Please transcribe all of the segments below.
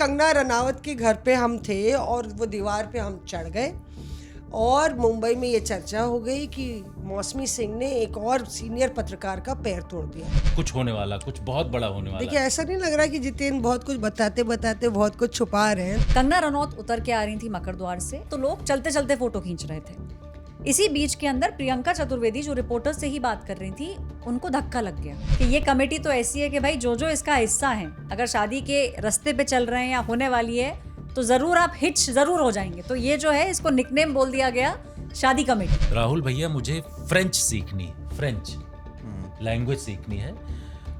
कंगना रनावत के घर पे हम थे और वो दीवार पे हम चढ़ गए और मुंबई में ये चर्चा हो गई कि मौसमी सिंह ने एक और सीनियर पत्रकार का पैर तोड़ दिया। कुछ होने वाला, कुछ बहुत बड़ा होने वाला। देखिए ऐसा नहीं लग रहा कि जितेंद्र बहुत कुछ बताते बताते बहुत कुछ छुपा रहे हैं। कंगना रनौत उतर के आ रही थी मकर द्वार से, तो लोग चलते चलते फोटो खींच रहे थे। इसी बीच के अंदर प्रियंका चतुर्वेदी जो रिपोर्टर से ही बात कर रही थी, उनको धक्का लग गया कि ये कमेटी तो ऐसी है कि भाई जो जो इसका हिस्सा है, अगर शादी के रास्ते पे चल रहे हैं या होने वाली है तो जरूर आप हिच जरूर हो जाएंगे। तो ये जो है इसको निकनेम बोल दिया गया शादी कमेटी। राहुल भैया, मुझे फ्रेंच सीखनी, फ्रेंच लैंग्वेज सीखनी है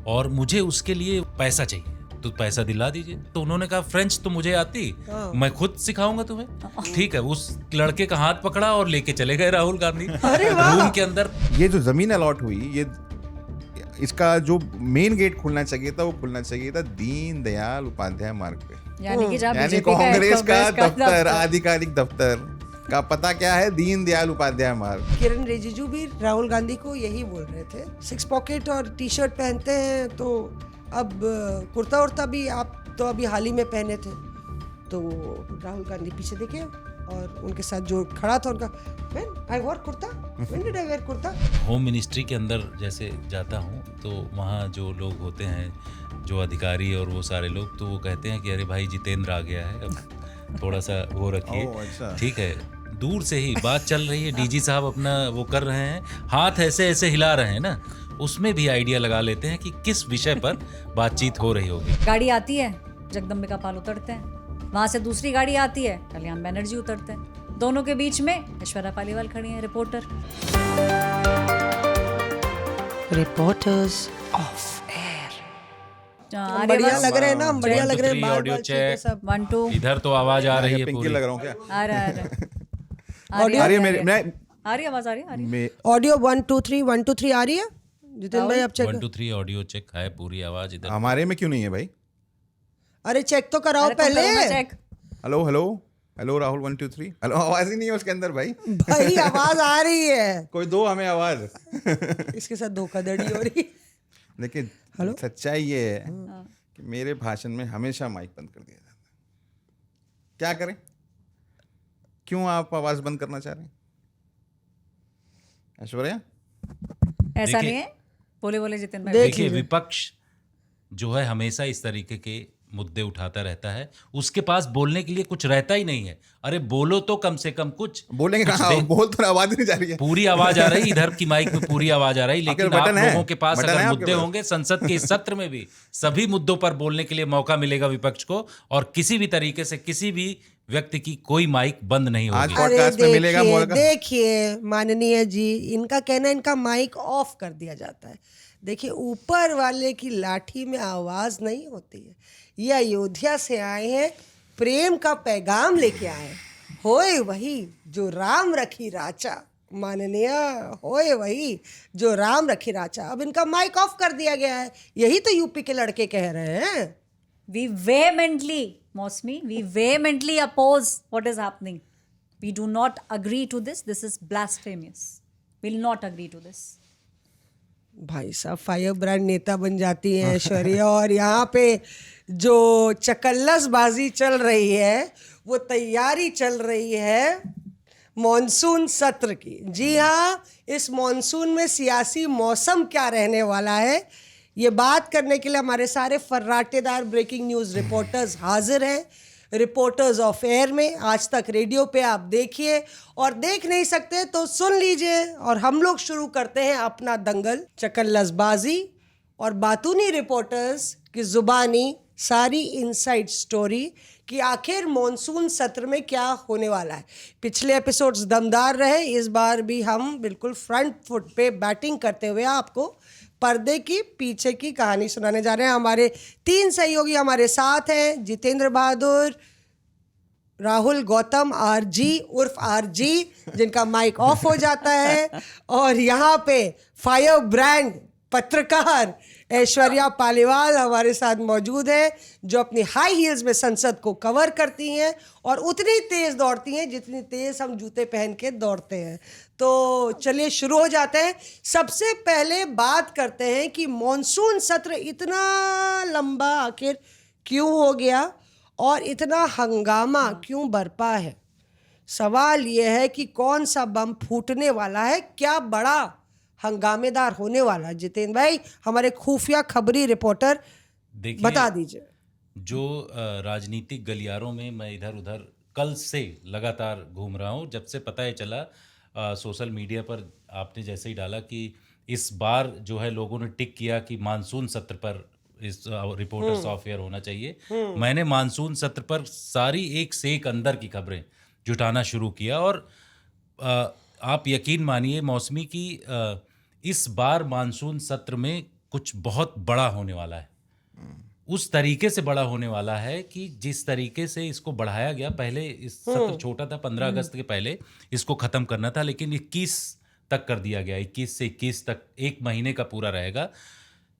और मुझे उसके लिए पैसा चाहिए, तो पैसा दिला दीजिए। तो उन्होंने कहा फ्रेंच तो मुझे आती, मैं खुद सिखाऊंगा तुम्हें। ठीक है, उस लड़के का हाथ पकड़ा और लेके चले गए राहुल गांधी रूम के अंदर। ये जो जमीन अलॉट हुई, ये इसका जो मेन गेट खुलना चाहिए था वो खुलना चाहिए था दीन दयाल उपाध्याय मार्ग पे, यानी कांग्रेस का दफ्तर, आधिकारिक दफ्तर का पता क्या है, दीन दयाल उपाध्याय मार्ग। किरण रिजिजू भी राहुल गांधी को यही बोल रहे थे। 6 पॉकेट और टी शर्ट पहनते हैं तो अब कुर्ता उर्ता भी आप तो अभी हाल ही में पहने थे। तो राहुल गांधी पीछे देखे और उनके साथ जो खड़ा था उनका I wore kurta, when did I wear kurta. Home ministry के अंदर जैसे जाता हूँ तो वहाँ जो लोग होते हैं, जो अधिकारी और वो सारे लोग, तो वो कहते हैं कि अरे भाई जितेंद्र आ गया है, अब थोड़ा सा वो रखिए। ठीक है, दूर से ही बात चल रही है, डीजी साहब अपना वो कर रहे हैं, हाथ ऐसे ऐसे हिला रहे हैं ना, उसमें भी आइडिया लगा लेते हैं कि किस विषय पर बातचीत हो रही होगी। गाड़ी आती है, जगदम्बे का पाल उतरते हैं, वहां से दूसरी गाड़ी आती है, कल्याण बनर्जी उतरते हैं, दोनों के बीच में ऐश्वर्या पालीवाल खड़ी हैं, रिपोर्टर्स ऑफ एयर। बढ़िया बढ़िया लग रहे हैं ना, बढ़िया लग रहे हैं। ऑडियो चेक सब 1 2 इधर तो आवाज आ रही है पिंकी पूरी। लग रहा हूँ क्या? आ रहा है ऑडियो आ रही है मेरे, आ रही आवाज आ रही है। ऑडियो 1 2 3 1 2 3 आ रही है जितेंद्र भाई, आप चेक 1 2 3 ऑडियो चेक है, पूरी आवाज इधर। हमारे में क्यों नहीं है भाई? अरे चेक तो कराओ पहले। Hello hello hello Rahul 1 2 3, hello. आवाज ही नहीं है उसके अंदर भाई। भाई आवाज आ रही है, कोई दो हमें आवाज। इसके साथ धोखाधड़ी हो रही। लेकिन सच्चाई ये है कि मेरे भाषण में हमेशा माइक बंद कर दिया जाता है। क्या करें? क्यों आप आवाज बंद करना चाह रहे हैं ऐश्वर्या? ऐसा नहीं है, बोले बोले जितेंद्र भाई। देखिए, विपक्ष जो है हमेशा इस तरीके के मुद्दे उठाता रहता है, उसके पास बोलने के लिए कुछ रहता ही नहीं है। अरे बोलो तो कम से कम कुछ बोलेंगे कहाँ? बोल तो आवाज नहीं जा रही है। पूरी आवाज आ रही, इधर की माइक में पूरी आवाज आ रही, लेकिन आप लोगों के पास अगर मुद्दे होंगे, संसद के इस सत्र में भी सभी मुद्दों पर बोलने के लिए मौका मिलेगा विपक्ष को, और किसी भी तरीके से किसी भी व्यक्ति की कोई माइक बंद नहीं होगी। अरे देखिए माननीय जी, इनका कहना इनका माइक ऑफ कर दिया जाता है। देखिए, ऊपर वाले की लाठी में आवाज नहीं होती है। ये अयोध्या से आए हैं, प्रेम का पैगाम लेके आए, होए वही जो राम रखी राचा। माननीय, होए वही जो राम रखी राचा। अब इनका माइक ऑफ कर दिया गया है, यही तो यूपी के लड़के कह रहे हैं। We vehemently, Mosmi, we vehemently oppose what is happening. We do not agree to this. This is blasphemous. Will not agree to this. भाई साहब, फायर ब्रांड नेता बन जाती है ऐश्वर्या, और यहाँ पे जो चकल्लसबाजी चल रही है, वो तैयारी चल रही है मॉनसून सत्र की। जी हाँ, इस मॉनसून में सियासी मौसम क्या रहने वाला है, ये बात करने के लिए हमारे सारे फर्राटेदार ब्रेकिंग न्यूज़ रिपोर्टर्स हाजिर हैं। रिपोर्टर्स ऑफ एयर में आज तक रेडियो पे आप देखिए, और देख नहीं सकते तो सुन लीजिए। और हम लोग शुरू करते हैं अपना दंगल चकल्लसबाजी और बातूनी रिपोर्टर्स की जुबानी सारी इनसाइड स्टोरी कि आखिर मॉनसून सत्र में क्या होने वाला है। पिछले एपिसोड्स दमदार रहे, इस बार भी हम बिल्कुल फ्रंट फुट पे बैटिंग करते हुए आपको पर्दे की पीछे की कहानी सुनाने जा रहे हैं। हमारे 3 सहयोगी हमारे साथ हैं, जितेंद्र बहादुर, राहुल गौतम आरजी उर्फ आरजी, जिनका माइक ऑफ हो जाता है, और यहाँ पे फायर ब्रांड पत्रकार ऐश्वर्या पालीवाल हमारे साथ मौजूद है, जो अपनी हाई हील्स में संसद को कवर करती हैं और उतनी तेज़ दौड़ती हैं जितनी तेज़ हम जूते पहन के दौड़ते हैं। तो चलिए शुरू हो जाते हैं। सबसे पहले बात करते हैं कि मॉनसून सत्र इतना लंबा आखिर क्यों हो गया, और इतना हंगामा क्यों बरपा है? सवाल ये है कि कौन सा बम फूटने वाला है, क्या बड़ा हंगामेदार होने वाला है? जितेंद्र भाई, हमारे खुफिया खबरी रिपोर्टर, बता दीजिए। जो राजनीतिक गलियारों में मैं इधर उधर कल से लगातार घूम रहा हूँ, जब से पता है चला सोशल मीडिया पर आपने जैसे ही डाला कि इस बार जो है लोगों ने टिक किया कि मानसून सत्र पर इस रिपोर्टर्स ऑफ एयर होना चाहिए, मैंने मानसून सत्र पर सारी एक से एक अंदर की खबरें जुटाना शुरू किया। और आप यकीन मानिए मौसमी की इस बार मानसून सत्र में कुछ बहुत बड़ा होने वाला है। उस तरीके से बड़ा होने वाला है कि जिस तरीके से इसको बढ़ाया गया, पहले इस सत्र छोटा था, 15 अगस्त के पहले इसको ख़त्म करना था, लेकिन 21 तक कर दिया गया। 21 से 21 तक एक महीने का पूरा रहेगा।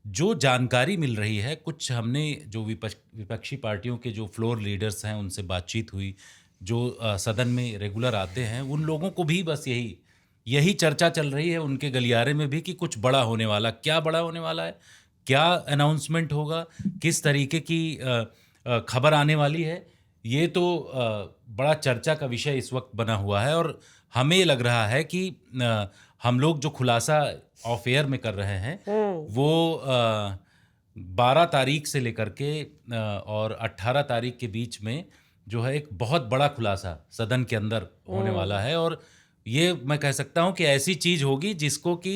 जो जानकारी मिल रही है, कुछ हमने जो विपक्षी पार्टियों के जो फ्लोर लीडर्स हैं उनसे बातचीत हुई, जो सदन में रेगुलर आते हैं, उन लोगों को भी बस यही चर्चा चल रही है उनके गलियारे में भी कि कुछ बड़ा होने वाला। क्या बड़ा होने वाला है, क्या अनाउंसमेंट होगा, किस तरीके की खबर आने वाली है, ये तो बड़ा चर्चा का विषय इस वक्त बना हुआ है। और हमें लग रहा है कि हम लोग जो खुलासा ऑफ एयर में कर रहे हैं वो 12 तारीख से लेकर के और 18 तारीख के बीच में जो है एक बहुत बड़ा खुलासा सदन के अंदर होने वाला है। और ये मैं कह सकता हूँ कि ऐसी चीज होगी जिसको कि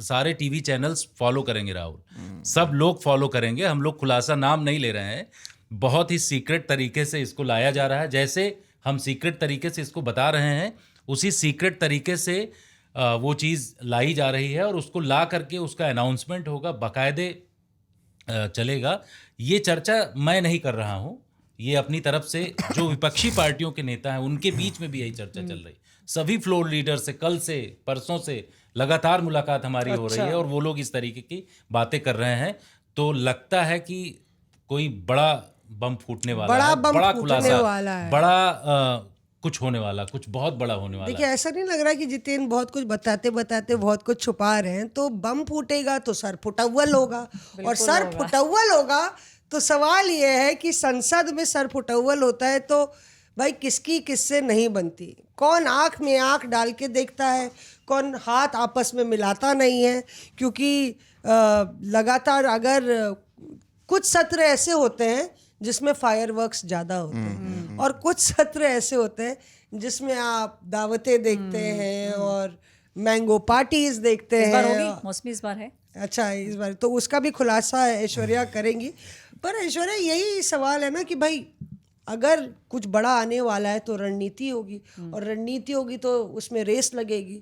सारे टीवी चैनल्स फॉलो करेंगे राहुल, सब लोग फॉलो करेंगे। हम लोग खुलासा नाम नहीं ले रहे हैं, बहुत ही सीक्रेट तरीके से इसको लाया जा रहा है। जैसे हम सीक्रेट तरीके से इसको बता रहे हैं, उसी सीक्रेट तरीके से वो चीज़ लाई जा रही है और उसको ला करके उसका अनाउंसमेंट होगा, बाकायदे चलेगा। ये चर्चा मैं नहीं कर रहा हूँ, ये अपनी तरफ से जो विपक्षी पार्टियों के नेता हैं उनके बीच में भी यही चर्चा चल रही। सभी फ्लोर लीडर से कल से परसों से लगातार मुलाकात हमारी हो रही है और वो लोग इस तरीके की बातें कर रहे हैं। तो लगता है कि कोई बड़ा बम फूटने वाला है, बड़ा खुलासा वाला है, बड़ा कुछ होने वाला, कुछ बहुत बड़ा होने वाला। देखिए, ऐसा नहीं लग रहा कि जितेंद्र बहुत कुछ बताते बताते बहुत कुछ छुपा रहे हैं। तो बम फूटेगा तो सर फुटअव्वल होगा, और सर फुटअव्वल होगा तो सवाल ये है कि संसद में सर फुटअव्वल होता है तो भाई किसकी किससे नहीं बनती। कौन आंख में आंख डाल के देखता है, कौन हाथ आपस में मिलाता नहीं है। क्योंकि लगातार अगर कुछ सत्र ऐसे होते हैं जिसमें फायरवर्क्स ज़्यादा होते हैं और कुछ सत्र ऐसे होते हैं जिसमें आप दावतें देखते हैं और मैंगो पार्टीज देखते हैं। इस बार होगी मौसमी, इस बार है। अच्छा, इस बार तो उसका भी खुलासा ऐश्वर्या करेंगी। पर ऐश्वर्या, यही सवाल है ना कि भाई अगर कुछ बड़ा आने वाला है तो रणनीति होगी, और रणनीति होगी तो उसमें रेस लगेगी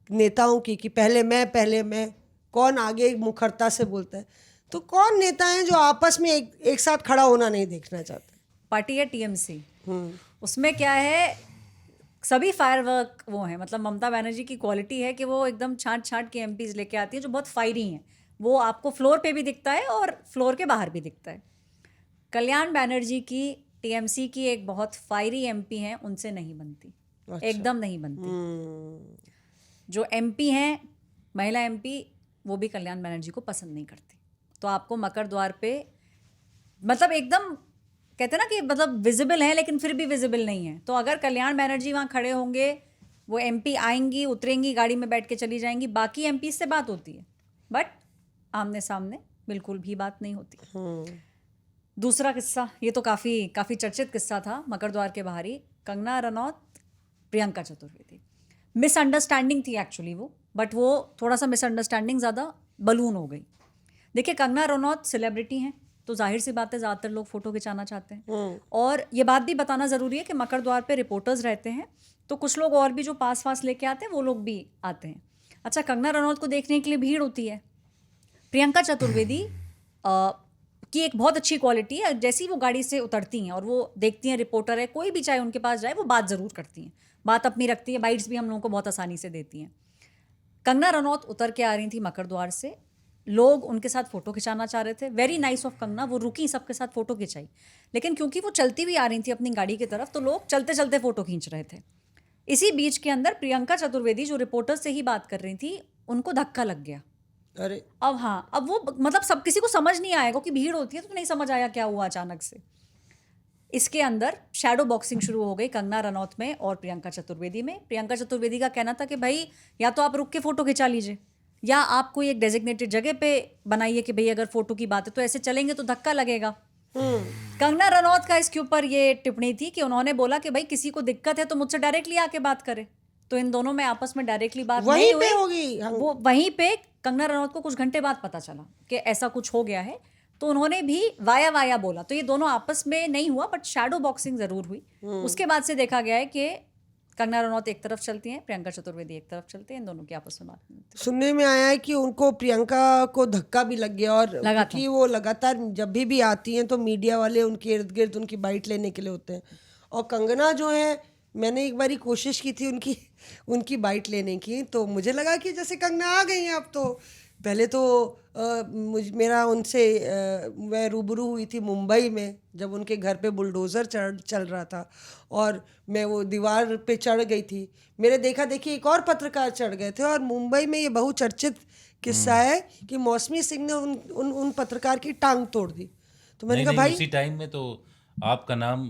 नेताओं की कि पहले मैं, कौन आगे मुखरता से बोलता है। तो कौन नेता हैं जो आपस में एक साथ खड़ा होना नहीं देखना चाहते? पार्टी है टीएमसी, उसमें क्या है, सभी फायरवर्क वो हैं। मतलब ममता बनर्जी की क्वालिटी है कि वो एकदम छांट के एमपीज लेके आती है जो बहुत फायरी हैं। वो आपको फ्लोर पे भी दिखता है और फ्लोर के बाहर भी दिखता है। कल्याण बनर्जी की टीएमसी की एक बहुत फायरी एमपी हैं, उनसे नहीं बनती। अच्छा। एकदम नहीं बनती। जो एमपी हैं, महिला एमपी, वो भी कल्याण बनर्जी को पसंद नहीं करती। तो आपको मकर द्वार पे मतलब एकदम कहते हैं ना कि मतलब विजिबल है लेकिन फिर भी विजिबल नहीं है। तो अगर कल्याण बनर्जी वहाँ खड़े होंगे, वो एमपी आएंगी, उतरेंगी, गाड़ी में बैठ के चली जाएंगी, बाकी एमपी से बात होती है, बट आमने सामने बिल्कुल भी बात नहीं होती। दूसरा किस्सा, ये तो काफ़ी चर्चित किस्सा था मकर द्वार के बाहरी, कंगना रनौत, प्रियंका चतुर्वेदी। मिसअंडरस्टैंडिंग थी एक्चुअली वो, बट वो थोड़ा सा मिसअंडरस्टैंडिंग ज़्यादा बलून हो गई। देखिए, कंगना रनौत सेलिब्रिटी हैं तो जाहिर सी बात है ज़्यादातर लोग फ़ोटो खिंचाना चाहते हैं। और ये बात भी बताना ज़रूरी है कि मकर द्वार पे रिपोर्टर्स रहते हैं, तो कुछ लोग और भी जो पास लेके आते हैं वो लोग भी आते हैं। अच्छा, कंगना रनौत को देखने के लिए भीड़ होती है। प्रियंका चतुर्वेदी की एक बहुत अच्छी क्वालिटी है, जैसी वो गाड़ी से उतरती हैं और वो देखती हैं रिपोर्टर है, कोई भी चाहे उनके पास जाए, वो बात ज़रूर करती हैं, बात अपनी रखती है, बाइट्स भी हम लोगों को बहुत आसानी से देती हैं। कंगना रनौत उतर के आ रही थी मकर द्वार से, लोग उनके साथ फ़ोटो खिंचाना चाह रहे थे। वेरी नाइस ऑफ कंगना, वो रुकी, सबके साथ फ़ोटो खिंचाई। लेकिन क्योंकि वो चलती भी आ रही थी अपनी गाड़ी की तरफ, तो लोग चलते चलते फ़ोटो खींच रहे थे। इसी बीच के अंदर प्रियंका चतुर्वेदी जो रिपोर्टर से ही बात कर रही थी, उनको धक्का लग गया। अरे अब वो मतलब सब किसी को समझ नहीं आएगा कि भीड़ होती है तो नहीं समझ आया क्या हुआ अचानक से। इसके अंदर शैडो बॉक्सिंग शुरू हो गई कंगना रनौत में और प्रियंका चतुर्वेदी में। प्रियंका चतुर्वेदी का कहना था कि भाई या तो आप रुक के फोटो खिंचा लीजिए या आप कोई एक डेजिग्नेटेड जगह पे बनाइए कि भाई अगर फोटो की बात है तो ऐसे चलेंगे तो धक्का लगेगा। कंगना रनौत का इसके ऊपर ये टिप्पणी थी कि उन्होंने बोला कि भाई किसी को दिक्कत है तो मुझसे डायरेक्टली आके बात करे। तो इन दोनों में आपस में डायरेक्टली बात नहीं हुई, होगी वो वहीं पे कंगना रनौत को कुछ घंटे बाद पता चला कि ऐसा कुछ हो गया है, तो उन्होंने भी वाया वाया बोला। तो ये दोनों आपस में नहीं हुआ बट शैडो बॉक्सिंग जरूर हुई। उसके बाद से देखा गया है कि कंगना रनौत एक तरफ चलती हैं, प्रियंका चतुर्वेदी एक तरफ चलती हैं, इन दोनों की आपस में बात नहीं होती। सुनने में आया है कि उनको प्रियंका को धक्का भी लग गया, और क्योंकि वो लगातार जब भी आती हैं तो मीडिया वाले उनके इर्द गिर्द उनकी बाइट लेने के लिए होते हैं। और कंगना जो है, मैंने एक बारी कोशिश की थी उनकी बाइट लेने की, तो मुझे लगा कि जैसे कंगना आ गई हैं अब तो। पहले तो मेरा उनसे मैं रूबरू हुई थी मुंबई में, जब उनके घर पे बुलडोज़र चल रहा था और मैं वो दीवार पे चढ़ गई थी। मेरे देखा देखी एक और पत्रकार चढ़ गए थे, और मुंबई में ये बहुचर्चित किस्सा है कि मौसमी सिंह ने उन पत्रकार की टांग तोड़ दी। तो मैंने कहा भाई, उसी टाइम में तो आपका नाम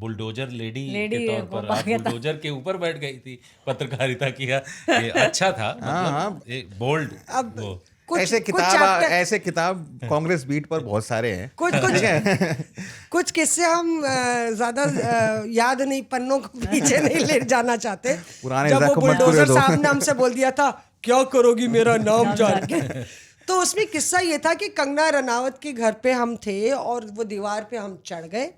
बुलडोजर लेडी के तौर पर आप बुलडोजर के ऊपर बैठ गई थी, पत्रकारिता किया, ये अच्छा था, मतलब बोल्ड। अब वो ऐसे किताब कांग्रेस बीट पर बहुत सारे हैं। कुछ किस्से हम ज्यादा याद नहीं, पन्नों को पीछे नहीं ले जाना चाहते। जब वो बुलडोजर साहब ने हमसे बोल दिया था क्या करोगी मेरा नाम जान के, तो उसमें किस्सा ये था कि कंगना रनावत के घर पे हम थे और वो दीवार पे हम चढ़ गए,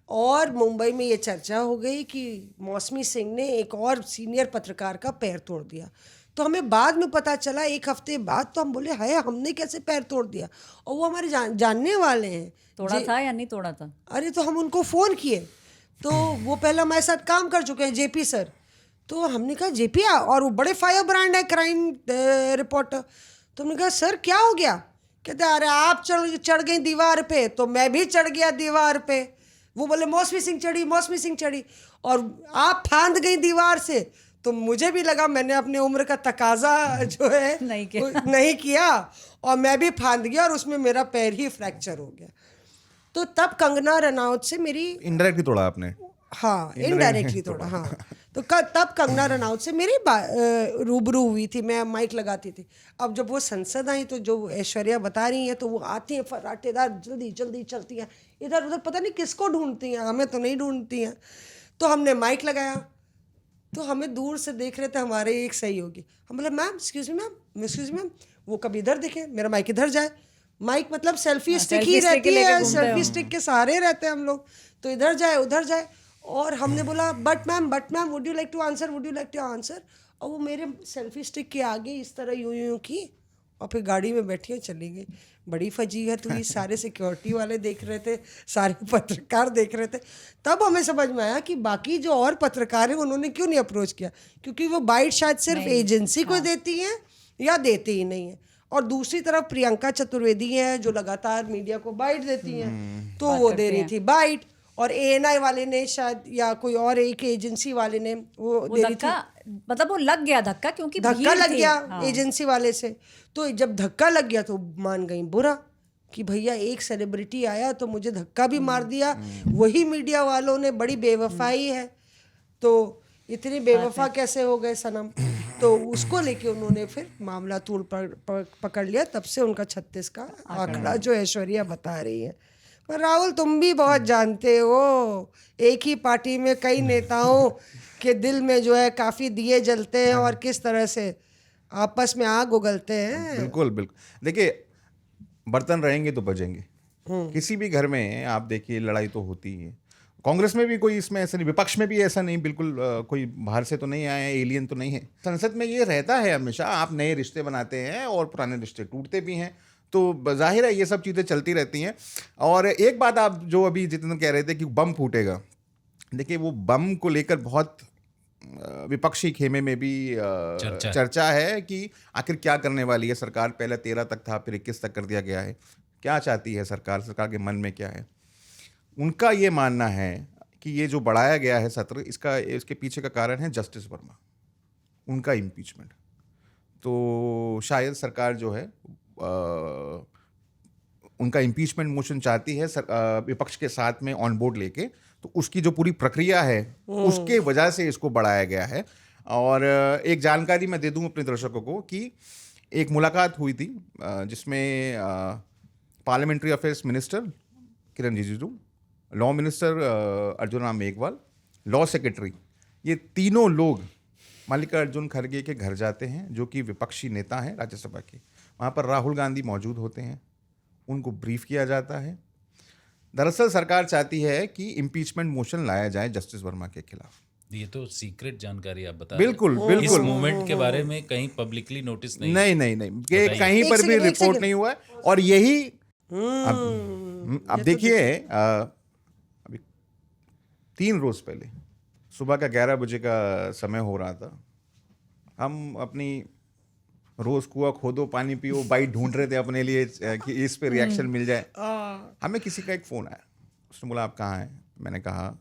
और मुंबई में ये चर्चा हो गई कि मौसमी सिंह ने एक और सीनियर पत्रकार का पैर तोड़ दिया। तो हमें बाद में पता चला, एक हफ्ते बाद, तो हम बोले हाय हमने कैसे पैर तोड़ दिया, और वो हमारे जानने वाले हैं। तोड़ा था या नहीं तोड़ा था? अरे तो हम उनको फ़ोन किए, तो वो पहले हमारे साथ काम कर चुके हैं, जेपी सर। तो हमने कहा जेपी, और वो बड़े फायर ब्रांड है क्राइम रिपोर्टर। तो हमने कहा सर क्या हो गया? कहते अरे आप चढ़ गई दीवार पे तो मैं भी चढ़ गया दीवार पे। वो बोले मौसमी सिंह चढ़ी, और आप फांद गई दीवार से। तो मुझे भी लगा मैंने अपने उम्र का तकाजा जो है नहीं किया, और मैं भी फांद गया, और उसमें मेरा पैर ही फ्रैक्चर हो गया। तो तब कंगना रनौत से मेरी इनडायरेक्टली तोड़ा आपने? हाँ, इनडायरेक्टली तोड़ा। हाँ, तो तब कंगना रनौत से मेरी रूबरू हुई थी, मैं माइक लगाती थी। अब जब वो संसद आई तो जो ऐश्वर्या बता रही हैं, तो वो आती हैं फराटेदार, जल्दी जल्दी चलती हैं इधर उधर, पता नहीं किसको ढूंढती हैं, हमें तो नहीं ढूंढती हैं। तो हमने माइक लगाया, तो हमें दूर से देख रहे थे हमारे एक सहयोगी। हम बोले मैम एक्सक्यूज मी मैम, वो कभी इधर देखे, मेरा माइक इधर जाए। माइक मतलब सेल्फी स्टिक ही रहती है, सेल्फी स्टिक के सहारे रहते हैं हम लोग, तो इधर जाए उधर जाए। और हमने बोला but ma'am would you like to answer, और वो मेरे सेल्फी स्टिक के आगे इस तरह यूं की, और फिर गाड़ी में बैठी चली गई। बड़ी फजीहत हुई, सारे सिक्योरिटी वाले देख रहे थे, सारे पत्रकार देख रहे थे। तब हमें समझ में आया कि बाकी जो और पत्रकार हैं उन्होंने क्यों नहीं अप्रोच किया, क्योंकि वो बाइट शायद सिर्फ एजेंसी को देती हैं या देती ही नहीं है। और दूसरी तरफ प्रियंका चतुर्वेदी हैं जो लगातार मीडिया को बाइट देती हैं, तो वो दे रही थी बाइट, और ANI वाले ने शायद, या कोई और एक एजेंसी वाले ने वो दे रही थी, मतलब वो लग गया धक्का, क्योंकि धक्का लग गया एजेंसी वाले से। तो जब धक्का लग गया तो मान गई बुरा कि भैया एक सेलिब्रिटी आया तो मुझे धक्का भी मार दिया, वही मीडिया वालों ने, बड़ी बेवफाई है। तो इतनी बेवफा कैसे हो गए सनम? तो उसको लेके उन्होंने फिर मामला तूल पकड़ लिया। तब से उनका 36 का आंकड़ा जो ऐश्वर्या बता रही है। पर राहुल तुम भी बहुत जानते हो, एक ही पार्टी में कई नेताओं के दिल में जो है काफ़ी दिए जलते हैं, और किस तरह से आपस में आग उगलते हैं। बिल्कुल बिल्कुल। देखिए, बर्तन रहेंगे तो बजेंगे। किसी भी घर में आप देखिए लड़ाई तो होती है। कांग्रेस में भी कोई इसमें ऐसा नहीं, विपक्ष में भी ऐसा नहीं, बिल्कुल कोई बाहर से तो नहीं आया है, एलियन तो नहीं है। संसद में ये रहता है हमेशा, आप नए रिश्ते बनाते हैं और पुराने रिश्ते टूटते भी हैं, तो जाहिर है ये सब चीज़ें चलती रहती हैं। और एक बात आप जो अभी जितना कह रहे थे कि बम फूटेगा, देखिए वो बम को लेकर बहुत विपक्षी खेमे में भी चर्चा है कि आखिर क्या करने वाली है सरकार। पहले 13 तक था, फिर 21 तक कर दिया गया है। क्या चाहती है सरकार के मन में क्या है? उनका ये मानना है कि ये जो बढ़ाया गया है सत्र, इसके पीछे का कारण है जस्टिस वर्मा, उनका इम्पीचमेंट। तो शायद सरकार जो है उनका इम्पीचमेंट मोशन चाहती है विपक्ष के साथ में ऑन बोर्ड लेके, तो उसकी जो पूरी प्रक्रिया है उसके वजह से इसको बढ़ाया गया है। और एक जानकारी मैं दे दूं अपने दर्शकों को कि एक मुलाकात हुई थी जिसमें parliamentary affairs minister Kiren Rijiju, law minister Arjun Ram Meghwal, law secretary, ये तीनों लोग मल्लिकार्जुन खड़गे के घर जाते हैं, जो कि विपक्षी नेता हैं राज्यसभा के। वहाँ पर राहुल गांधी मौजूद होते हैं, उनको ब्रीफ किया जाता है। दरअसल सरकार चाहती है कि इम्पीचमेंट मोशन लाया जाए जस्टिस वर्मा के खिलाफ। ये तो सीक्रेट जानकारी आप बता बिल्कुल रहे हैं। बिल्कुल इस मूवमेंट के बारे में कहीं पब्लिकली नोटिस नहीं नहीं ये कहीं पर भी रिपोर्ट नहीं हुआ है। और यही अब देखिए अभी 3 रोज पहले सुबह का 11 बजे का समय हो रहा था, हम अपनी रोज कुआ खोदो पानी पियो बाइट ढूंढ रहे थे अपने लिए कि इस पे रिएक्शन मिल जाए। हमें किसी का एक फ़ोन आया, उसने बोला आप कहाँ हैं? मैंने कहा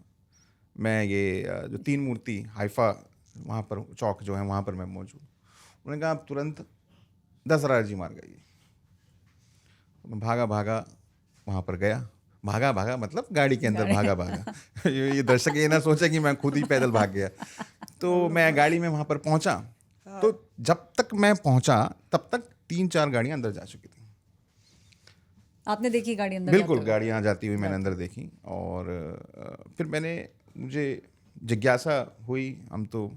मैं ये जो 3 मूर्ति हाइफा वहाँ पर चौक जो है वहाँ पर मैं मौजूद। उन्होंने कहा आप तुरंत 10,000 जी मार गई। मैं भागा वहाँ पर गया, भागा मतलब गाड़ी के अंदर भागा ये दर्शक ये ना सोचे कि मैं खुद ही पैदल भाग गया। तो मैं गाड़ी में वहाँ पर पहुँचा, तो जब तक मैं पहुँचा तब तक 3-4 गाड़ियाँ अंदर जा चुकी थी। आपने देखी गाड़ी अंदर? बिल्कुल, गाड़ी यहाँ जाती हुई मैंने अंदर देखी। और फिर मुझे जिज्ञासा हुई, हम तो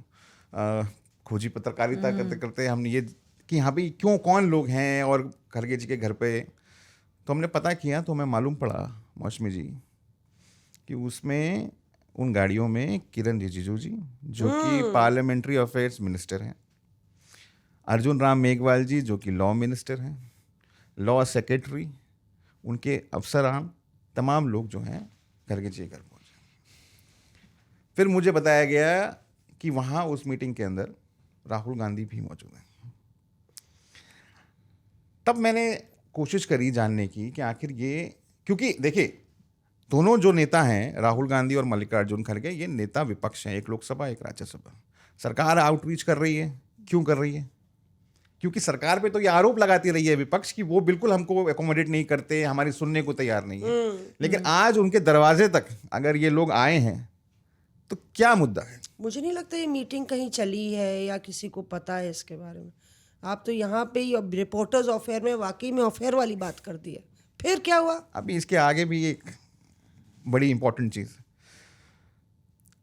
खोजी पत्रकारिता करते करते हमने ये कि यहाँ पे क्यों कौन लोग हैं और खड़गे जी के घर पे, तो हमने पता किया तो हमें मालूम पड़ा मौसमी जी कि उसमें उन गाड़ियों में किरण रिजिजू जी जो कि पार्लियामेंट्री अफेयर्स मिनिस्टर हैं, अर्जुन राम मेघवाल जी जो कि लॉ मिनिस्टर हैं, लॉ सेक्रेटरी, उनके अफसरान, तमाम लोग जो हैं खड़गे जी के घर पहुँचे। फिर मुझे बताया गया कि वहाँ उस मीटिंग के अंदर राहुल गांधी भी मौजूद हैं। तब मैंने कोशिश करी जानने की कि आखिर ये, क्योंकि देखिए दोनों जो नेता हैं राहुल गांधी और मल्लिकार्जुन खड़गे, ये नेता विपक्ष हैं, एक लोकसभा एक राज्यसभा। सरकार आउटरीच कर रही है, क्यों कर रही है? क्योंकि सरकार पे तो ये आरोप लगाती रही है विपक्ष की वो बिल्कुल हमको एकोमोडेट नहीं करते, हमारी सुनने को तैयार नहीं है। लेकिन आज उनके दरवाजे तक अगर ये लोग आए हैं तो क्या मुद्दा है? मुझे नहीं लगता ये मीटिंग कहीं चली है या किसी को पता है इसके बारे में। आप तो यहाँ पे ही रिपोर्टर्स अफेयर में वाकई में अफेयर वाली बात कर दी है। फिर क्या हुआ? अभी इसके आगे भी एक बड़ी इंपॉर्टेंट चीज़,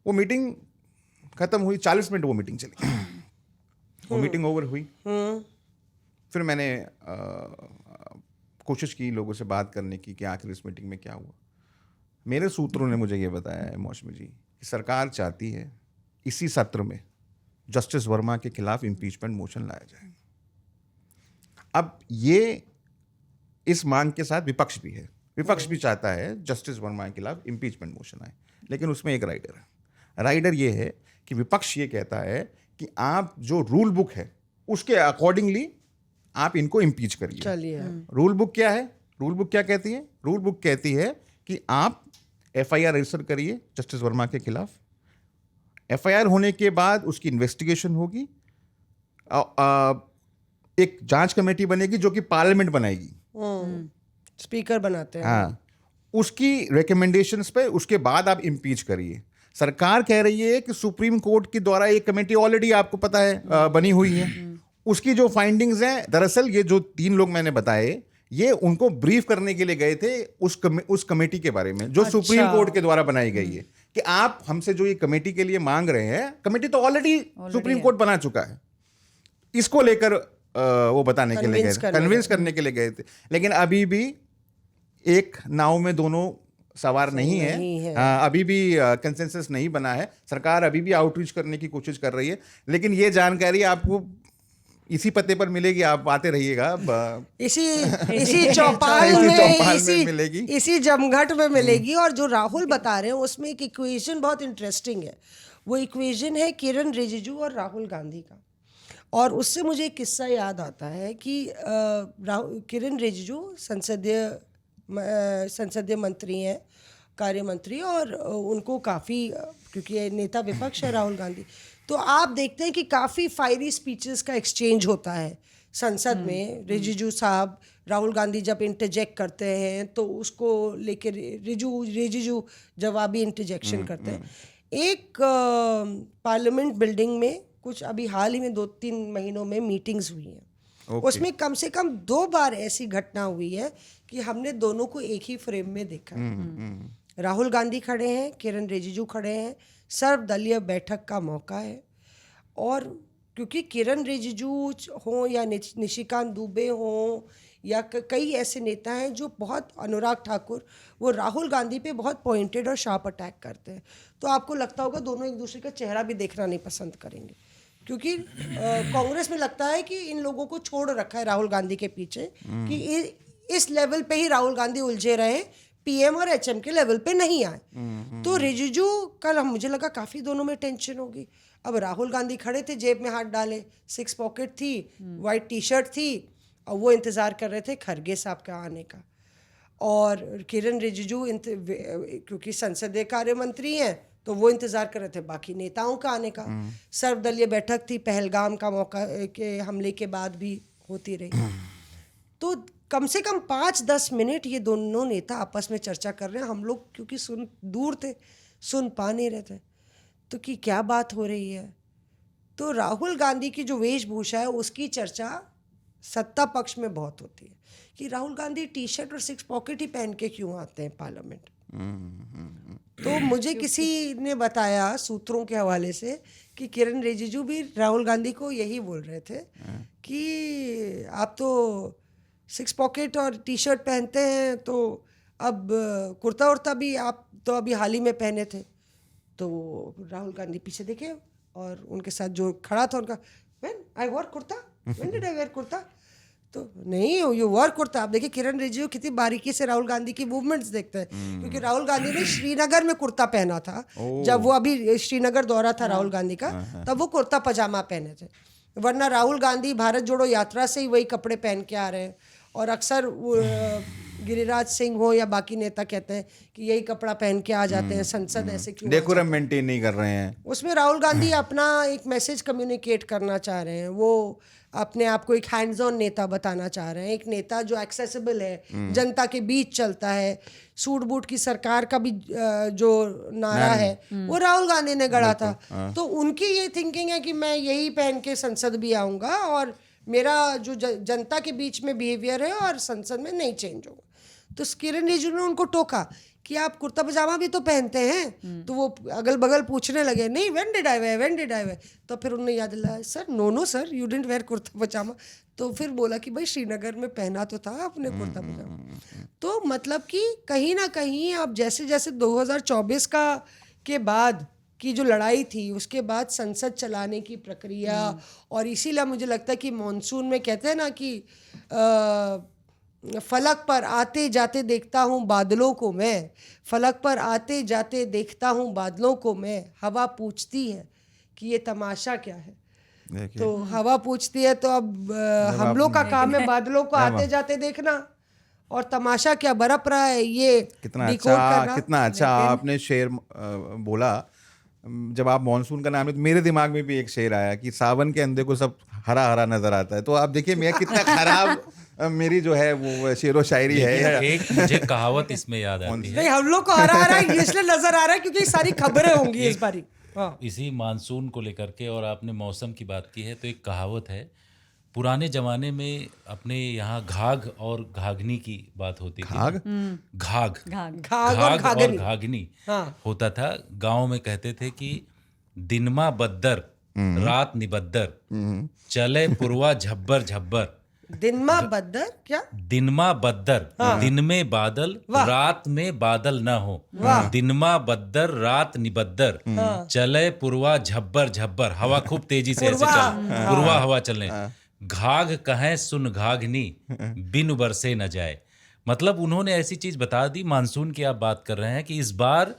वो मीटिंग खत्म हुई, 40 मिनट वो मीटिंग चली। वो मीटिंग ओवर हुई, फिर मैंने कोशिश की लोगों से बात करने की कि आखिर इस मीटिंग में क्या हुआ। मेरे सूत्रों ने मुझे ये बताया है मौसमी जी कि सरकार चाहती है इसी सत्र में जस्टिस वर्मा के खिलाफ इम्पीचमेंट मोशन लाया जाए। अब ये इस मांग के साथ विपक्ष भी है, विपक्ष भी चाहता है जस्टिस वर्मा के खिलाफ इम्पीचमेंट मोशन आए, लेकिन उसमें एक राइडर है। राइडर ये है कि विपक्ष ये कहता है कि आप जो रूल बुक है उसके अकॉर्डिंगली आप इनको इम्पीच करिए। चलिए, रूल बुक क्या है? रूल बुक क्या कहती है? रूल बुक कहती है कि आप FIR रजिस्टर करिए जस्टिस वर्मा के खिलाफ। FIR होने के बाद उसकी इन्वेस्टिगेशन होगी, एक जांच कमेटी बनेगी जो कि पार्लियामेंट बनाएगी, स्पीकर बनाते हैं। हाँ, उसकी रिकमेंडेशंस पे उसके बाद आप इम्पीच करिए। सरकार कह रही है कि सुप्रीम कोर्ट के द्वारा एक कमेटी ऑलरेडी आपको पता है बनी हुई है, उसकी जो फाइंडिंग्स हैं, दरअसल ये जो 3 लोग मैंने बताए ये उनको ब्रीफ करने के लिए गए थे उस कमेटी के बारे में जो सुप्रीम कोर्ट के द्वारा बनाई गई है कि आप हमसे जो ये कमेटी के लिए मांग रहे हैं, कमेटी तो ऑलरेडी सुप्रीम कोर्ट बना चुका है, इसको लेकर वो बताने के लिए गए थे, कन्विंस करने के लिए गए थे। लेकिन अभी भी एक नाव में दोनों सवार नहीं है। अभी भी कंसेंसस नहीं बना है। सरकार अभी भी आउटरीच करने की कोशिश कर रही है, लेकिन ये जानकारी आपको इसी पते पर मिलेगी, आप आते रहिएगा। इसी चौपाल में मिलेगी, इसी जमघट में मिलेगी। और जो राहुल बता रहे हैं उसमें एक इक्वेशन बहुत इंटरेस्टिंग है। वो इक्वेशन है किरण रिजिजू और राहुल गांधी का। और उससे मुझे एक किस्सा याद आता है कि किरण रिजिजू संसदीय मंत्री हैं, कार्य मंत्री, और उनको काफ़ी, क्योंकि ये नेता विपक्ष है राहुल गांधी, तो आप देखते हैं कि काफ़ी फायरी स्पीचेस का एक्सचेंज होता है संसद में। रिजिजू साहब राहुल गांधी जब इंटरजेक्ट करते हैं तो उसको लेकर रिजिजू जवाबी इंटरजेक्शन करते हैं। एक पार्लियामेंट बिल्डिंग में कुछ अभी हाल ही में 2-3 महीनों में मीटिंग्स हुई हैं। उसमें कम से कम 2 बार ऐसी घटना हुई है कि हमने दोनों को एक ही फ्रेम में देखा। राहुल गांधी खड़े हैं, किरण रिजिजू खड़े हैं, सर्वदलीय बैठक का मौका है। और क्योंकि किरण रिजिजू हों या निशिकांत दुबे हों या कई ऐसे नेता हैं जो बहुत, अनुराग ठाकुर, वो राहुल गांधी पे बहुत पॉइंटेड और शार्प अटैक करते हैं। तो आपको लगता होगा दोनों एक दूसरे का चेहरा भी देखना नहीं पसंद करेंगे, क्योंकि कांग्रेस में लगता है कि इन लोगों को छोड़ रखा है राहुल गांधी के पीछे कि इस लेवल पे ही राहुल गांधी उलझे रहे, पीएम और एचएम के लेवल पे नहीं आए। तो रिजिजू कल मुझे लगा काफ़ी दोनों में टेंशन होगी। अब राहुल गांधी खड़े थे, जेब में हाथ डाले, 6 पॉकेट थी, वाइट टी शर्ट थी, और वो इंतज़ार कर रहे थे खरगे साहब का आने का। और किरण रिजिजू क्योंकि संसदीय कार्य मंत्री हैं तो वो इंतज़ार कर रहे थे बाकी नेताओं का आने का। सर्वदलीय बैठक थी, पहलगाम का मौका के हमले के बाद भी होती रही। तो कम से कम 5-10 मिनट ये दोनों नेता आपस में चर्चा कर रहे हैं। हम लोग क्योंकि दूर थे, सुन पा नहीं रहे थे तो कि क्या बात हो रही है। तो राहुल गांधी की जो वेशभूषा है उसकी चर्चा सत्ता पक्ष में बहुत होती है कि राहुल गांधी टी शर्ट और 6 पॉकेट ही पहन के क्यों आते हैं पार्लियामेंट। तो मुझे किसी ने बताया सूत्रों के हवाले से कि किरण रिजिजू भी राहुल गांधी को यही बोल रहे थे कि आप तो 6 पॉकेट और टी शर्ट पहनते हैं, तो अब कुर्ता उर्ता भी आप तो अभी हाल ही में पहने थे। तो राहुल गांधी पीछे देखे और उनके साथ जो खड़ा था उनका, when I wore kurta, when did I wear kurta, तो नहीं यू वॉर कुर्ता। आप देखिए किरण रिजिजू कितनी बारीकी से राहुल गांधी की मूवमेंट्स देखते हैं, क्योंकि राहुल गांधी ने श्रीनगर में कुर्ता पहना था। जब वो अभी श्रीनगर दौरा था राहुल गांधी का, तब वो कुर्ता पजामा पहने थे, वरना राहुल गांधी भारत जोड़ो यात्रा से ही वही कपड़े पहन के आ रहे हैं। और अक्सर गिरिराज सिंह हो या बाकी नेता कहते हैं कि यही कपड़ा पहन के आ जाते हैं, संसद ऐसे क्यों, डेकोरम मेंटेन नहीं कर रहे हैं। उसमें राहुल गांधी अपना एक मैसेज कम्युनिकेट करना चाह रहे हैं। वो अपने आप को एक हैंड्स ऑन नेता बताना चाह रहे हैं, एक नेता जो एक्सेसिबल है, जनता के बीच चलता है। सूट बूट की सरकार का भी जो नारा है वो राहुल गांधी ने गढ़ा था। तो उनकी ये थिंकिंग है कि मैं यही पहन के संसद भी आऊँगा और मेरा जो जनता के बीच में बिहेवियर है और संसद में नहीं चेंज होगा। तो किरण रिजिजू ने उनको टोका कि आप कुर्ता पजामा भी तो पहनते हैं। तो वो अगल बगल पूछने लगे, नहीं व्हेन डिड आई वेयर। तो फिर उन्होंने याद दिलाया, sir no sir you didn't wear kurta pajama. तो फिर बोला कि भाई श्रीनगर में पहना तो था आपने कुर्ता पजामा। तो मतलब कि कहीं ना कहीं अब जैसे जैसे 2024 के बाद की जो लड़ाई थी, उसके बाद संसद चलाने की प्रक्रिया, और इसीलिए मुझे लगता है कि मॉनसून में कहते हैं ना कि फलक पर आते जाते देखता हूँ बादलों को मैं, फलक पर आते जाते देखता हूँ बादलों को मैं, हवा पूछती है कि ये तमाशा क्या है। तो हवा पूछती है, तो अब हम लोग का काम है बादलों को आते जाते देखना, और तमाशा क्या बरप रहा है ये कितना अच्छा आपने शेर बोला। जब आप मॉनसून का नाम है तो मेरे दिमाग में भी एक शेर आया कि सावन के अंधे को सब हरा हरा नजर आता है। तो आप देखिए मैं कितना खराब मेरी जो है वो शेरो शायरी है। एक मुझे कहावत इसमें याद आती है, नहीं हम लोग को हरा हरा इसलिए नजर आ रहा है क्योंकि सारी खबरें होंगी इस बारी। इसी मानसून को लेकर के, और आपने मौसम की बात की है, तो एक कहावत है, पुराने जमाने में अपने यहाँ घाघ और घाघनी की बात होती थी। घाघ और घाघनी होता था। गांव में कहते थे कि दिनमा बद्दर रात निबद्दर, चले पुरवा झब्बर झब्बर। दिनमा बद्दर क्या? दिनमा बद्दर, दिन में बादल रात में बादल न हो। दिनमा बद्दर रात निबद्दर, चले पुरवा झब्बर झब्बर। हवा खूब तेजी से ऐसे चल, पुरवा हवा चलने। घाघ कहें सुन घाघनी, बिन बरसे न जाए। मतलब उन्होंने ऐसी चीज बता दी। मानसून की आप बात कर रहे हैं कि इस बार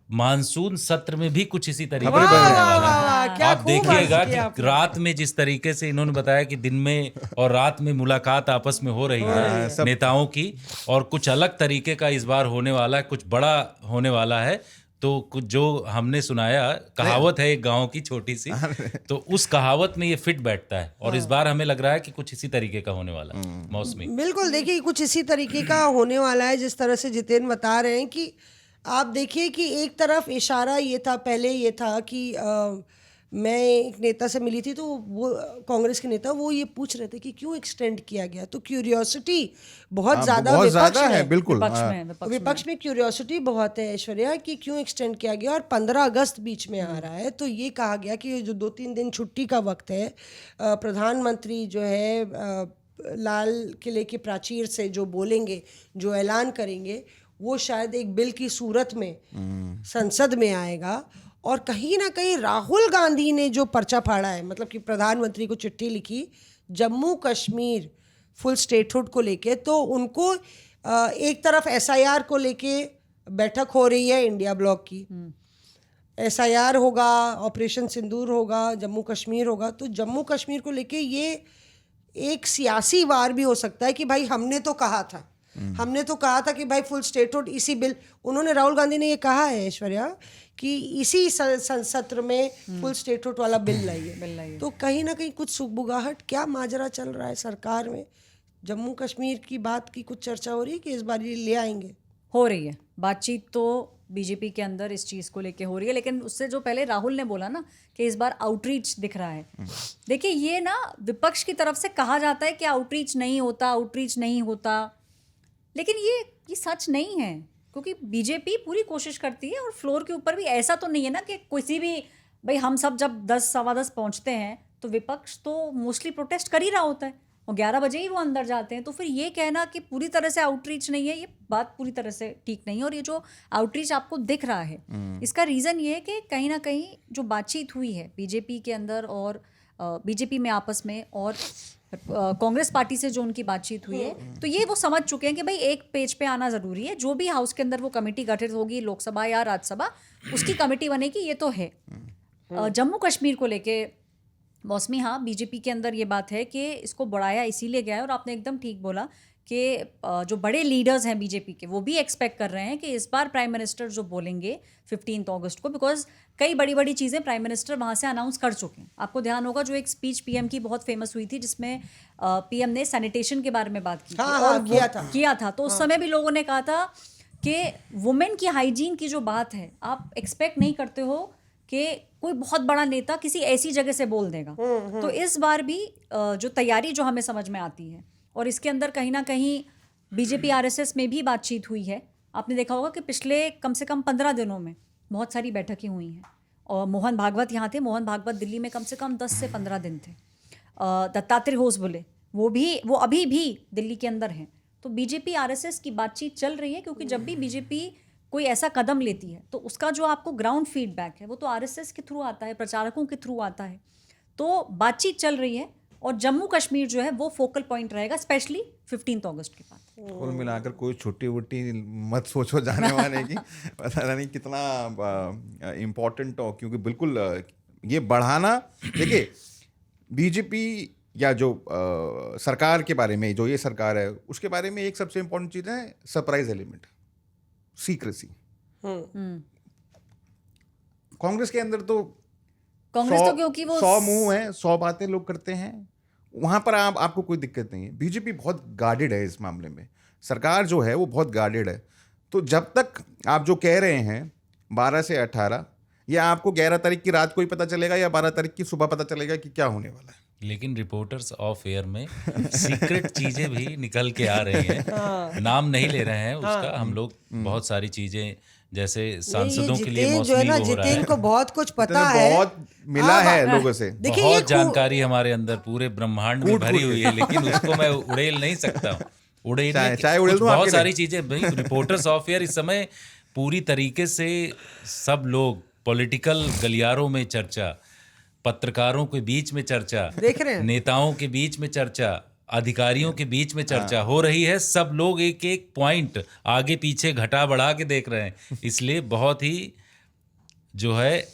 मानसून सत्र में भी कुछ इसी तरीके से होने वाला है। आप देखिएगा कि रात में जिस तरीके से इन्होंने बताया कि दिन में और रात में मुलाकात आपस में हो रही है नेताओं की, और कुछ अलग तरीके का इस बार होने वाला है, कुछ बड़ा होने वाला है। तो कुछ जो हमने सुनाया कहावत है एक गांव की छोटी सी, तो उस कहावत में ये फिट बैठता है और इस बार हमें लग रहा है कि कुछ इसी तरीके का होने वाला है मौसमी। बिल्कुल, देखिए कुछ इसी तरीके का होने वाला है जिस तरह से जितेंद्र बता रहे हैं कि आप देखिए कि एक तरफ इशारा ये था, पहले ये था कि मैं एक नेता से मिली थी तो वो कांग्रेस के नेता वो ये पूछ रहे थे कि क्यों एक्सटेंड किया गया, तो क्यूरियोसिटी बहुत ज़्यादा विपक्ष है, में, बिल्कुल विपक्ष में क्यूरियोसिटी बहुत है ऐश्वर्या कि क्यों एक्सटेंड किया गया। और 15 अगस्त बीच में आ रहा है, तो ये कहा गया कि जो 2-3 दिन छुट्टी का वक्त है, प्रधानमंत्री जो है लाल किले की प्राचीर से जो बोलेंगे, जो ऐलान करेंगे, वो शायद एक बिल की सूरत में संसद में आएगा। और कहीं ना कहीं राहुल गांधी ने जो पर्चा फाड़ा है, मतलब कि प्रधानमंत्री को चिट्ठी लिखी जम्मू कश्मीर फुल स्टेटहुड को लेके, तो उनको एक तरफ एसआईआर को लेके बैठक हो रही है इंडिया ब्लॉक की, एसआईआर होगा, ऑपरेशन सिंदूर होगा, जम्मू कश्मीर होगा, तो जम्मू कश्मीर को लेके ये एक सियासी वार भी हो सकता है कि भाई हमने तो कहा था कि भाई फुल स्टेटहुड इसी बिल, उन्होंने राहुल गांधी ने ये कहा है ऐश्वर्या कि इसी सत्र में फुल स्टेटहुड वाला बिल लाइए। तो कहीं ना कहीं कुछ सुगबुगाहट, क्या माजरा चल रहा है सरकार में, जम्मू कश्मीर की बात की कुछ चर्चा हो रही है कि इस बार ये ले आएंगे? हो रही है बातचीत तो बीजेपी के अंदर इस चीज़ को लेके हो रही है, लेकिन उससे जो पहले राहुल ने बोला ना कि इस बार आउटरीच दिख रहा है। देखिए ये ना विपक्ष की तरफ से कहा जाता है कि आउटरीच नहीं होता, लेकिन ये सच नहीं है, क्योंकि बीजेपी पूरी कोशिश करती है और फ्लोर के ऊपर भी ऐसा तो नहीं है ना कि किसी भी, भाई हम सब जब 10 सवा 10 पहुंचते हैं तो विपक्ष तो मोस्टली प्रोटेस्ट कर ही रहा होता है और 11 बजे ही वो अंदर जाते हैं। तो फिर ये कहना कि पूरी तरह से आउटरीच नहीं है, ये बात पूरी तरह से ठीक नहीं है। और ये जो आउटरीच आपको दिख रहा है, इसका रीज़न ये है कि कहीं ना कहीं जो बातचीत हुई है बीजेपी के अंदर और बीजेपी में आपस में और कांग्रेस पार्टी से जो उनकी बातचीत हुई है, तो ये वो समझ चुके हैं कि भाई एक पेज पे आना ज़रूरी है। जो भी हाउस के अंदर वो कमेटी गठित होगी, लोकसभा या राज्यसभा, उसकी कमेटी बनेगी, ये तो है। जम्मू कश्मीर को लेके मौसमी, हाँ बीजेपी के अंदर ये बात है कि इसको बढ़ाया इसीलिए गया है, और आपने एकदम ठीक बोला कि जो बड़े लीडर्स हैं बीजेपी के, वो भी एक्सपेक्ट कर रहे हैं कि इस बार प्राइम मिनिस्टर जो बोलेंगे 15 अगस्त को, बिकॉज कई बड़ी बड़ी चीज़ें प्राइम मिनिस्टर वहाँ से अनाउंस कर चुके हैं। आपको ध्यान होगा जो एक स्पीच पीएम की बहुत फेमस हुई थी, जिसमें पीएम ने सैनिटेशन के बारे में बात की किया था। तो उस समय भी लोगों ने कहा था कि वुमेन की हाइजीन की जो बात है, आप एक्सपेक्ट नहीं करते हो कि कोई बहुत बड़ा नेता किसी ऐसी जगह से बोल देगा। तो इस बार भी जो तैयारी जो हमें समझ में आती है, और इसके अंदर कहीं ना कहीं बीजेपी आरएसएस में भी बातचीत हुई है। आपने देखा होगा कि पिछले कम से कम 15 दिनों में बहुत सारी बैठकें हुई हैं, और मोहन भागवत यहाँ थे। मोहन भागवत दिल्ली में कम से कम 10 से 15 दिन थे। दत्तात्रेय होसबले वो अभी भी दिल्ली के अंदर हैं। तो बीजेपी आरएसएस की बातचीत चल रही है, क्योंकि जब भी बीजेपी कोई ऐसा कदम लेती है तो उसका जो आपको ग्राउंड फीडबैक है वो तो आरएसएस के थ्रू आता है, प्रचारकों के थ्रू आता है। तो बातचीत चल रही है, और जम्मू कश्मीर जो है वो फोकल पॉइंट रहेगा, स्पेशली 15 अगस्त के बाद। कुल मिलाकर कोई छोटी वोटी मत सोचो जाने वाले की, पता नहीं कितना इम्पोर्टेंट हो, क्योंकि बिल्कुल ये बढ़ाना, देखिए बीजेपी या जो सरकार के बारे में, जो ये सरकार है उसके बारे में एक सबसे इम्पोर्टेंट चीज़ है सरप्राइज एलिमेंट, सीक्रेसी। कांग्रेस के अंदर तो क्योंकि वो 100 मुंह है, 100 बातें लोग करते हैं, वहां पर आपको कोई दिक्कत नहीं है। बीजेपी बहुत गार्डेड है इस मामले में, सरकार जो है वो बहुत गार्डेड है। तो जब तक आप जो कह रहे हैं 12 से 18, या आपको 11 तारीख की रात को ही पता चलेगा या 12 तारीख की सुबह पता चलेगा कि क्या होने वाला है। लेकिन रिपोर्टर्स ऑफ एयर में सीक्रेट चीजें भी निकल के आ रही हैं। नाम नहीं ले रहे हैं उसका, हम लोग बहुत सारी चीजें जैसे सांसदों के लिए जो है ना, जितेन को बहुत कुछ पता है, बहुत मिला है लोगों से, बहुत जानकारी हमारे अंदर पूरे ब्रह्मांड में भरी हुई है, लेकिन उसको मैं उड़ेल नहीं सकता। बहुत सारी चीजें भाई, रिपोर्टर्स ऑफ एयर इस समय पूरी तरीके से सब लोग, पॉलिटिकल गलियारों में चर्चा, पत्रकारों के बीच में चर्चा, देख रहे हैं, नेताओं के बीच में चर्चा, अधिकारियों के बीच में चर्चा हो रही है। सब लोग एक एक पॉइंट आगे पीछे घटा बढ़ा के देख रहे हैं, इसलिए बहुत ही जो है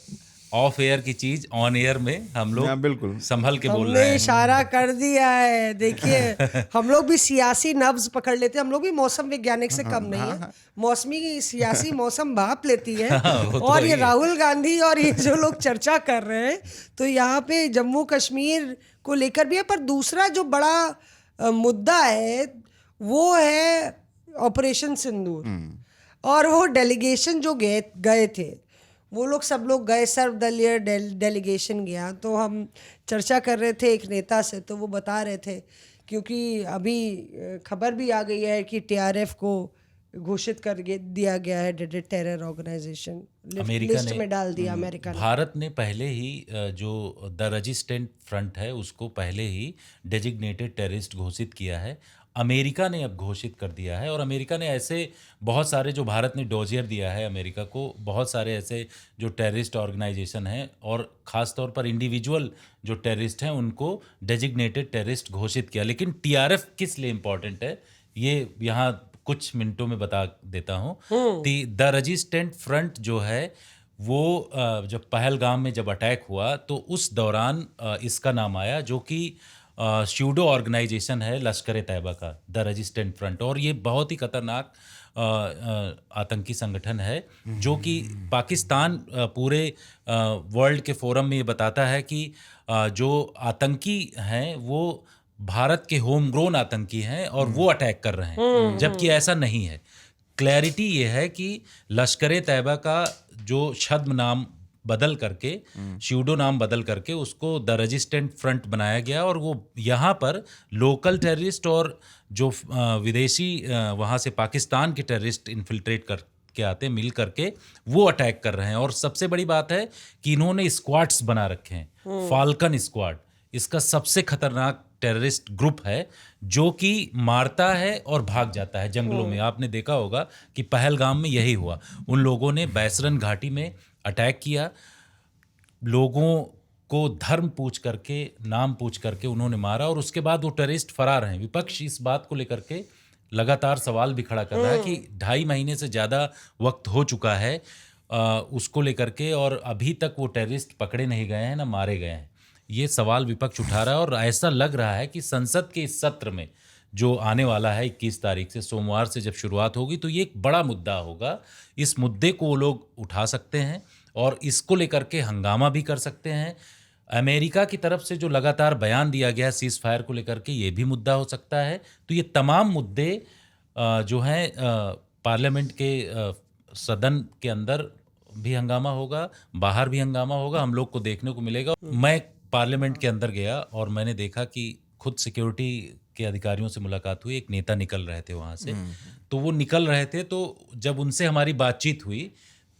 ऑफ एयर की चीज ऑन एयर में हम लोग बिल्कुल संभल के बोल हमने रहे हैं। इशारा कर दिया है। देखिए हम लोग भी सियासी नब्ज पकड़ लेते हैं, हम लोग भी मौसम वैज्ञानिक से कम नहीं है। मौसमी सियासी मौसम भाप लेती है। वो तो और ये है। राहुल गांधी और ये जो लोग चर्चा कर रहे हैं, तो यहाँ पे जम्मू कश्मीर को लेकर भी है। पर दूसरा जो बड़ा मुद्दा है वो है ऑपरेशन सिंदूर, और वो डेलीगेशन जो गए थे, वो लोग सब लोग गए, सर्वदलीय डेलीगेशन गया। तो हम चर्चा कर रहे थे एक नेता से, तो वो बता रहे थे, क्योंकि अभी खबर भी आ गई है कि टीआरएफ को घोषित कर दिया गया है टेरर ऑर्गेनाइजेशन, लिस्ट में डाल दिया अमेरिका ने। भारत ने पहले ही जो द रेजिस्टेंट फ्रंट है उसको पहले ही डेजिग्नेटेड टेररिस्ट घोषित किया है। अमेरिका ने अब घोषित कर दिया है, और अमेरिका ने ऐसे बहुत सारे, जो भारत ने डोजियर दिया है अमेरिका को, बहुत सारे ऐसे जो टेररिस्ट ऑर्गेनाइजेशन हैं और ख़ास तौर पर इंडिविजुअल जो टेररिस्ट हैं उनको डेजिग्नेटेड टेररिस्ट घोषित किया। लेकिन टीआरएफ किस लिए इम्पोर्टेंट है ये यहाँ कुछ मिनटों में बता देता हूँ। द रेजिस्टेंट फ्रंट जो है वो जब पहलगाम में जब अटैक हुआ तो उस दौरान इसका नाम आया, जो कि स्यूडो ऑर्गेनाइजेशन है लश्कर तैयबा का, द रेजिस्टेंट फ्रंट। और ये बहुत ही खतरनाक आतंकी संगठन है, जो कि पाकिस्तान पूरे वर्ल्ड के फोरम में ये बताता है कि जो आतंकी हैं वो भारत के होम ग्रोन आतंकी हैं और वो अटैक कर रहे हैं, जबकि ऐसा नहीं है। क्लैरिटी ये है कि लश्कर तैयबा का जो छद्म नाम बदल करके, स्यूडो नाम बदल करके उसको द रेजिस्टेंट फ्रंट बनाया गया, और वो यहाँ पर लोकल टेररिस्ट और जो विदेशी वहाँ से पाकिस्तान के टेररिस्ट इन्फिल्ट्रेट कर के आते हैं, मिल करके वो अटैक कर रहे हैं। और सबसे बड़ी बात है कि इन्होंने स्क्वाड्स बना रखे हैं, फाल्कन स्क्वाड इसका सबसे खतरनाक टेररिस्ट ग्रुप है, जो कि मारता है और भाग जाता है जंगलों में। आपने देखा होगा कि पहलगाम में यही हुआ। उन लोगों ने बैसरन घाटी में अटैक किया, लोगों को धर्म पूछ करके, नाम पूछ करके उन्होंने मारा, और उसके बाद वो टेररिस्ट फरार हैं। विपक्ष इस बात को लेकर के लगातार सवाल भी खड़ा कर रहा है कि 2.5 महीने से ज़्यादा वक्त हो चुका है उसको लेकर के, और अभी तक वो टेररिस्ट पकड़े नहीं गए हैं, ना मारे गए हैं। ये सवाल विपक्ष उठा रहा है, और ऐसा लग रहा है कि संसद के इस सत्र में जो आने वाला है 21 तारीख से, सोमवार से जब शुरुआत होगी, तो ये एक बड़ा मुद्दा होगा। इस मुद्दे को वो लोग उठा सकते हैं और इसको लेकर के हंगामा भी कर सकते हैं। अमेरिका की तरफ से जो लगातार बयान दिया गया है सीज फायर को लेकर के, ये भी मुद्दा हो सकता है। तो ये तमाम मुद्दे जो हैं, पार्लियामेंट के सदन के अंदर भी हंगामा होगा, बाहर भी हंगामा होगा, हम लोग को देखने को मिलेगा। मैं पार्लियामेंट के अंदर गया और मैंने देखा कि खुद सिक्योरिटी के अधिकारियों से मुलाकात हुई। एक नेता निकल रहे थे वहाँ से, तो वो निकल रहे थे, तो जब उनसे हमारी बातचीत हुई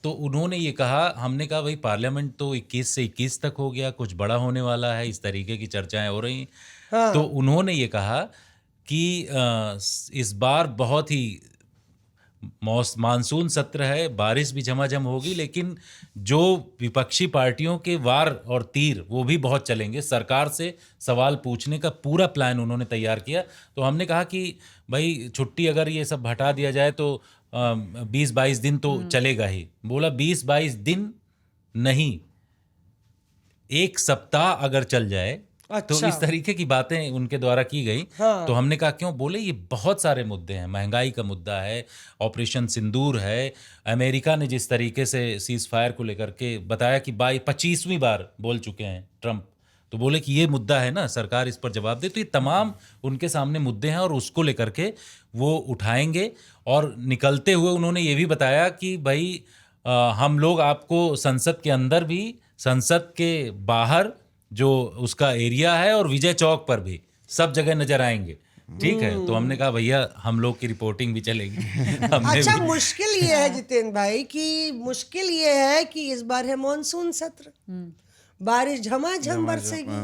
तो उन्होंने ये कहा, हमने कहा भाई पार्लियामेंट तो 21 से 21 तक हो गया, कुछ बड़ा होने वाला है, इस तरीके की चर्चाएं हो रही। तो उन्होंने ये कहा कि इस बार बहुत ही मानसून सत्र है, बारिश भी झमाझम होगी, लेकिन जो विपक्षी पार्टियों के वार और तीर वो भी बहुत चलेंगे। सरकार से सवाल पूछने का पूरा प्लान उन्होंने तैयार किया। तो हमने कहा कि भाई छुट्टी अगर ये सब हटा दिया जाए तो 20-22 दिन तो चलेगा ही। बोला 20-22 दिन नहीं, 1 सप्ताह अगर चल जाए। अच्छा। तो इस तरीके की बातें उनके द्वारा की गई। हाँ। तो हमने कहा क्यों? बोले ये बहुत सारे मुद्दे हैं, महंगाई का मुद्दा है, ऑपरेशन सिंदूर है, अमेरिका ने जिस तरीके से सीज फायर को लेकर के बताया कि 25वीं बार बोल चुके हैं ट्रंप, तो बोले कि ये मुद्दा है ना, सरकार इस पर जवाब दे। तो ये तमाम उनके सामने मुद्दे हैं और उसको लेकर के वो उठाएंगे। और निकलते हुए उन्होंने ये भी बताया कि भाई हम लोग आपको संसद के अंदर भी, संसद के बाहर जो उसका एरिया है और विजय चौक पर भी सब जगह नजर आएंगे। ठीक है, तो हमने कहा भैया हम लोग की रिपोर्टिंग भी चलेगी। अच्छा, मुश्किल ये है जितेंद्र भाई कि मुश्किल ये है कि इस बार है मॉनसून सत्र, बारिश झमाझम बरसेगी,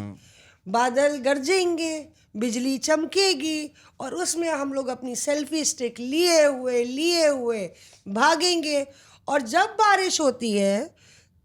बादल गरजेंगे, बिजली चमकेगी, और उसमें हम लोग अपनी सेल्फी स्टिक लिए हुए भागेंगे। और जब बारिश होती है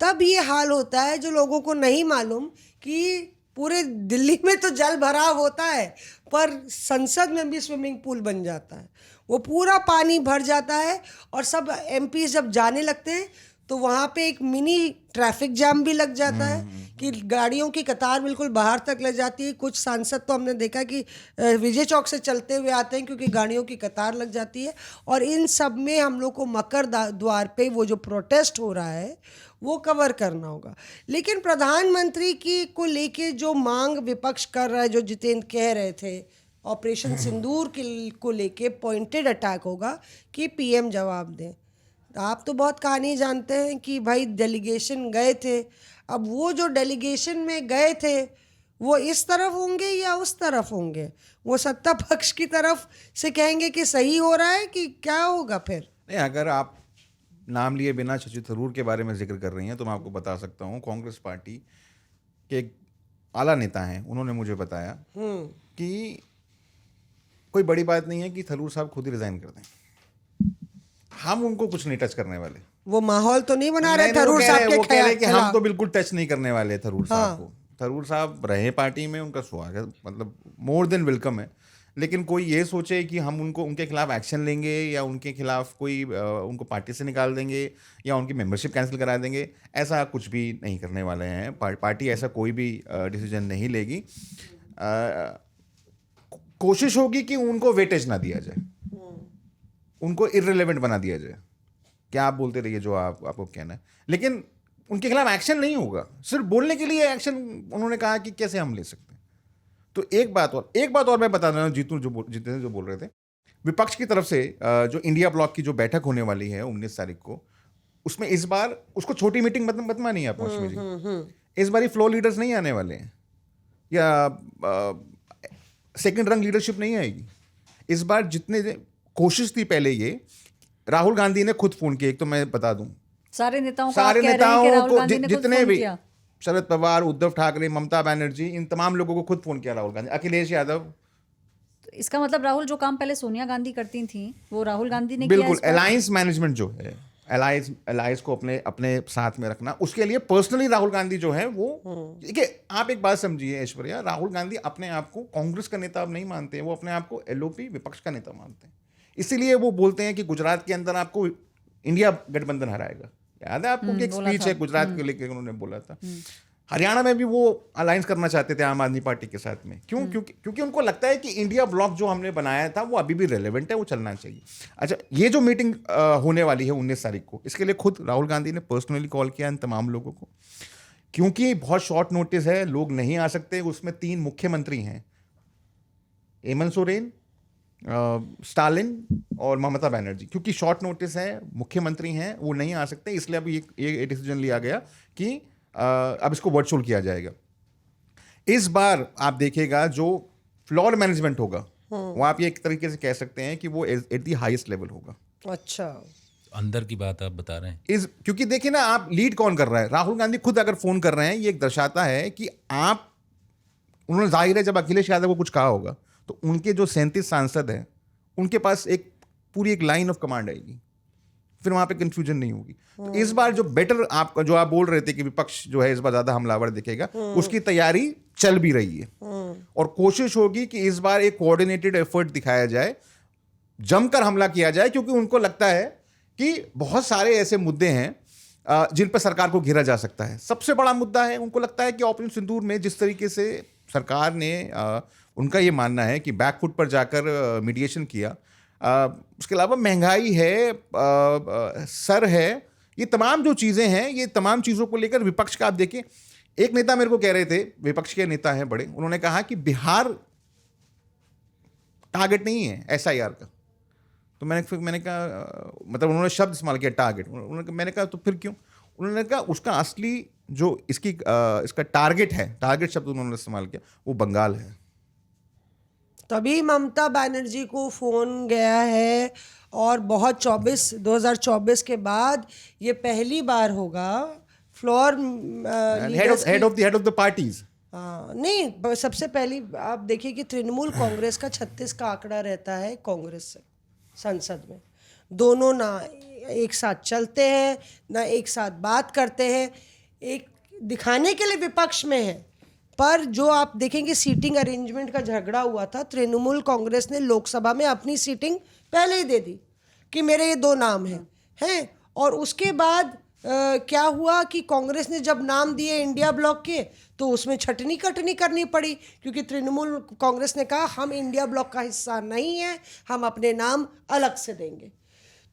तब ये हाल होता है जो लोगों को नहीं मालूम कि पूरे दिल्ली में तो जल भराव होता है, पर संसद में भी स्विमिंग पूल बन जाता है, वो पूरा पानी भर जाता है। और सब एमपी जब जाने लगते हैं तो वहाँ पे एक मिनी ट्रैफिक जाम भी लग जाता है कि गाड़ियों की कतार बिल्कुल बाहर तक ले जाती है। कुछ सांसद तो हमने देखा कि विजय चौक से चलते हुए आते हैं क्योंकि गाड़ियों की कतार लग जाती है। और इन सब में हम लोग को मकर द्वार पे वो जो प्रोटेस्ट हो रहा है वो कवर करना होगा। लेकिन प्रधानमंत्री की को लेके जो मांग विपक्ष कर रहा है, जो जितेंद्र कह रहे थे ऑपरेशन सिंदूर को लेके पॉइंटेड अटैक होगा कि पीएम जवाब दें। आप तो बहुत कहानी जानते हैं कि भाई डेलीगेशन गए थे, अब वो जो डेलीगेशन में गए थे वो इस तरफ होंगे या उस तरफ होंगे? वो सत्ता पक्ष की तरफ से कहेंगे कि सही हो रहा है कि क्या होगा फिर? नहीं, अगर आप नाम लिए बिना शशि थरूर के बारे में जिक्र कर रही हैं तो मैं आपको बता सकता हूँ, कांग्रेस पार्टी के एक आला नेता हैं, उन्होंने मुझे बताया कि कोई बड़ी बात नहीं है कि थरूर साहब खुद ही रिजाइन कर दें, हम उनको कुछ नहीं टच करने वाले। वो माहौल तो नहीं बना रहे थरूर साहब के खिलाफ कि हम तो बिल्कुल टच नहीं करने वाले थरूर साहब को। थरूर साहब रहे पार्टी में, उनका स्वागत मतलब मोर देन वेलकम है। लेकिन कोई ये सोचे कि हम उनके खिलाफ एक्शन लेंगे या उनके खिलाफ कोई उनको पार्टी से निकाल देंगे या उनकी मेंबरशिप कैंसिल करा देंगे, ऐसा कुछ भी नहीं करने वाले हैं। पार्टी ऐसा कोई भी डिसीजन नहीं लेगी। कोशिश होगी कि उनको वेटेज ना दिया जाए, उनको इररिलेवेंट बना दिया जाए। क्या आप बोलते रहिए जो आपको कहना है, लेकिन उनके खिलाफ एक्शन नहीं होगा। सिर्फ बोलने के लिए एक्शन उन्होंने कहा कि कैसे हम ले सकते हैं। तो एक बात और मैं बता रहा हूँ, जितेंद्र जो बोल रहे थे, विपक्ष की तरफ से जो इंडिया ब्लॉक की जो बैठक होने वाली है 19 तारीख को, उसमें इस बार उसको छोटी मीटिंग मत मानिए आप मौसमी जी। इस बार फ्लो लीडर्स नहीं आने वाले हैं या सेकंड रंग लीडरशिप नहीं आएगी। इस बार जितने कोशिश थी पहले, ये राहुल गांधी ने खुद फोन किया, एक तो मैं बता दूं सारे नेताओं को जितने भी शरद पवार, उद्धव ठाकरे, ममता बनर्जी, इन तमाम लोगों को खुद फोन किया राहुल गांधी, अखिलेश यादव। तो इसका मतलब राहुल जो काम पहले सोनिया गांधी करती थी वो राहुल गांधी ने बिल्कुल अलायंस मैनेजमेंट जो है, अलायंस को अपने साथ में रखना, उसके लिए पर्सनली राहुल गांधी जो है वो देखिए, आप एक बात समझिए ऐश्वर्या, राहुल गांधी अपने आप को कांग्रेस का नेता अब नहीं मानते हैं, वो अपने आप को एलओपी विपक्ष का नेता मानते हैं। इसीलिए वो बोलते हैं कि गुजरात के अंदर आपको इंडिया गठबंधन हराएगा। याद है आपको कि एक स्पीच है गुजरात के लेकर उन्होंने बोला था। हरियाणा में भी वो अलायंस करना चाहते थे आम आदमी पार्टी के साथ में। क्यों? क्योंकि उनको लगता है कि इंडिया ब्लॉक जो हमने बनाया था वो अभी भी रेलेवेंट है, वो चलना चाहिए। अच्छा, ये जो मीटिंग होने वाली है 19 तारीख को, इसके लिए खुद राहुल गांधी ने पर्सनली कॉल किया इन तमाम लोगों को, क्योंकि बहुत शॉर्ट नोटिस है, लोग नहीं आ सकते। उसमें 3 मुख्यमंत्री हैं, हेमंत सोरेन, स्टालिन और ममता बनर्जी। क्योंकि शॉर्ट नोटिस है, मुख्यमंत्री हैं, वो नहीं आ सकते, इसलिए अब ये डिसीजन लिया गया कि अब इसको वर्चुअल किया जाएगा। इस बार आप देखिएगा जो फ्लोर मैनेजमेंट होगा वो आप ये एक तरीके से कह सकते हैं कि वो एट द हाईएस्ट लेवल होगा। अच्छा, अंदर की बात आप बता रहे हैं। क्योंकि देखिए ना, आप लीड कौन कर रहा है? राहुल गांधी खुद अगर फोन कर रहे हैं, ये एक दर्शाता है कि उन्होंने जाहिर है जब अखिलेश यादव को कुछ कहा होगा तो उनके जो 37 सांसद हैं उनके पास पूरी एक लाइन ऑफ कमांड आएगी, फिर वहां पे कंफ्यूजन नहीं होगी। तो इस बार जो बेटर आपका जो आप बोल रहे थे कि विपक्ष जो है इस बार ज्यादा हमलावर दिखेगा, उसकी तैयारी चल भी रही है और कोशिश होगी कि इस बार एक कोऑर्डिनेटेड एफर्ट दिखाया जाए, जमकर हमला किया जाए, क्योंकि उनको लगता है कि बहुत सारे ऐसे मुद्दे हैं जिन पर सरकार को घेरा जा सकता है। सबसे बड़ा मुद्दा है, उनको लगता है कि ऑपरेशन सिंदूर में जिस तरीके से सरकार ने उनका ये मानना है कि बैकफुट पर जाकर मीडिएशन किया, उसके अलावा महंगाई है, सर है, ये तमाम जो चीज़ें हैं, ये तमाम चीज़ों को लेकर विपक्ष का आप देखिए, एक नेता मेरे को कह रहे थे, विपक्ष के नेता हैं बड़े, उन्होंने कहा कि बिहार टारगेट नहीं है एसआईआर का। तो मैंने कहा, मतलब उन्होंने शब्द इस्तेमाल किया टारगेट। मैंने कहा तो फिर क्यों? उन्होंने कहा उसका असली जो इसका टारगेट है, टारगेट शब्द उन्होंने इस्तेमाल किया, वो बंगाल है। तभी ममता बनर्जी को फोन गया है और बहुत 2024 के बाद ये पहली बार होगा floor head of the parties. नहीं, सबसे पहली आप देखिए कि तृणमूल कांग्रेस का 36 का आंकड़ा रहता है कांग्रेस से संसद में। दोनों ना एक साथ चलते हैं, ना एक साथ बात करते हैं, एक दिखाने के लिए विपक्ष में है। पर जो आप देखेंगे सीटिंग अरेंजमेंट का झगड़ा हुआ था, तृणमूल कांग्रेस ने लोकसभा में अपनी सीटिंग पहले ही दे दी कि मेरे ये 2 नाम हैं, और उसके बाद क्या हुआ कि कांग्रेस ने जब नाम दिए इंडिया ब्लॉक के तो उसमें छटनी कटनी करनी पड़ी, क्योंकि तृणमूल कांग्रेस ने कहा हम इंडिया ब्लॉक का हिस्सा नहीं है, हम अपने नाम अलग से देंगे।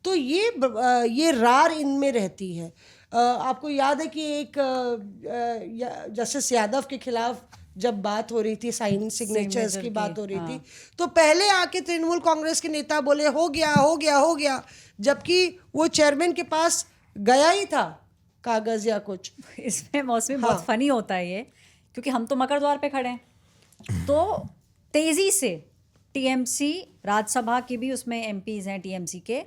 तो ये रार इनमें रहती है। आपको याद है कि एक जस्टिस यादव के खिलाफ जब बात हो रही थी, साइन सिग्नेचर्स की बात हो रही थी, तो पहले आके तृणमूल कांग्रेस के नेता बोले हो गया हो गया हो गया, जबकि वो चेयरमैन के पास गया ही था कागज या कुछ। इसमें मौसमी बहुत फनी होता है ये, क्योंकि हम तो मकर द्वार पे खड़े हैं, तो तेजी से टीएमसी राज्यसभा की भी उसमें एमपीज हैं टीएमसी के,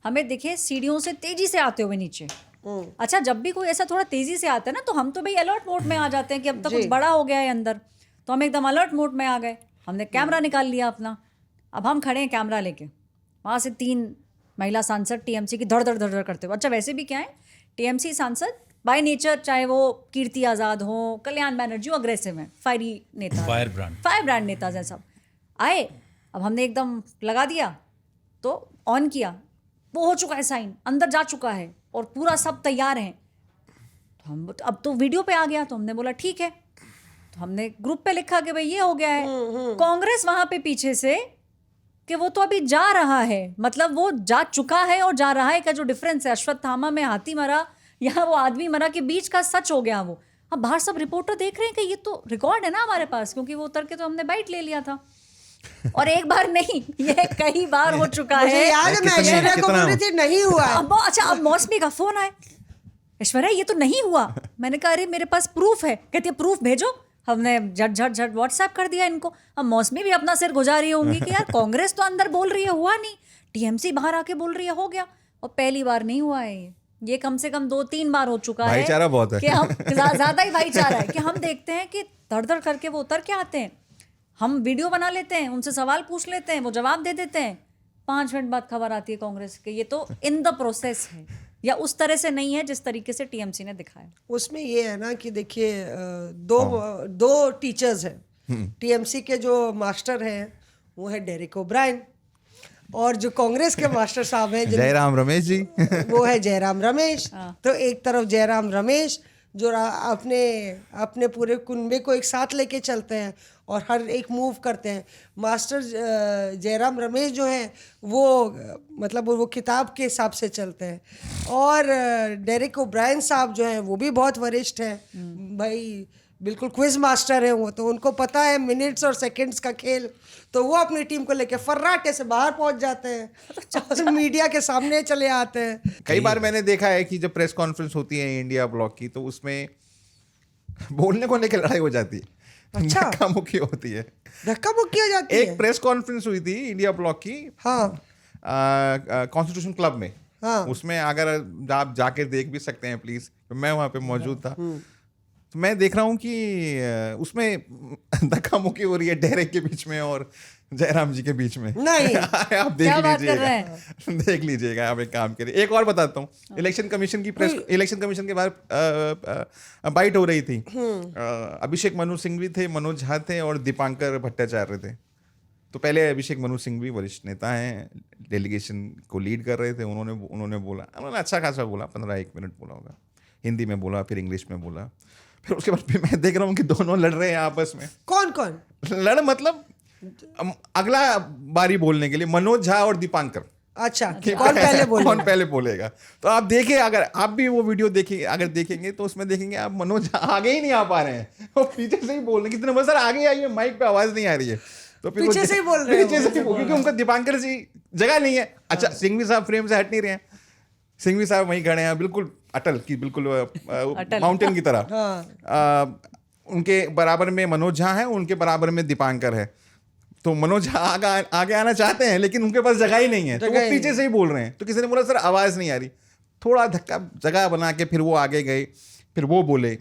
हमें दिखे सीढ़ियों से तेजी से आते हुए नीचे। अच्छा, जब भी कोई ऐसा थोड़ा तेजी से आता है ना, तो हम तो भाई अलर्ट मोड में आ जाते हैं कि अब तक कुछ बड़ा हो गया है अंदर, तो हम एकदम अलर्ट मोड में आ गए। हमने कैमरा निकाल लिया अपना, अब हम खड़े हैं कैमरा लेके, वहाँ से 3 महिला सांसद टीएमसी की धड़ धड़ धड़ धड़ करते हुए। अच्छा, वैसे भी क्या है, टीएमसी सांसद बाय नेचर, चाहे वो कीर्ति आज़ाद हो, कल्याण बैनर्जी, अग्रेसिव हैं, फायरी नेता, फायर ब्रांड नेता हैं सब। आए, अब हमने एकदम लगा दिया, तो ऑन किया, वो हो चुका है साइन, अंदर जा चुका है और पूरा सब तैयार हैं। तो हम अब तो वीडियो पे आ गया, तो हमने बोला ठीक है, तो हमने ग्रुप पे लिखा कि भाई ये हो गया है। कांग्रेस वहां पे पीछे से कि वो तो अभी जा रहा है, मतलब वो जा चुका है और जा रहा है का जो डिफरेंस है, अश्वत्थामा में हाथी मरा या वो आदमी मरा के बीच का सच हो गया वो। अब बाहर सब रिपोर्टर देख रहे हैं कि ये तो रिकॉर्ड है ना हमारे पास, क्योंकि वो उतर के तो हमने बाइट ले लिया था। और एक बार नहीं, ये कई बार हो चुका है। याद है, मैं ऐश्वर्या को बोल रही थी नहीं हुआ है। अच्छा, अब मौसमी का फोन आया, ऐश्वर्या ये तो नहीं हुआ। मैंने कहा अरे मेरे पास प्रूफ है। कहती है प्रूफ भेजो। हमने झट व्हाट्सएप कर दिया इनको। अब मौसमी भी अपना सिर गुजा रही होंगी कि यार कांग्रेस तो अंदर बोल रही है हुआ नहीं, टीएमसी बाहर आके बोल रही है हो गया। और पहली बार नहीं हुआ है ये कम से कम 2-3 बार हो चुका है। भाईचारा बहुत है कि हम ज्यादा ही भाईचारा है कि हम देखते हैं कि धड़ धड़ करके वो उतर के आते हैं, हम वीडियो बना लेते हैं, उनसे सवाल पूछ लेते हैं, वो जवाब दे देते हैं, 5 मिनट बाद खबर आती है कांग्रेस के। ये तो इन द प्रोसेस है, या उस तरह से नहीं है जिस तरीके से टीएमसी ने दिखाया। उसमें ये है ना कि देखिए, दो टीचर्स हैं। टीएमसी के जो मास्टर हैं वो है डेरेक ओब्रायन, और जो कांग्रेस के मास्टर साहब हैं जयराम रमेश जी वो है जयराम रमेश। तो एक तरफ जयराम रमेश जो अपने पूरे कुनबे को एक साथ लेके चलते हैं और हर एक मूव करते हैं। मास्टर जयराम रमेश जो है वो मतलब वो किताब के हिसाब से चलते हैं, और डेरेक ओब्रायन साहब जो हैं वो भी बहुत वरिष्ठ हैं भाई, बिल्कुल क्विज मास्टर हैं वो, तो उनको पता है मिनट्स और सेकंड्स का खेल। तो वो अपनी टीम को लेके फर्राटे से बाहर पहुंच जाते हैं और मीडिया के सामने चले आते हैं। कई बार मैंने देखा है कि जब प्रेस कॉन्फ्रेंस होती है इंडिया ब्लॉक की, तो उसमें बोलने को लेकर लड़ाई हो जाती है। अच्छा, धक्का मुक्की होती है, धक्का मुक्की हो जाती है। एक प्रेस कॉन्फ्रेंस हुई थी इंडिया ब्लॉक की, हाँ, कॉन्स्टिट्यूशन क्लब में। हाँ, उसमें अगर आप जाके देख भी सकते हैं प्लीज, मैं वहां पे मौजूद था। तो मैं देख रहा हूँ कि उसमें धक्का मुक्की हो रही है डेरेक के बीच में और जयराम जी के बीच में। नहीं आप देख लीजिएगा, देख लीजिएगा। आप एक काम करिए, एक और बताता हूँ। इलेक्शन कमीशन की इलेक्शन कमीशन के बाद बाइट हो रही थी। अभिषेक मनु सिंघवी थे, मनोज झा थे और दीपांकर भट्टाचार्य थे। तो पहले अभिषेक मनु सिंघवी वरिष्ठ नेता हैं, डेलीगेशन को लीड कर रहे थे। उन्होंने बोला, उन्होंने अच्छा खासा बोला, 15-1 मिनट बोला होगा, हिंदी में बोला, फिर इंग्लिश में बोला। फिर उसके बाद फिर मैं देख रहा हूँ कि दोनों लड़ रहे हैं आपस में। कौन कौन लड़ मतलब अगला बारी बोलने के लिए मनोज झा और दीपांकर। अच्छा, कौन पहले बोलेगा। तो आप देखिए, अगर आप भी वो वीडियो देखिए, अगर देखेंगे तो उसमें देखेंगे आप मनोज झा आगे ही नहीं आ पा रहे हैं, वो पीछे से ही बोल रहे हैं। कितने सर आगे आइए, माइक पे आवाज नहीं आ रही है, तो फिर पीछे से ही बोल रहे हैं, क्योंकि उनका दीपांकर जी जगह नहीं है। अच्छा, सिंघवी साहब फ्रेम से हट नहीं रहे हैं, सिंघवी साहब वहीं खड़े हैं बिल्कुल अटल की, बिल्कुल माउंटेन की तरह। उनके बराबर में मनोज झा है, उनके बराबर में दीपांकर है। तो मनोज झा आगे आना चाहते हैं, लेकिन उनके पास जगह ही नहीं है, तो वो पीछे से ही बोल रहे हैं। तो किसी ने बोला सर आवाज नहीं आ रही, थोड़ा धक्का जगह बना के फिर वो आगे गए, फिर वो बोले,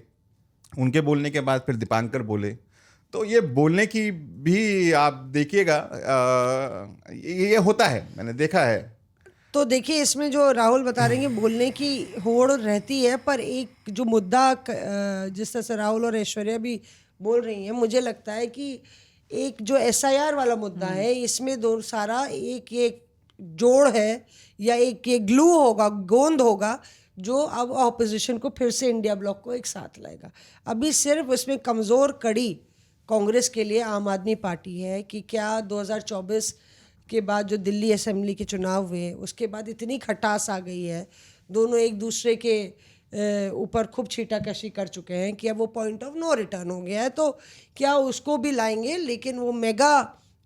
उनके बोलने के बाद फिर दीपांकर बोले। तो ये बोलने की भी आप देखिएगा, ये होता है, मैंने देखा है। तो देखिए, इसमें जो राहुल बता रहे हैं बोलने की होड़ रहती है, पर एक जो मुद्दा जिस तरह से राहुल और ऐश्वर्या भी बोल रही हैं, मुझे लगता है कि एक जो SIR वाला मुद्दा है, इसमें दो सारा एक जोड़ है या एक ग्लू होगा, गोंद होगा, जो अब ऑपोजिशन को फिर से इंडिया ब्लॉक को एक साथ लाएगा। अभी सिर्फ उसमें कमज़ोर कड़ी कांग्रेस के लिए आम आदमी पार्टी है कि क्या 2024 के बाद जो दिल्ली असेंबली के चुनाव हुए उसके बाद इतनी खटास आ गई है, दोनों एक दूसरे के ऊपर खूब छीटाकशी कर चुके हैं कि अब वो पॉइंट ऑफ नो रिटर्न हो गया है, तो क्या उसको भी लाएंगे। लेकिन वो मेगा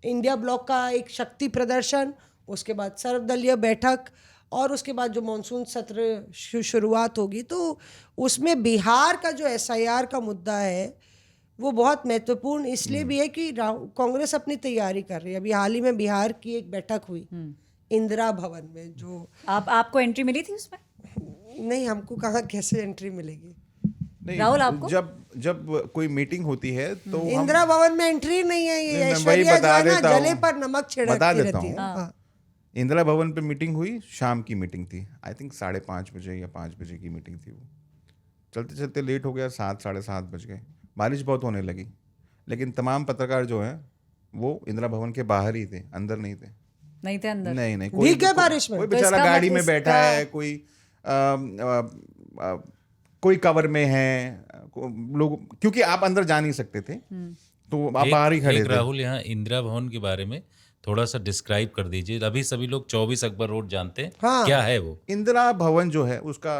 इंडिया ब्लॉक का एक शक्ति प्रदर्शन, उसके बाद सर्वदलीय बैठक और उसके बाद जो मॉनसून सत्र शुरुआत होगी, तो उसमें बिहार का जो SIR का मुद्दा है वो बहुत महत्वपूर्ण इसलिए भी है कि कांग्रेस अपनी तैयारी कर रही है। अभी हाल ही में बिहार की एक बैठक हुई इंदिरा भवन में, जो आपको एंट्री मिली थी उसमें? नहीं, हमको कहाँ कैसे एंट्री मिलेगी। नहीं, राहुल आपको जब कोई मीटिंग होती है तो इंदिरा भवन में एंट्री नहीं है, ये मैं वही ऐश्वर्या बता जो है ना, देता हूँ। जले पर नमक छिड़कती रहती है। हाँ। इंदिरा भवन पे मीटिंग हुई, शाम की मीटिंग थी, आई थिंक 5:30 बजे या 5 बजे की मीटिंग थी। वो चलते चलते लेट हो गया, 7 साढ़े 7 बज गए, बारिश बहुत होने लगी। लेकिन तमाम पत्रकार जो हैं वो इंदिरा भवन के बाहर ही थे, अंदर नहीं थे। नहीं थे अंदर? नहीं, भीग गए बारिश में। कोई तो बेचारा इसका गाड़ी मतलब में बैठा है, कोई कवर में है, लोग, क्योंकि आप अंदर जा नहीं सकते थे तो आप बाहर ही खड़े थे। राहुल, यहाँ इंदिरा भवन के बारे में थोड़ा सा डिस्क्राइब कर दीजिए। अभी सभी लोग 24 अकबर रोड जानते हैं। हाँ। क्या है वो? इंदिरा भवन जो है उसका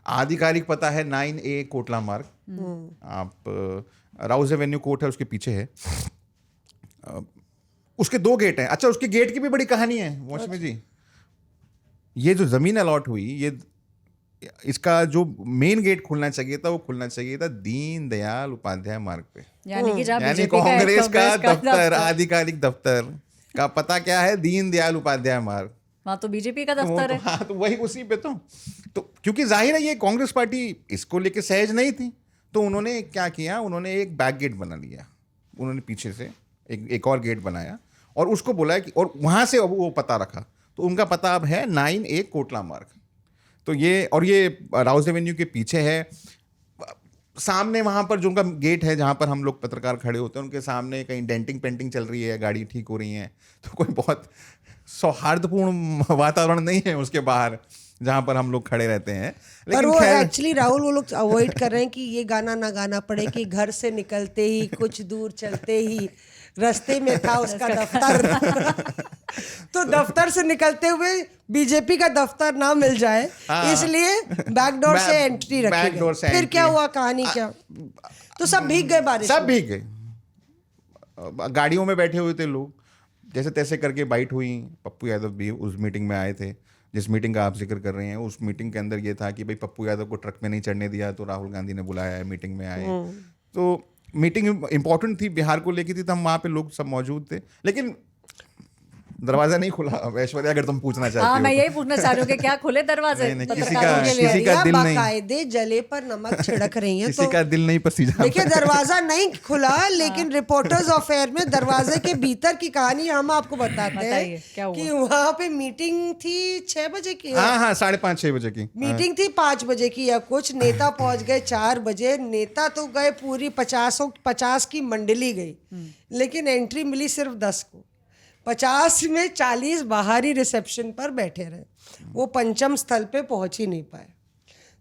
आधिकारिक पता है 9A कोटला मार्ग। आप राउज एवेन्यू कोर्ट है उसके पीछे है। उसके 2 गेट हैं। अच्छा, उसके गेट की भी बड़ी कहानी है मौसमी जी। ये जो जमीन अलॉट हुई, ये इसका जो मेन गेट खुलना चाहिए था वो खुलना चाहिए था दीन दयाल उपाध्याय मार्ग पे, यानी कांग्रेस का दफ्तर, आधिकारिक दफ्तर का पता क्या है, दीन दयाल उपाध्याय मार्ग। वहाँ तो बीजेपी का दफ्तर है। हाँ, तो वही उसी पे तो क्योंकि जाहिर है ये कांग्रेस पार्टी इसको लेके सहज नहीं थी, तो उन्होंने क्या किया, उन्होंने एक बैक गेट बना लिया। उन्होंने पीछे से एक और गेट बनाया और उसको बोला कि, और वहाँ से वो पता रखा, तो उनका पता अब है 9A कोटला मार्ग। तो ये, और ये राउज एवेन्यू के पीछे है, सामने वहाँ पर जो उनका गेट है जहाँ पर हम लोग पत्रकार खड़े होते हैं, उनके सामने कहीं डेंटिंग पेंटिंग चल रही है, गाड़ी ठीक हो रही है, तो कोई बहुत सौहार्दपूर्ण वातावरण नहीं है उसके बाहर जहाँ पर हम लोग खड़े रहते हैं। पर वो एक्चुअली राहुल, वो लोग अवॉइड कर रहे हैं कि ये गाना ना गाना पड़े कि घर से निकलते ही कुछ दूर चलते ही रास्ते में था उसका दफ्तर। तो दफ्तर से निकलते हुए बीजेपी का दफ्तर ना मिल जाए, इसलिए बैकडोर से एंट्री रखी गई। फिर क्या हुआ, कहानी क्या? तो सब भीग गए बारिश में। सब भीग गए, गाड़ियों में बैठे हुए थे लोग, जैसे तैसे करके बाइट हुई। पप्पू यादव भी उस मीटिंग में आए थे, जिस मीटिंग का आप जिक्र कर रहे हैं। उस मीटिंग के अंदर ये था कि भाई पप्पू यादव को ट्रक में नहीं चढ़ने दिया, तो राहुल गांधी ने बुलाया है, मीटिंग में आए। तो मीटिंग इंपॉर्टेंट थी, बिहार को लेकर थी, तो हम वहाँ पे लोग सब मौजूद थे, लेकिन दरवाजा नहीं खुला। ऐश्वर्या, अगर तुम पूछना चाहती हो, मैं यही पूछना चाह रही हूँ कि क्या खुले दरवाजे? किसी का दिल नहीं, बाकायदे जले पर नमक छिड़क रही है, किसी का दिल नहीं पसीजा। देखिए, दरवाजा नहीं खुला, लेकिन रिपोर्टर्स अफेयर में दरवाजे के भीतर की कहानी हम आपको बताते हैं कि वहाँ पे मीटिंग थी 6 बजे की। हाँ, 5:30-6 बजे की मीटिंग थी, 5 बजे की या कुछ। नेता पहुंच गए 4 बजे। नेता तो गए, पूरी 50 की मंडली गई, लेकिन एंट्री मिली सिर्फ 10 को। 50 में 40 बाहरी रिसेप्शन पर बैठे रहे, वो पंचम स्थल पे पहुंच ही नहीं पाए।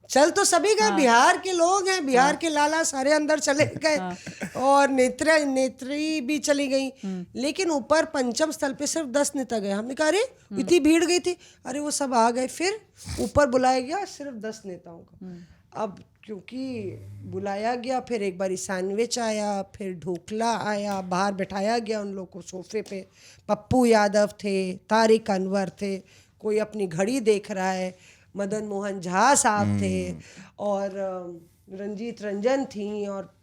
चल तो सभी गए, बिहार के लोग हैं, बिहार के लाला सारे अंदर चले गए और नेत्री भी चली गई, लेकिन ऊपर पंचम स्थल पे सिर्फ 10 नेता गए। हमने कहा अरे इतनी भीड़ गई थी, अरे वो सब आ गए। फिर ऊपर बुलाया गया सिर्फ 10 नेताओं का। अब क्योंकि बुलाया गया, फिर एक बारी सैंडविच आया, फिर ढोकला आया, बाहर बैठाया गया उन लोग को सोफे पे। पप्पू यादव थे, तारिक अनवर थे, कोई अपनी घड़ी देख रहा है, मदन मोहन झा साहब थे, और रंजीत रंजन थी, और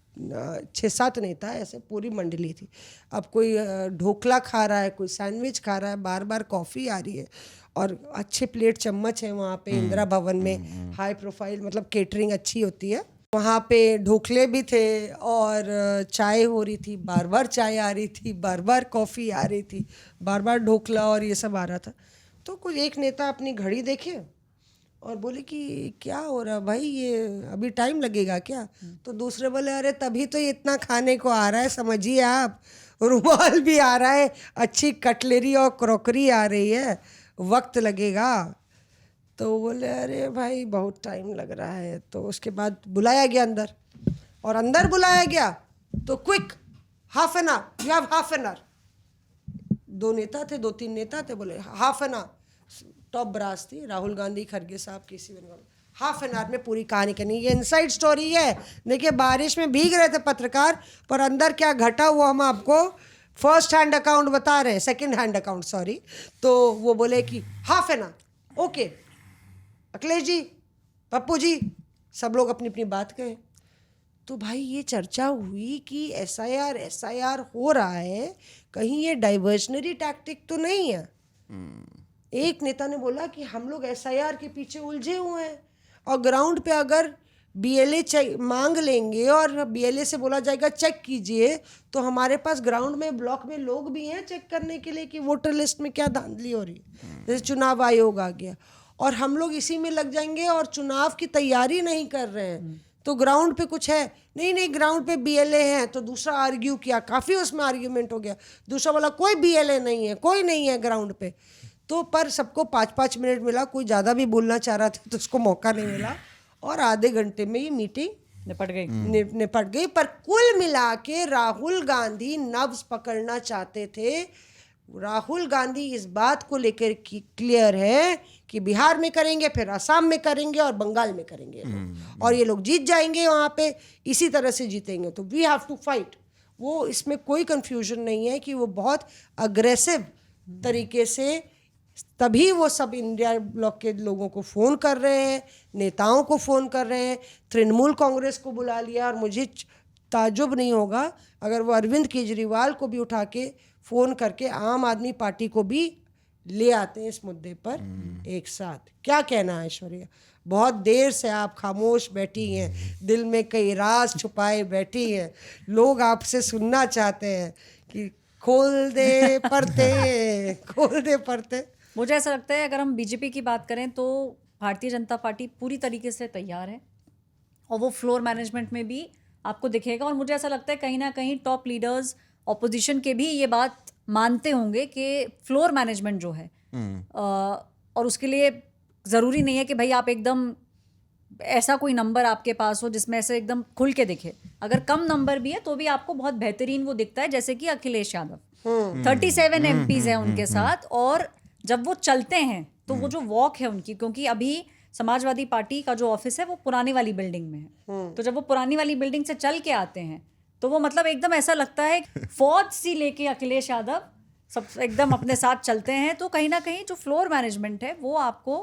6-7 नेता, ऐसे पूरी मंडली थी। अब कोई ढोकला खा रहा है, कोई सैंडविच खा रहा है, बार बार कॉफ़ी आ रही है, और अच्छे प्लेट चम्मच है वहाँ पे इंदिरा भवन में। हाई प्रोफाइल, मतलब केटरिंग अच्छी होती है वहाँ पे। ढोकले भी थे और चाय हो रही थी, बार बार चाय आ रही थी, बार बार कॉफ़ी आ रही थी, बार बार ढोकला और ये सब आ रहा था। तो कोई एक नेता अपनी घड़ी देखे और बोले कि क्या हो रहा भाई, ये अभी टाइम लगेगा क्या? तो दूसरे बोले अरे तभी तो ये इतना खाने को आ रहा है, समझिए आप, रुमाल भी आ रहा है, अच्छी कटलरी और क्रॉकरी आ रही है, वक्त लगेगा। तो बोले अरे भाई बहुत टाइम लग रहा है। तो उसके बाद बुलाया गया अंदर, और अंदर बुलाया गया तो quick half an hour, you have half an hour. 2 नेता थे, 2-3 नेता थे, बोले half an hour. Top brass थी, राहुल गांधी, खड़गे साहब, KC Venugopal. Half an hour में पूरी कहानी करनी। ये इनसाइड स्टोरी है। देखिए बारिश में भीग रहे थे पत्रकार, पर अंदर क्या घटा वो हम आपको फर्स्ट हैंड अकाउंट बता रहे हैं, सेकंड हैंड अकाउंट सॉरी। तो वो बोले कि half an hour, okay Akhilesh ji, Pappu ji, सब लोग अपनी अपनी बात कहें। तो भाई ये चर्चा हुई कि एसआईआर हो रहा है, कहीं ये डाइवर्जनरी टैक्टिक तो नहीं है। एक नेता ने बोला कि हम लोग एसआईआर के पीछे उलझे हुए हैं, और ग्राउंड पे अगर बीएलए मांग लेंगे और बीएलए से बोला जाएगा चेक कीजिए, तो हमारे पास ग्राउंड में ब्लॉक में लोग भी हैं चेक करने के लिए कि वोटर लिस्ट में क्या धांधली हो रही है। जैसे चुनाव आयोग आ गया और हम लोग इसी में लग जाएंगे और चुनाव की तैयारी नहीं कर रहे हैं, तो ग्राउंड पे कुछ है नहीं ग्राउंड पे बीएलए हैं। तो दूसरा आर्ग्यू किया, काफ़ी उसमें आर्ग्यूमेंट हो गया। दूसरा बोला कोई बीएलए नहीं है, कोई नहीं है ग्राउंड पे। तो पर सबको 5-5 मिनट मिला, कोई ज़्यादा भी बोलना चाह रहा था तो उसको मौका नहीं मिला, और आधे घंटे में ये मीटिंग निपट गई। पर कुल मिला के राहुल गांधी नब्ज पकड़ना चाहते थे। राहुल गांधी इस बात को लेकर क्लियर है कि बिहार में करेंगे, फिर असम में करेंगे और बंगाल में करेंगे, और ये लोग जीत जाएंगे वहाँ पे, इसी तरह से जीतेंगे। तो वी हैव टू फाइट। वो इसमें कोई कंफ्यूजन नहीं है कि वो बहुत अग्रेसिव तरीके से, तभी वो सब इंडिया ब्लॉक के लोगों को फ़ोन कर रहे हैं, नेताओं को फ़ोन कर रहे हैं, तृणमूल कांग्रेस को बुला लिया। और मुझे ताज्जुब नहीं होगा अगर वो अरविंद केजरीवाल को भी उठा के फ़ोन करके आम आदमी पार्टी को भी ले आते हैं इस मुद्दे पर एक साथ। क्या कहना है ऐश्वर्या? बहुत देर से आप खामोश बैठी हैं, दिल में कई राज छुपाए बैठी हैं, लोग आपसे सुनना चाहते हैं कि खोल दे पर्दे, खोल दे पर्दे। मुझे ऐसा लगता है अगर हम बीजेपी की बात करें तो भारतीय जनता पार्टी पूरी तरीके से तैयार है, और वो फ्लोर मैनेजमेंट में भी आपको दिखेगा। और मुझे ऐसा लगता है कहीं ना कहीं टॉप लीडर्स ऑपोजिशन के भी ये बात मानते होंगे कि फ्लोर मैनेजमेंट जो है, और उसके लिए ज़रूरी नहीं है कि भाई आप एकदम ऐसा कोई नंबर आपके पास हो जिसमें ऐसे एकदम खुल के दिखे। अगर कम नंबर भी है तो भी आपको बहुत बेहतरीन वो दिखता है, जैसे कि अखिलेश यादव 37 MPs हैं उनके साथ, और जब वो चलते हैं तो वो जो वॉक है उनकी, क्योंकि अभी समाजवादी पार्टी का जो ऑफिस है वो पुरानी वाली बिल्डिंग में है, तो जब वो पुरानी वाली बिल्डिंग से चल के आते हैं तो वो मतलब एकदम ऐसा लगता है फौज सी लेके अखिलेश यादव सब एकदम अपने साथ चलते हैं। तो कहीं ना कहीं जो फ्लोर मैनेजमेंट है वो आपको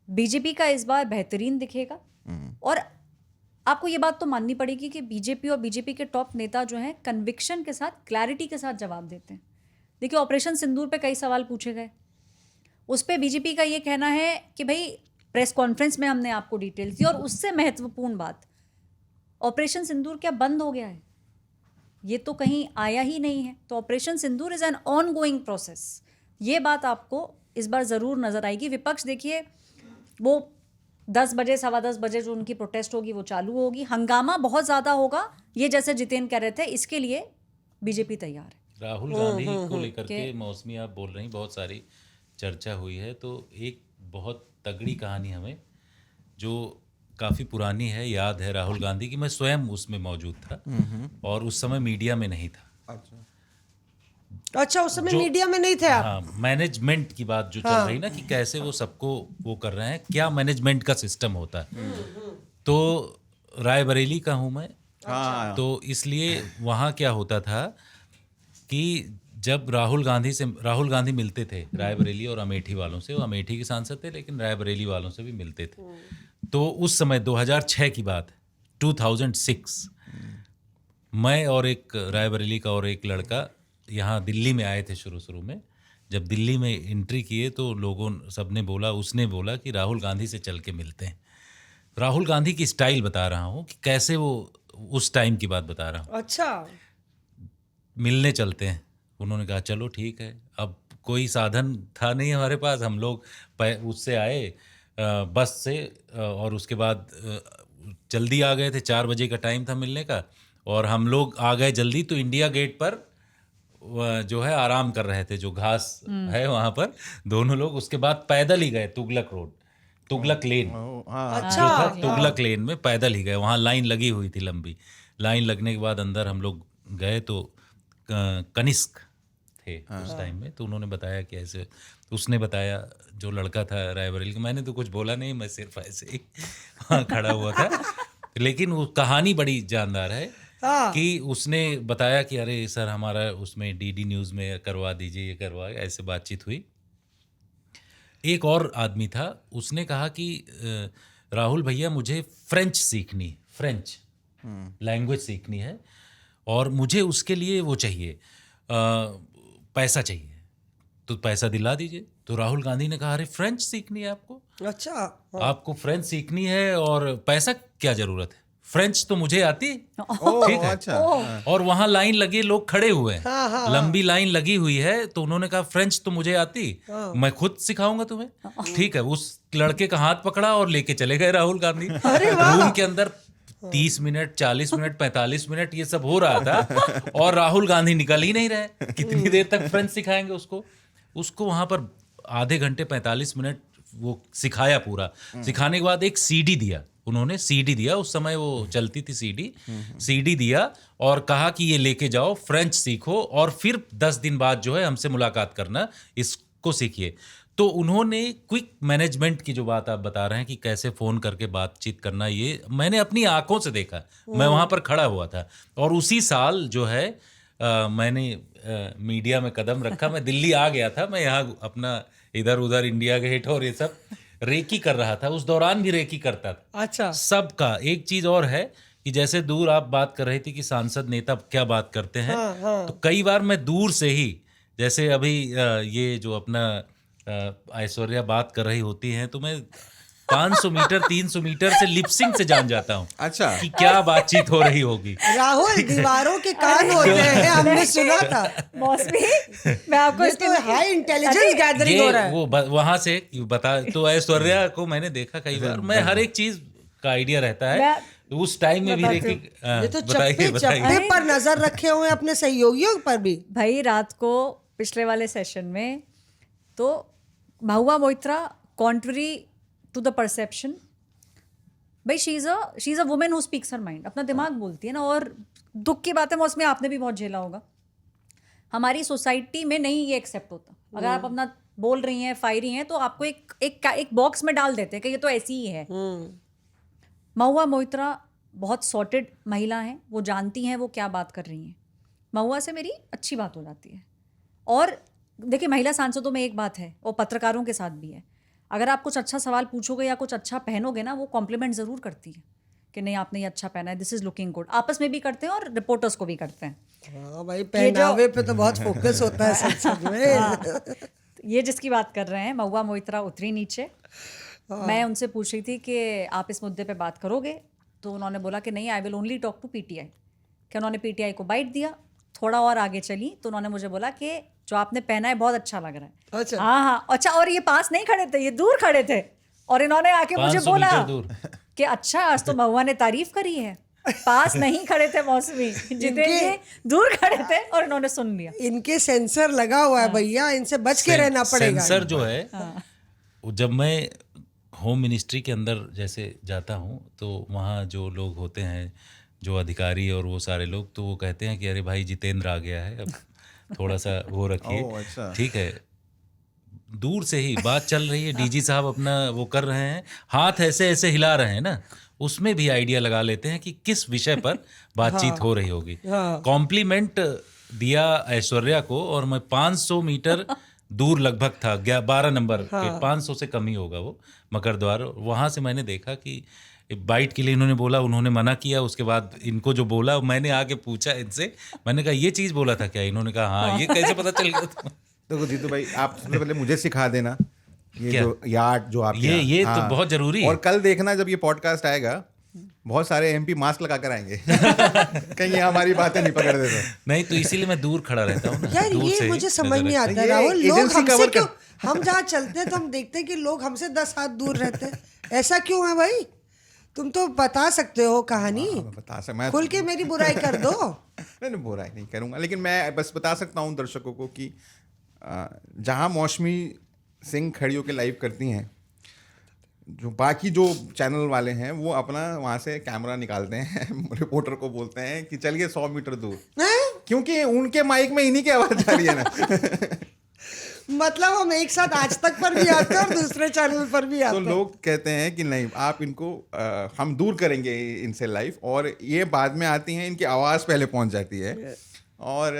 बीजेपी का इस बार बेहतरीन दिखेगा। और आपको ये बात तो माननी पड़ेगी कि बीजेपी और बीजेपी के टॉप नेता जो हैं कन्विक्शन के साथ, क्लैरिटी के साथ जवाब देते हैं। देखिए ऑपरेशन सिंदूर पे कई सवाल पूछे गए, उस पर बीजेपी का ये कहना है कि भाई प्रेस कॉन्फ्रेंस में हमने आपको डिटेल्स दी, और उससे महत्वपूर्ण बात, ऑपरेशन सिंदूर क्या बंद हो गया है? ये तो कहीं आया ही नहीं है। तो operation Sindoor is an on going process. ये बात आपको इस बार ज़रूर नज़र आएगी। विपक्ष देखिए वो 10 बजे 10:15 बजे जो उनकी प्रोटेस्ट होगी वो चालू होगी, हंगामा बहुत ज़्यादा होगा, ये जैसे जितेंद्र कह रहे थे, इसके लिए बीजेपी तैयार है। राहुल गांधी को लेकर के मौसमी आप बोल रही, बहुत सारी चर्चा हुई है। तो एक बहुत तगड़ी कहानी हमें जो काफ़ी पुरानी है याद है राहुल गांधी की। मैं स्वयं उसमें मौजूद था और उस समय मीडिया में नहीं था। अच्छा उस समय मीडिया में नहीं थे आप? हाँ, मैनेजमेंट की बात जो चल रही ना कि कैसे वो सबको वो कर रहे हैं, क्या मैनेजमेंट का सिस्टम होता है। तो रायबरेली का हूँ मैं, तो इसलिए वहाँ क्या होता था कि जब राहुल गांधी मिलते थे रायबरेली और अमेठी वालों से, वो अमेठी के सांसद थे लेकिन रायबरेली वालों से भी मिलते थे। तो उस समय 2006 की बात है, 2006, मैं और एक रायबरेली का और एक लड़का यहाँ दिल्ली में आए थे शुरू में। जब दिल्ली में एंट्री किए तो लोगों सबने बोला, उसने बोला कि राहुल गांधी से चल के मिलते हैं। राहुल गांधी की स्टाइल बता रहा हूँ कि कैसे वो उस टाइम की बात बता रहा हूँ। अच्छा, मिलने चलते हैं। उन्होंने कहा चलो ठीक है। अब कोई साधन था नहीं हमारे पास, हम लोग उससे आए बस से, और उसके बाद जल्दी आ गए थे, 4 बजे का टाइम था मिलने का, और हम लोग आ गए जल्दी। तो इंडिया गेट पर जो है आराम कर रहे थे, जो घास है वहाँ पर, दोनों लोग। उसके बाद पैदल ही गए तुगलक रोड, तुगलक लेन हाँ जो था, तुगलक लेन में पैदल ही गए। वहाँ लाइन लगी हुई थी लंबी। लाइन लगने के बाद अंदर हम लोग गए तो कनिष्क थे उस टाइम में। तो उन्होंने बताया कि ऐसे, उसने बताया जो लड़का था रायबरेली का, मैंने तो कुछ बोला नहीं, मैं सिर्फ ऐसे ही वहाँ खड़ा हुआ था। लेकिन वो कहानी बड़ी जानदार है कि उसने बताया कि अरे सर हमारा उसमें डीडी न्यूज़ में करवा दीजिए, ये करवा, ऐसे बातचीत हुई। एक और आदमी था, उसने कहा कि राहुल भैया मुझे फ्रेंच सीखनी, फ्रेंच लैंग्वेज सीखनी है और मुझे उसके लिए वो चाहिए, पैसा चाहिए, तो पैसा दिला दीजिए। तो राहुल गांधी ने कहा अरे फ्रेंच सीखनी है आपको? अच्छा, आपको फ्रेंच सीखनी है और पैसा क्या जरूरत है? फ्रेंच तो मुझे आती, ठीक है। अच्छा। और वहां लाइन लगी, लोग खड़े हुए हैं, लंबी लाइन लगी हुई है। तो उन्होंने कहा फ्रेंच तो मुझे आती, मैं खुद सिखाऊंगा तुम्हें, ठीक है। उस लड़के का हाथ पकड़ा और लेके चले गए राहुल गांधी। रूम के अंदर 30 मिनट, 40 मिनट, 45 मिनट ये सब हो रहा था और राहुल गांधी निकल ही नहीं रहे। कितनी देर तक फ्रेंच सिखाएंगे उसको वहां पर आधे घंटे 45 मिनट वो सिखाया पूरा। सिखाने के बाद एक सीडी दिया उन्होंने, सीडी दिया, उस समय वो चलती थी सीडी दिया और कहा कि ये लेके जाओ, फ्रेंच सीखो और फिर 10 दिन बाद जो है हमसे मुलाकात करना, इसको सीखिए। तो उन्होंने क्विक मैनेजमेंट की जो बात आप बता रहे हैं कि कैसे फ़ोन करके बातचीत करना, ये मैंने अपनी आंखों से देखा। मैं वहाँ पर खड़ा हुआ था और उसी साल जो है मैंने मीडिया में कदम रखा। मैं दिल्ली आ गया था, मैं यहाँ अपना इधर उधर इंडिया गेट और ये सब रेकी कर रहा था। उस दौरान भी रेकी करता था। अच्छा, सबका। एक चीज़ और है कि जैसे दूर आप बात कर रही थी कि सांसद नेता क्या बात करते हैं, तो कई बार मैं दूर से ही, जैसे अभी ये जो अपना ऐश्वर्या बात कर रही होती हैं, तो मैं 500 मीटर 300 मीटर से लिपसिंग से जान जाता हूँ। अच्छा, कि क्या बातचीत हो रही होगी। राहुल दीवारों के कान होते हैं, हमने सुना था। मौसमी, मैं आपको ये तो हाई इंटेलिजेंस गैदरिंग हो रहा है। वो वहां से बता, तो ऐश्वर्या को मैंने देखा कई बार। मैं हर एक चीज का आइडिया रहता है। उस टाइम में भी रेकी, ये तो चप्पे पर नजर रखे हुए अपने सहयोगियों पर भी। भाई रात को पिछले वाले सेशन में तो Mahua Moitra, contrary to the perception, भाई she is a woman who speaks her mind, अपना दिमाग बोलती है ना। और दुख की बात है, मौसमी आपने भी बहुत झेला होगा, हमारी सोसाइटी में नहीं ये एक्सेप्ट होता। अगर आप अपना बोल रही हैं, फायरी हैं, तो आपको एक बॉक्स में डाल देते हैं कि ये तो ऐसी ही है। महुआ मोइत्रा बहुत सॉर्टेड महिला हैं, वो जानती हैं वो क्या बात कर रही हैं। महुआ से मेरी अच्छी बात हो जाती है। और देखिए, महिला सांसदों में एक बात है, और पत्रकारों के साथ भी है, अगर आप कुछ अच्छा सवाल पूछोगे या कुछ अच्छा पहनोगे ना, वो कॉम्प्लीमेंट ज़रूर करती है कि नहीं आपने ये अच्छा पहना है, दिस इज़ लुकिंग गुड। आपस में भी करते हैं और रिपोर्टर्स को भी करते हैं। हाँ भाई, पहनावे पे तो बहुत फोकस होता है संसद में। हाँ, ये जिसकी बात कर रहे हैं, महुआ मोइत्रा उतरी नीचे। मैं उनसे पूछ रही थी कि आप इस मुद्दे पे बात करोगे, तो उन्होंने बोला कि नहीं, I will only talk to PTI. कि उन्होंने पीटीआई को बाइट दिया। थोड़ा और आगे चली तो उन्होंने मुझे बोला कि जो आपने पहना है बहुत अच्छा लग रहा है। अच्छा, हाँ, अच्छा। और ये पास नहीं खड़े थे, ये दूर खड़े थे, और इन्होंने आके मुझे बोला कि अच्छा आज तो महुआ ने तारीफ करी है। पास नहीं खड़े थे मौसमी, जितेंद्र दूर खड़े थे और इन्होंने सुन लिया। इनके सेंसर लगा हुआ है भैया, इनसे बच के रहना पड़ेगा। सेंसर जो है, जब मैं होम मिनिस्ट्री के अंदर जैसे जाता हूँ तो वहाँ जो लोग होते हैं, जो अधिकारी और वो सारे लोग, तो वो कहते हैं कि अरे भाई जितेंद्र आ गया है, अब थोड़ा सा वो रखिए, ठीक है। दूर से ही बात चल रही है, डीजी साहब अपना वो कर रहे हैं, हाथ ऐसे ऐसे हिला रहे हैं ना, उसमें भी आइडिया लगा लेते हैं कि किस विषय पर बातचीत हो रही होगी। कॉम्प्लीमेंट दिया ऐश्वर्या को, और मैं 500 मीटर दूर लगभग था, 12 नंबर के, 500 से कम ही होगा वो मकर द्वार। वहाँ से मैंने देखा कि बाइट के लिए इन्होंने बोला, उन्होंने मना किया। उसके बाद इनको जो बोला, मैंने आके पूछा इनसे, मैंने कहा ये चीज़ बोला था क्या? इन्होंने कहा हाँ। ये कैसे पता चल गया? तो जीतू भाई, आप सबसे पहले मुझे सिखा देना ये क्या? जो यार्ड जो आप ये हाँ, तो बहुत जरूरी है। और कल देखना जब ये पॉडकास्ट आएगा, बहुत सारे एमपी मास्क लगा कर आएंगे कहीं हमारी बातें नहीं पकड़ देते। नहीं, तो इसीलिए मैं दूर खड़ा रहता हूँ ना। यार ये मुझे समझ नहीं आता राहुल, लोग हमसे क्यों, हम जहाँ चलते हैं तो हम देखते हैं कि लोग हमसे 10 हाथ दूर रहते हैं। ऐसा क्यों है भाई? तुम तो बता सकते हो कहानी, खुल के मेरी बुराई कर दो। नहीं, बुराई नहीं करूंगा, लेकिन मैं बस बता सकता हूँ दर्शकों को कि जहाँ मौसमी सिंह खड़ी होकर लाइव करती हैं, जो बाकी जो चैनल वाले हैं वो अपना वहाँ से कैमरा निकालते हैं, रिपोर्टर को बोलते हैं कि चलिए 100 मीटर दूर, क्योंकि उनके माइक में इन्हीं की आवाज़ जा रही है ना। मतलब हम एक साथ आज तक पर भी आते हैं और दूसरे चैनल पर भी आते तो हैं। लोग कहते हैं कि नहीं, आप इनको हम दूर करेंगे इनसे लाइव, और ये बाद में आती हैं, इनकी आवाज़ पहले पहुंच जाती है। और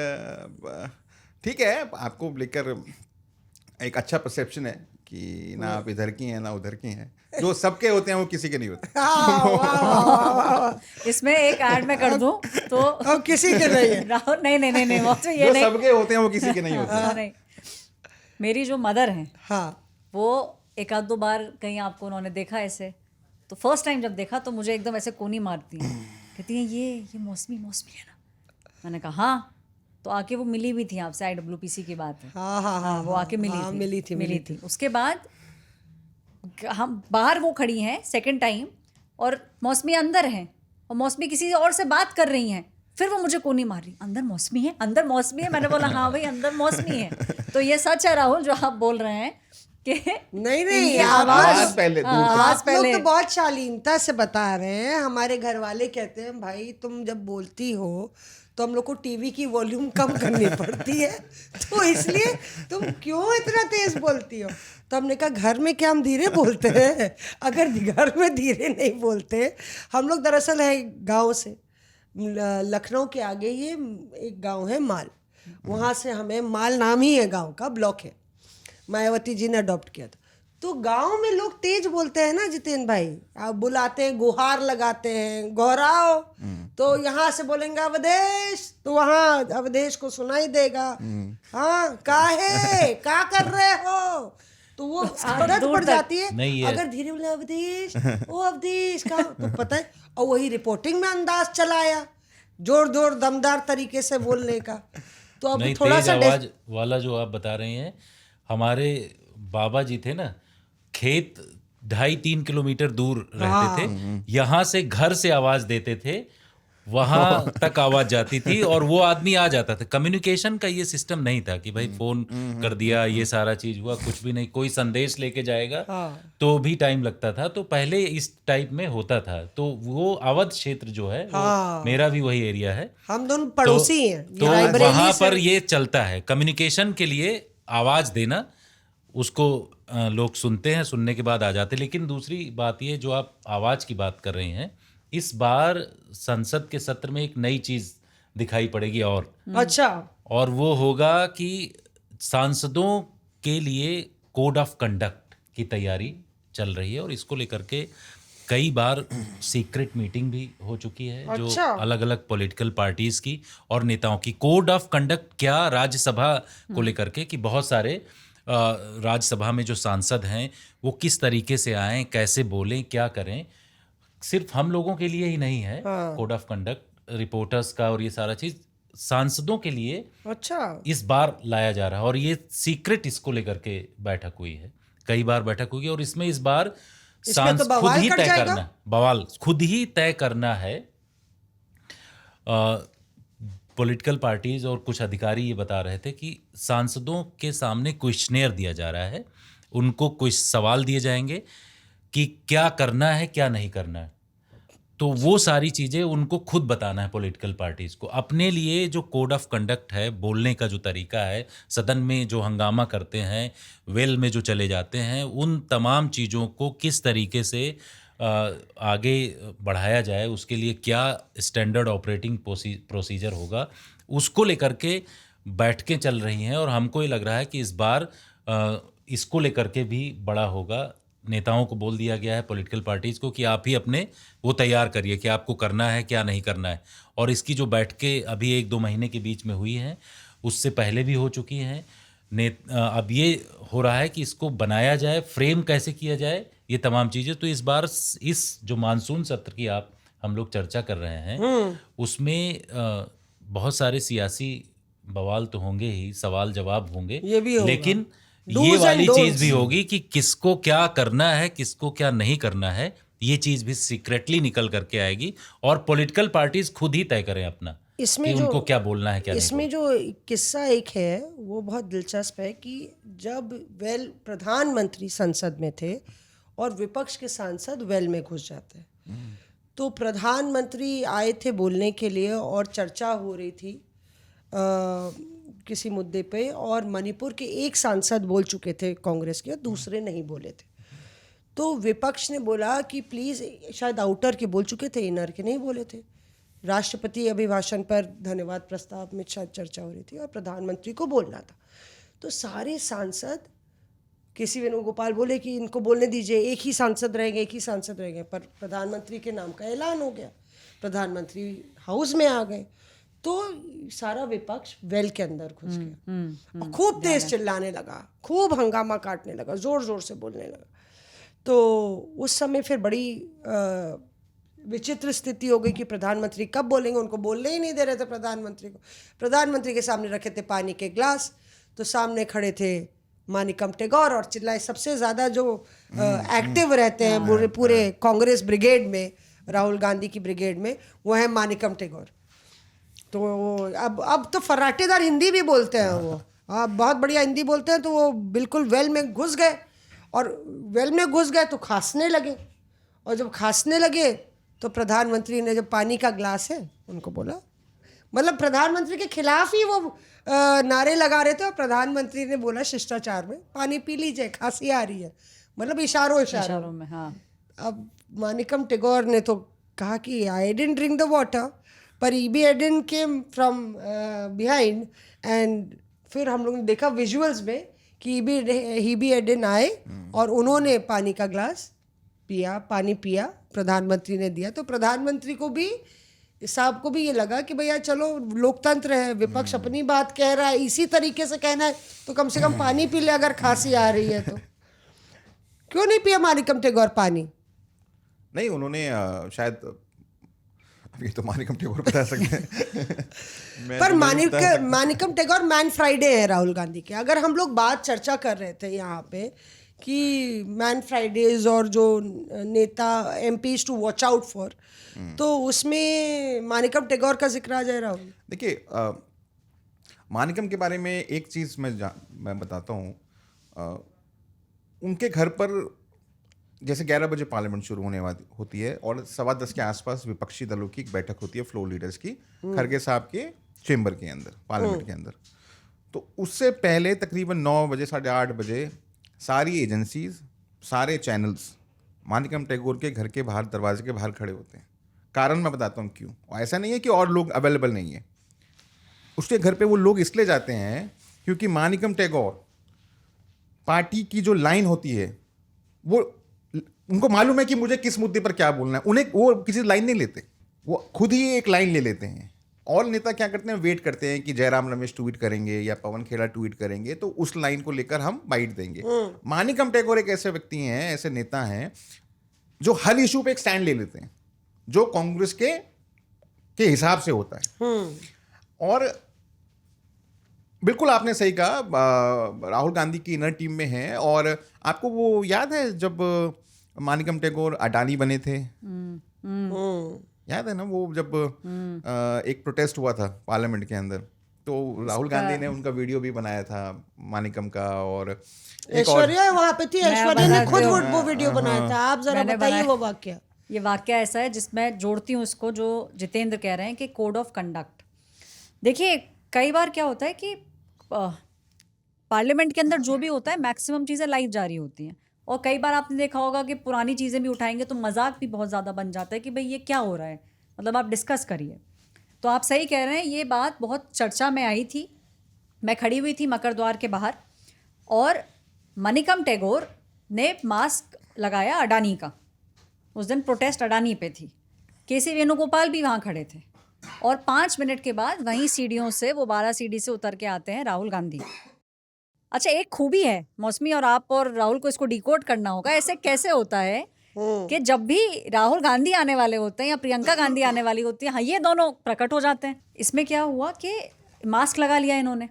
ठीक है, आपको लेकर एक अच्छा परसेप्शन है कि ना आप इधर की हैं ना उधर की हैं, जो सबके होते हैं वो किसी के नहीं होते। इसमें एक ऐड मैं कर दूं तो अब किसी के नहीं है। राहुल नहीं वो तो ये जो नहीं, सबके होते हैं वो किसी के नहीं होते। नहीं। मेरी जो मदर हैं हाँ, वो एक आध दो बार कहीं आपको उन्होंने देखा ऐसे, तो फर्स्ट टाइम जब देखा तो मुझे एकदम ऐसे कोनी मारती हैं, कहती हैं ये मौसमी है ना। मैंने कहा हाँ, तो आके वो मिली भी थी आपसे, IWPC की बात है। हाँ, वो आके मिली मिली थी। उसके बाद हम बाहर वो खड़ी हैं सेकंड टाइम, और मौसमी अंदर हैं, और मौसमी किसी और से बात कर रही हैं, फिर वो मुझे कोनी मार रही, अंदर मौसमी है। मैंने बोला हाँ भाई अंदर मौसमी है। तो ये सच है राहुल जो आप बोल रहे हैं कि नहीं आवाज पहले, आप लोग तो बहुत शालीनता से बता रहे हैं। हमारे घर वाले कहते हैं भाई तुम जब बोलती हो तो हम लोग को टीवी की वॉल्यूम कम करनी पड़ती है, तो इसलिए तुम क्यों इतना तेज बोलती हो। तो हमने कहा घर में क्या हम धीरे बोलते हैं? अगर घर में धीरे नहीं बोलते, हम लोग दरअसल है गांव से, लखनऊ के आगे ही एक गांव है माल, वहाँ से हमें, माल नाम ही है गांव का, ब्लॉक है, मायावती जी ने अडॉप्ट किया था। तो गांव में लोग तेज बोलते हैं ना जितेंद्र भाई, आप बुलाते हैं, गुहार लगाते हैं, गौराओ, तो यहाँ से बोलेंगे अवधेश, तो वहाँ अवधेश को सुनाई देगा, हाँ का कर रहे हो, तो वो आदत पड़ जाती है। अगर धीरे बोले अवधेश, ओ अवधेश का, तो पता है, और वही रिपोर्टिंग में अंदाज चलाया, जोर दमदार तरीके से बोलने का। तो अब थोड़ा सा आवाज वाला जो आप बता रहे हैं, हमारे बाबा जी थे ना, खेत 2.5-3 किलोमीटर दूर रहते थे, यहाँ से घर से आवाज देते थे, वहां तक आवाज जाती थी और वो आदमी आ जाता था। कम्युनिकेशन का ये सिस्टम नहीं था कि भाई फोन कर दिया, ये सारा चीज हुआ, कुछ भी नहीं। कोई संदेश लेके जाएगा तो भी टाइम लगता था, तो पहले इस टाइप में होता था। तो वो अवध क्षेत्र जो है, वो मेरा भी वही एरिया है, हम दोनों पड़ोसी हैं, तो वहां पर ये चलता है कम्युनिकेशन के लिए आवाज देना, उसको लोग सुनते हैं, सुनने के बाद आ जाते हैं। लेकिन दूसरी बात ये, जो आप आवाज की बात कर रहे हैं, इस बार संसद के सत्र में एक नई चीज दिखाई पड़ेगी अच्छा, और वो होगा कि सांसदों के लिए कोड ऑफ कंडक्ट की तैयारी चल रही है, और इसको लेकर के कई बार सीक्रेट मीटिंग भी हो चुकी है, जो अलग अलग पॉलिटिकल पार्टीज की और नेताओं की। कोड ऑफ कंडक्ट क्या, राज्यसभा को लेकर के, कि बहुत सारे राज्यसभा में जो सांसद हैं वो किस तरीके से आएं, कैसे बोलें, क्या करें, सिर्फ हम लोगों के लिए ही नहीं है कोड ऑफ कंडक्ट, रिपोर्टर्स का और ये सारा चीज सांसदों के लिए इस बार लाया जा रहा है। और ये सीक्रेट इसको लेकर के बैठक हुई है, कई बार बैठक हुई है, और इसमें इस बार खुद ही तय करना, बवाल खुद ही तय करना है। पॉलिटिकल पार्टीज और कुछ अधिकारी ये बता रहे थे कि सांसदों के सामने क्वेश्चनेयर दिया जा रहा है, उनको कुछ सवाल दिए जाएंगे कि क्या करना है, क्या नहीं करना है, तो वो सारी चीज़ें उनको खुद बताना है पॉलिटिकल पार्टीज को। अपने लिए जो कोड ऑफ कंडक्ट है, बोलने का जो तरीका है, सदन में जो हंगामा करते हैं, वेल में जो चले जाते हैं, उन तमाम चीज़ों को किस तरीके से आगे बढ़ाया जाए, उसके लिए क्या स्टैंडर्ड ऑपरेटिंग प्रोसीजर होगा, उसको लेकर के बैठकें चल रही हैं। और हमको ये लग रहा है कि इस बार इसको लेकर के भी बड़ा होगा। नेताओं को बोल दिया गया है, पॉलिटिकल पार्टीज को, कि आप ही अपने वो तैयार करिए कि आपको करना है, क्या नहीं करना है। और इसकी जो बैठकें अभी 1-2 महीने के बीच में हुई हैं, उससे पहले भी हो चुकी हैं। अब ये हो रहा है कि इसको बनाया जाए, फ्रेम कैसे किया जाए, ये तमाम चीज़ें। तो इस बार इस जो मानसून सत्र की हम लोग चर्चा कर रहे हैं, उसमें बहुत सारे सियासी बवाल तो होंगे ही, सवाल जवाब होंगे, लेकिन ये वाली चीज भी होगी कि किसको क्या करना है, किसको क्या नहीं करना है, ये चीज भी सीक्रेटली निकल करके आएगी, और पॉलिटिकल पार्टीज खुद ही तय करें अपना इसमें कि जो उनको क्या बोलना है, क्या इसमें नहीं। जो किस्सा एक है वो बहुत दिलचस्प है कि जब प्रधानमंत्री संसद में थे और विपक्ष के सांसद वेल में घुस जाते हैं। तो प्रधानमंत्री आए थे बोलने के लिए और चर्चा हो रही थी किसी मुद्दे पे, और मणिपुर के एक सांसद बोल चुके थे कांग्रेस के, दूसरे नहीं बोले थे। तो विपक्ष ने बोला कि प्लीज़, शायद आउटर के बोल चुके थे, इनर के नहीं बोले थे। राष्ट्रपति अभिभाषण पर धन्यवाद प्रस्ताव में शायद चर्चा हो रही थी और प्रधानमंत्री को बोलना था। तो सारे सांसद, केसी वेणुगोपाल बोले कि इनको बोलने दीजिए, एक ही सांसद रहेंगे, एक ही सांसद रहेंगे, पर प्रधानमंत्री के नाम का ऐलान हो गया, प्रधानमंत्री हाउस में आ गए। तो सारा विपक्ष वेल के अंदर घुस गया और खूब तेज चिल्लाने लगा, खूब हंगामा काटने लगा, जोर जोर से बोलने लगा। तो उस समय फिर बड़ी विचित्र स्थिति हो गई कि प्रधानमंत्री कब बोलेंगे, उनको बोलने ही नहीं दे रहे थे प्रधानमंत्री को। प्रधानमंत्री के सामने रखे थे पानी के ग्लास, तो सामने खड़े थे मानिकम टेगोर और चिल्लाए। सबसे ज़्यादा जो एक्टिव रहते हैं पूरे कांग्रेस ब्रिगेड में, राहुल गांधी की ब्रिगेड में, वो है मानिकम टेगोर। तो अब तो फर्राटेदार हिंदी भी बोलते हैं वो, बहुत बढ़िया हिंदी बोलते हैं। तो वो बिल्कुल वेल में घुस गए, और वेल में घुस गए तो खांसने लगे, और जब खांसने लगे तो प्रधानमंत्री ने, जब पानी का ग्लास है, उनको बोला, मतलब प्रधानमंत्री के खिलाफ ही वो नारे लगा रहे थे, और प्रधानमंत्री ने बोला शिष्टाचार में, पानी पी लीजिए, खांसी आ रही है, मतलब इशारों में। हाँ। अब मानिकम टेगोर ने तो कहा कि I didn't drink the water, पर Ebby Eden came from behind, and फिर हम लोगों ने देखा विजुअल्स में कि ईबी एडन आए और उन्होंने पानी का ग्लास पिया, पानी पिया, प्रधानमंत्री ने दिया। तो प्रधानमंत्री को भी, साहब को भी ये लगा कि भैया चलो, लोकतंत्र है, विपक्ष अपनी बात कह रहा है, इसी तरीके से कहना है तो कम से कम पानी पी ले, अगर खांसी आ रही है तो। क्यों नहीं पिया मानिकम टेगोर पानी? नहीं, उन्होंने शायद, अब ये तो मानिकम टेगोर बता सकते हैं पर मानिकम टेगोर मैन फ्राइडे है राहुल गांधी के। अगर हम लोग बात चर्चा कर रहे थे यहाँ पे कि मैन फ्राइडेज और जो नेता MPs to watch out for, तो उसमें मानिकम टेगोर का जिक्र आ जाए राहुल। देखिए, मानिकम के बारे में एक चीज़ मैं बताता हूँ। उनके घर पर जैसे 11 बजे पार्लियामेंट शुरू होने वाली होती है और 10:15 के आसपास विपक्षी दलों की एक बैठक होती है, फ्लोर लीडर्स की, खरगे साहब के चेंबर के अंदर, पार्लियामेंट के अंदर। तो उससे पहले तकरीबन 9 बजे, 8:30 बजे सारी एजेंसीज, सारे चैनल्स मानिकम टेगोर के घर के बाहर, दरवाजे के बाहर खड़े होते हैं। कारण मैं बताता हूँ क्यों। ऐसा नहीं है कि और लोग अवेलेबल नहीं है, उसके घर पे वो लोग इसलिए जाते हैं क्योंकि मानिकम टेगोर पार्टी की जो लाइन होती है, वो उनको मालूम है कि मुझे किस मुद्दे पर क्या बोलना है। उन्हें वो किसी लाइन नहीं लेते, वो खुद ही एक लाइन ले लेते हैं। और नेता क्या करते हैं, वेट करते हैं कि जयराम रमेश ट्वीट करेंगे या पवन खेड़ा ट्वीट करेंगे तो उस लाइन को लेकर हम बाइट देंगे। मानिकम टेगोर एक ऐसे व्यक्ति हैं, ऐसे नेता हैं जो हर इशू पे एक स्टैंड ले लेते हैं, जो कांग्रेस के हिसाब से होता है। और बिल्कुल आपने सही कहा, राहुल गांधी की इनर टीम में है। और आपको वो याद है जब मानिकम टेगोर अडानी बने थे, याद है ना, वो जब एक प्रोटेस्ट हुआ था पार्लियामेंट के अंदर, तो राहुल गांधी ने उनका वीडियो भी बनाया था मानिकम का। और ऐश्वर्या वहां पे थी, ऐश्वर्या ने खुद वो वीडियो बनाया था। आप जरा बताइए वो वाक्य। ये वाक्य ऐसा है जिसमें जोड़ती हूँ इसको जो जितेंद्र कह रहे हैं कि कोड ऑफ कंडक्ट। देखिए, कई बार क्या होता है कि पार्लियामेंट के अंदर जो भी होता है मैक्सिमम चीज़ें लाइव जारी होती हैं, और कई बार आपने देखा होगा कि पुरानी चीज़ें भी उठाएंगे तो मजाक भी बहुत ज़्यादा बन जाता है कि भाई ये क्या हो रहा है, मतलब आप डिस्कस करिए। तो आप सही कह रहे हैं, ये बात बहुत चर्चा में आई थी। मैं खड़ी हुई थी मकर द्वार के बाहर और मानिकम टेगोर ने मास्क लगाया अडानी का। उस दिन प्रोटेस्ट अडानी पे थी। केसी वेणुगोपाल भी वहाँ खड़े थे और 5 मिनट के बाद वहीं सीढ़ियों से, वो 12 सीढ़ी से उतर के आते हैं राहुल गांधी। अच्छा, एक खूबी है मौसमी, और आप और राहुल को इसको डिकोड करना होगा। ऐसे कैसे होता है कि जब भी राहुल गांधी आने वाले होते हैं या प्रियंका गांधी आने वाली होती है, हाँ, ये दोनों प्रकट हो जाते हैं। इसमें क्या हुआ कि मास्क लगा लिया इन्होंने,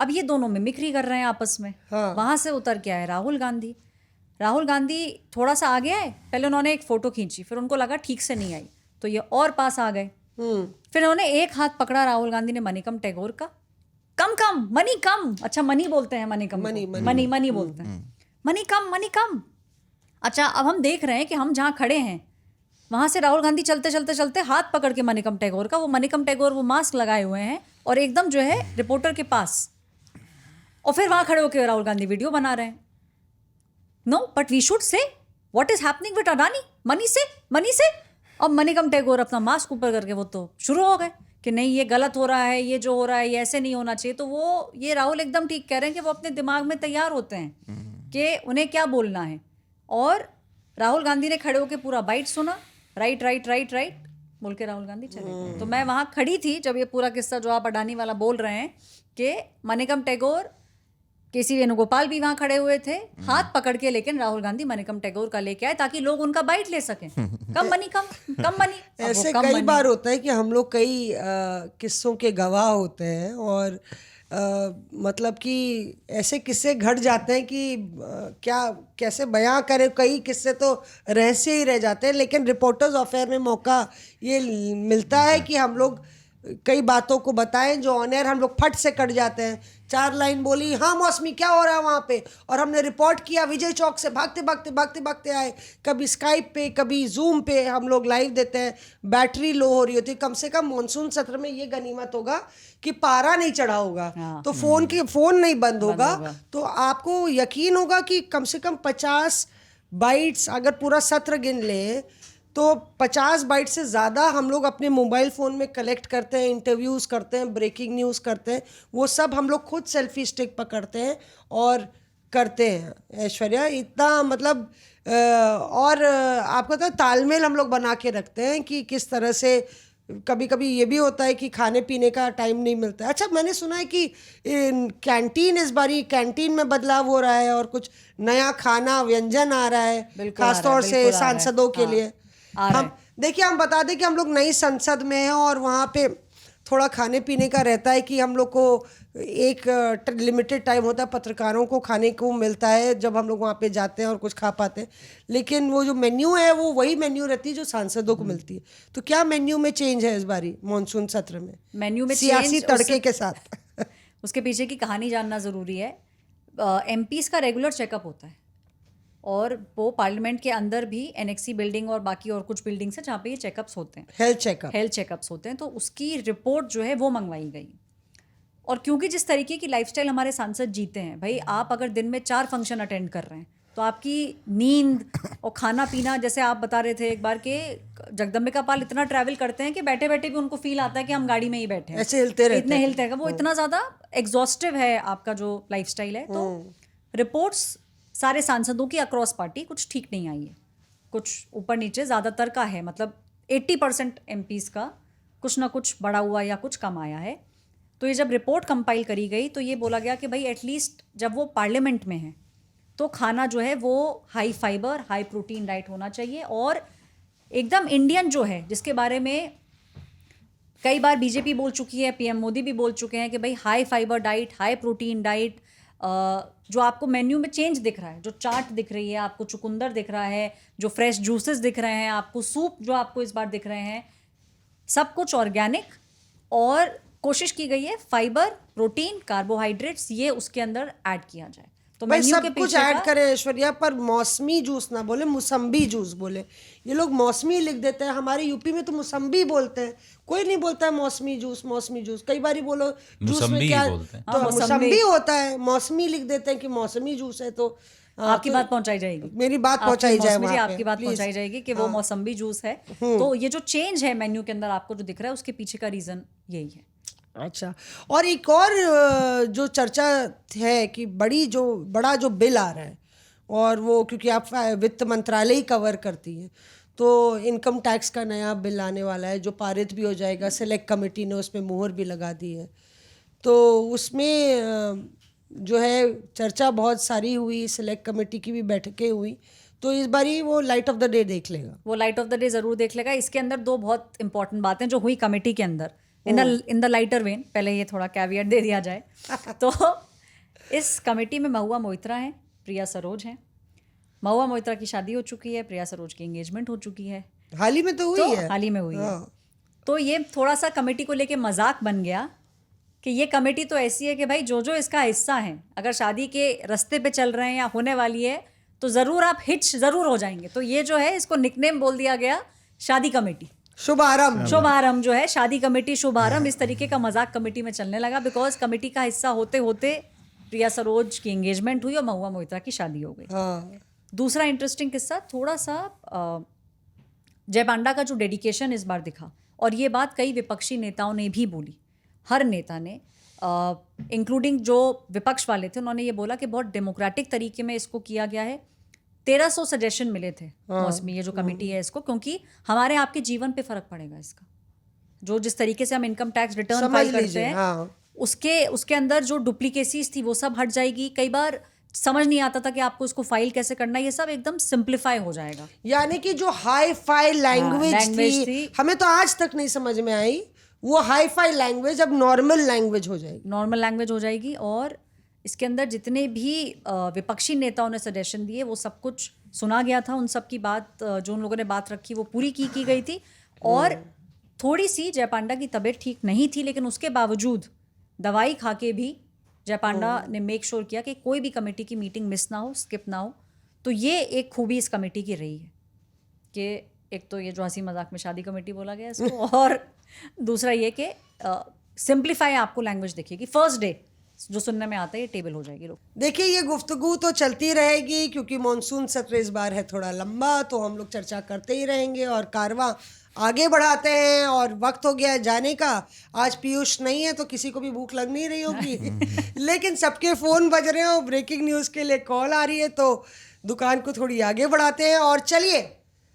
अब ये दोनों मिमिक्री कर रहे हैं आपस में। वहां से उतर के आए राहुल गांधी। राहुल गांधी थोड़ा सा आगे आए, पहले उन्होंने एक फोटो खींची, फिर उनको लगा ठीक से नहीं आई तो ये और पास आ गए। फिर उन्होंने एक हाथ पकड़ा राहुल गांधी ने मानिकम टेगोर का, कम कम मनी कम, अच्छा मनी बोलते हैं, मानिकम मनी बोलते हैं, मनी कम, अच्छा, अब हम देख रहे हैं कि हम जहाँ खड़े हैं वहाँ से राहुल गांधी चलते चलते चलते हाथ पकड़ के मनिकम टैगोर का, वो मनिकम टैगोर वो मास्क लगाए हुए हैं और एकदम जो है रिपोर्टर के पास, और फिर वहाँ खड़े होकर राहुल गांधी वीडियो बना रहे हैं. No, but we should say what is happening with Adani, money से. अब मनिकम टैगोर अपना मास्क ऊपर करके वो तो शुरू हो गए कि नहीं ये गलत हो रहा है, ये जो हो रहा है ये ऐसे नहीं होना चाहिए. तो वो ये राहुल एकदम ठीक कह रहे हैं कि वो अपने दिमाग में तैयार होते हैं कि उन्हें क्या बोलना है. और राहुल गांधी ने खड़े होकर पूरा बाइट सुना, राइट राइट राइट राइट बोल के राहुल गांधी चले गए. तो मैं वहाँ खड़ी थी जब ये पूरा किस्सा जो आप अडानी वाला बोल रहे हैं कि मनिकम टैगोर, केसी वेणुगोपाल भी वहाँ खड़े हुए थे हाथ पकड़ के, लेकिन राहुल गांधी मनिकम टैगोर का लेके आए ताकि लोग उनका बाइट ले सकें. कम मनी. ऐसे कई बार होता है कि हम लोग कई किस्सों के गवाह होते हैं और मतलब कि ऐसे किस्से घट जाते हैं कि क्या कैसे बयां करें. कई किस्से तो रहस्य ही रह जाते हैं, लेकिन रिपोर्टर्स अफेयर में मौका ये मिलता है कि हम लोग कई बातों को बताएं जो ऑन एयर हम लोग फट से कट जाते हैं. 4 लाइन बोली, हाँ मौसमी क्या हो रहा है वहाँ पे, और हमने रिपोर्ट किया. विजय चौक से भागते आए, कभी स्काइप पे कभी जूम पे हम लोग लाइव देते हैं. बैटरी लो हो रही होती है. कम से कम मानसून सत्र में ये गनीमत होगा कि पारा नहीं चढ़ा होगा. तो फोन नहीं बंद होगा. तो आपको यकीन होगा कि कम से कम 50 बाइट्स अगर पूरा सत्र गिन ले तो 50 बाइट से ज़्यादा हम लोग अपने मोबाइल फ़ोन में कलेक्ट करते हैं, इंटरव्यूज़ करते हैं, ब्रेकिंग न्यूज़ करते हैं. वो सब हम लोग खुद सेल्फी स्टिक पकड़ते हैं और करते हैं. ऐश्वर्या, इतना मतलब और आपको पता है तालमेल हम लोग बना के रखते हैं कि किस तरह से. कभी कभी ये भी होता है कि खाने पीने का टाइम नहीं मिलता है. अच्छा, मैंने सुना है कि कैंटीन इस बारी कैंटीन में बदलाव हो रहा है और कुछ नया खाना व्यंजन आ रहा है, खासतौर से सांसदों के लिए. हम देखिए, हम बता दें कि हम लोग नई संसद में हैं और वहाँ पे थोड़ा खाने पीने का रहता है कि हम लोग को एक लिमिटेड टाइम होता है, पत्रकारों को खाने को मिलता है जब हम लोग वहाँ पे जाते हैं और कुछ खा पाते हैं. लेकिन वो जो मेन्यू है वो वही मेन्यू रहती है जो सांसदों को मिलती है. तो क्या मेन्यू में चेंज है इस बारी मानसून सत्र में, मेन्यू में सियासी तड़के के साथ? उसके पीछे की कहानी जानना ज़रूरी है. एमपीज़ का रेगुलर चेकअप होता है और वो पार्लियामेंट के अंदर भी एनेक्सी बिल्डिंग और बाकी और कुछ बिल्डिंग्स हैं जहाँ पे ये चेकअप्स होते हैं, हेल्थ चेकअप्स होते हैं. तो उसकी रिपोर्ट जो है वो मंगवाई गई. और क्योंकि जिस तरीके की लाइफस्टाइल हमारे सांसद जीते हैं, भाई आप अगर दिन में 4 फंक्शन अटेंड कर रहे हैं तो आपकी नींद और खाना पीना, जैसे आप बता रहे थे एक बार के जगदम्बिका पाल इतना ट्रैवल करते हैं कि बैठे बैठे भी उनको फील आता है कि हम गाड़ी में ही बैठे हैं, ऐसे हिलते रहते हैं. इतने हिलते हैं. वो इतना ज़्यादा एग्जॉस्टिव है आपका जो लाइफस्टाइल है. तो रिपोर्ट्स सारे सांसदों की अक्रॉस पार्टी कुछ ठीक नहीं आई है. कुछ ऊपर नीचे ज़्यादातर का है, मतलब 80% एमपीज़ का कुछ ना कुछ बढ़ा हुआ या कुछ कम आया है. तो ये जब रिपोर्ट कंपाइल करी गई तो ये बोला गया कि भाई एटलीस्ट जब वो पार्लियामेंट में है तो खाना जो है वो high fibre high protein diet होना चाहिए. और एकदम इंडियन जो है, जिसके बारे में कई बार बीजेपी बोल चुकी है, पीएम मोदी भी बोल चुके हैं कि भाई high fibre diet, high protein diet. जो आपको मेन्यू में चेंज दिख रहा है, जो चाट दिख रही है आपको, चुकंदर दिख रहा है, जो फ्रेश जूसेस दिख रहे हैं आपको, सूप जो आपको इस बार दिख रहे हैं, सब कुछ ऑर्गेनिक. और कोशिश की गई है फाइबर, प्रोटीन, कार्बोहाइड्रेट्स ये उसके अंदर ऐड किया जाए. तो भाई सब कुछ ऐड करें ऐश्वर्या, पर मौसमी जूस ना बोले, मौसम्बी जूस बोले. ये लोग मौसमी लिख देते हैं. हमारे यूपी में तो मौसम्बी बोलते हैं, कोई नहीं बोलता है मौसमी जूस. कई बार बोलो जूस में क्या, तो मौसम्बी होता है, मौसमी लिख देते हैं कि मौसमी जूस है. तो आपकी बात पहुंचाई जाएगी, मेरी बात पहुंचाई जाए वहाँ पे, आपकी बात पहुंचाई जाएगी कि वो मौसम्बी जूस है. तो ये जो चेंज है मेन्यू के अंदर आपको जो दिख रहा है उसके पीछे का रीजन यही है. अच्छा, और एक और जो चर्चा है कि बड़ा जो बिल आ रहा है, और वो क्योंकि आप वित्त मंत्रालय ही कवर करती है, तो इनकम टैक्स का नया बिल आने वाला है जो पारित भी हो जाएगा. सेलेक्ट कमेटी ने उसमें मुहर भी लगा दी है. तो उसमें जो है चर्चा बहुत सारी हुई, सेलेक्ट कमेटी की भी बैठकें हुई. तो इस बारी वो लाइट ऑफ द डे देख लेगा, वो लाइट ऑफ द डे ज़रूर देख लेगा. इसके अंदर 2 बहुत इंपॉर्टेंट बातें जो हुई कमेटी के अंदर इन द लाइटर वेन. पहले ये थोड़ा कैवियट दे दिया जाए. तो इस कमेटी में महुआ मोइत्रा हैं, प्रिया सरोज हैं. महुआ मोइत्रा की शादी हो चुकी है, प्रिया सरोज की एंगेजमेंट हो चुकी है. हाल ही में तो हुई है. हाल ही में हुई है. तो ये थोड़ा सा कमेटी को लेके मजाक बन गया कि ये कमेटी तो ऐसी है कि भाई जो इसका हिस्सा है, अगर शादी के रास्ते पे चल रहे हैं या होने वाली है तो ज़रूर आप हिच ज़रूर हो जाएंगे। तो ये जो है इसको निकनेम बोल दिया गया शादी कमेटी। शुभारंभ जो है शादी कमेटी, शुभारंभ इस तरीके का मजाक कमेटी में चलने लगा बिकॉज कमेटी का हिस्सा होते होते प्रिया सरोज की एंगेजमेंट हुई और महुआ मोहित्रा की शादी हो गई। दूसरा इंटरेस्टिंग किस्सा, थोड़ा सा जय पांडा का जो डेडिकेशन इस बार दिखा, और ये बात कई विपक्षी नेताओं ने भी बोली, हर नेता ने इंक्लूडिंग जो विपक्ष वाले थे उन्होंने ये बोला कि बहुत डेमोक्रेटिक तरीके में इसको किया गया है। 1300 सजेशन मिले थे मौसमी, ये जो कमेटी है इसको, क्योंकि हमारे आपके जीवन पे फर्क पड़ेगा इसका। जो जिस तरीके से हम इनकम टैक्स रिटर्न फाइल करते हैं उसके अंदर जो डुप्लीकेसीज थी वो सब हट जाएगी। कई बार समझ नहीं आता था कि आपको इसको फाइल कैसे करना है, ये सब एकदम सिंप्लीफाई हो जाएगा। यानी कि जो हाई फाई लैंग्वेज थी हमें तो आज तक नहीं समझ में आई, वो हाई फाई लैंग्वेज अब नॉर्मल लैंग्वेज हो जाएगी। और इसके अंदर जितने भी विपक्षी नेताओं ने सजेशन दिए वो सब कुछ सुना गया था, उन सब की बात जो उन लोगों ने बात रखी वो पूरी की गई थी। और थोड़ी सी जय पांडा की तबीयत ठीक नहीं थी, लेकिन उसके बावजूद दवाई खा के भी जय पांडा ने मेक श्योर किया कि कोई भी कमेटी की मीटिंग मिस ना हो, स्किप ना हो। तो ये एक खूबी इस कमेटी की रही है कि एक तो ये जो हंसी मजाक में शादी कमेटी बोला गया इसको, और दूसरा ये कि सिंप्लीफाई आपको लैंग्वेज दिखेगी। फर्स्ट डे जो सुनने में आता है ये टेबल हो जाएगी। लोग देखिए ये गुफ्तगू तो चलती रहेगी क्योंकि मॉनसून सत्र इस बार है थोड़ा लंबा, तो हम लोग चर्चा करते ही रहेंगे और कारवां आगे बढ़ाते हैं। और वक्त हो गया है जाने का। आज पीयूष नहीं है तो किसी को भी भूख लग नहीं रही होगी लेकिन सबके फ़ोन बज रहे हैं और ब्रेकिंग न्यूज़ के लिए कॉल आ रही है, तो दुकान को थोड़ी आगे बढ़ाते हैं। और चलिए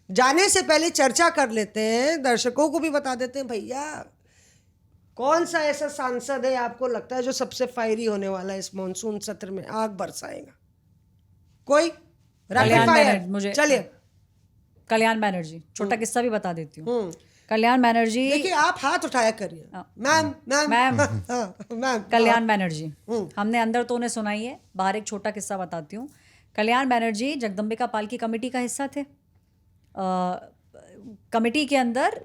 जाने से पहले चर्चा कर लेते हैं, दर्शकों को भी बता देते हैं भैया कौन सा ऐसा सांसद है आपको लगता है जो सबसे फायरी होने वाला है इस मॉनसून सत्र में, आग बरसाएगा कोई? मुझे चलिए कल्याण बैनर्जी, छोटा किस्सा भी बता देती हूँ। कल्याण बैनर्जी, देखिए आप हाथ उठाया करिए। मैम कल्याण बैनर्जी, हमने अंदर तो उन्हें सुनाई है, बाहर एक छोटा किस्सा बताती हूँ। कल्याण बैनर्जी जगदम्बिका पाल की कमेटी का हिस्सा थे। कमेटी के अंदर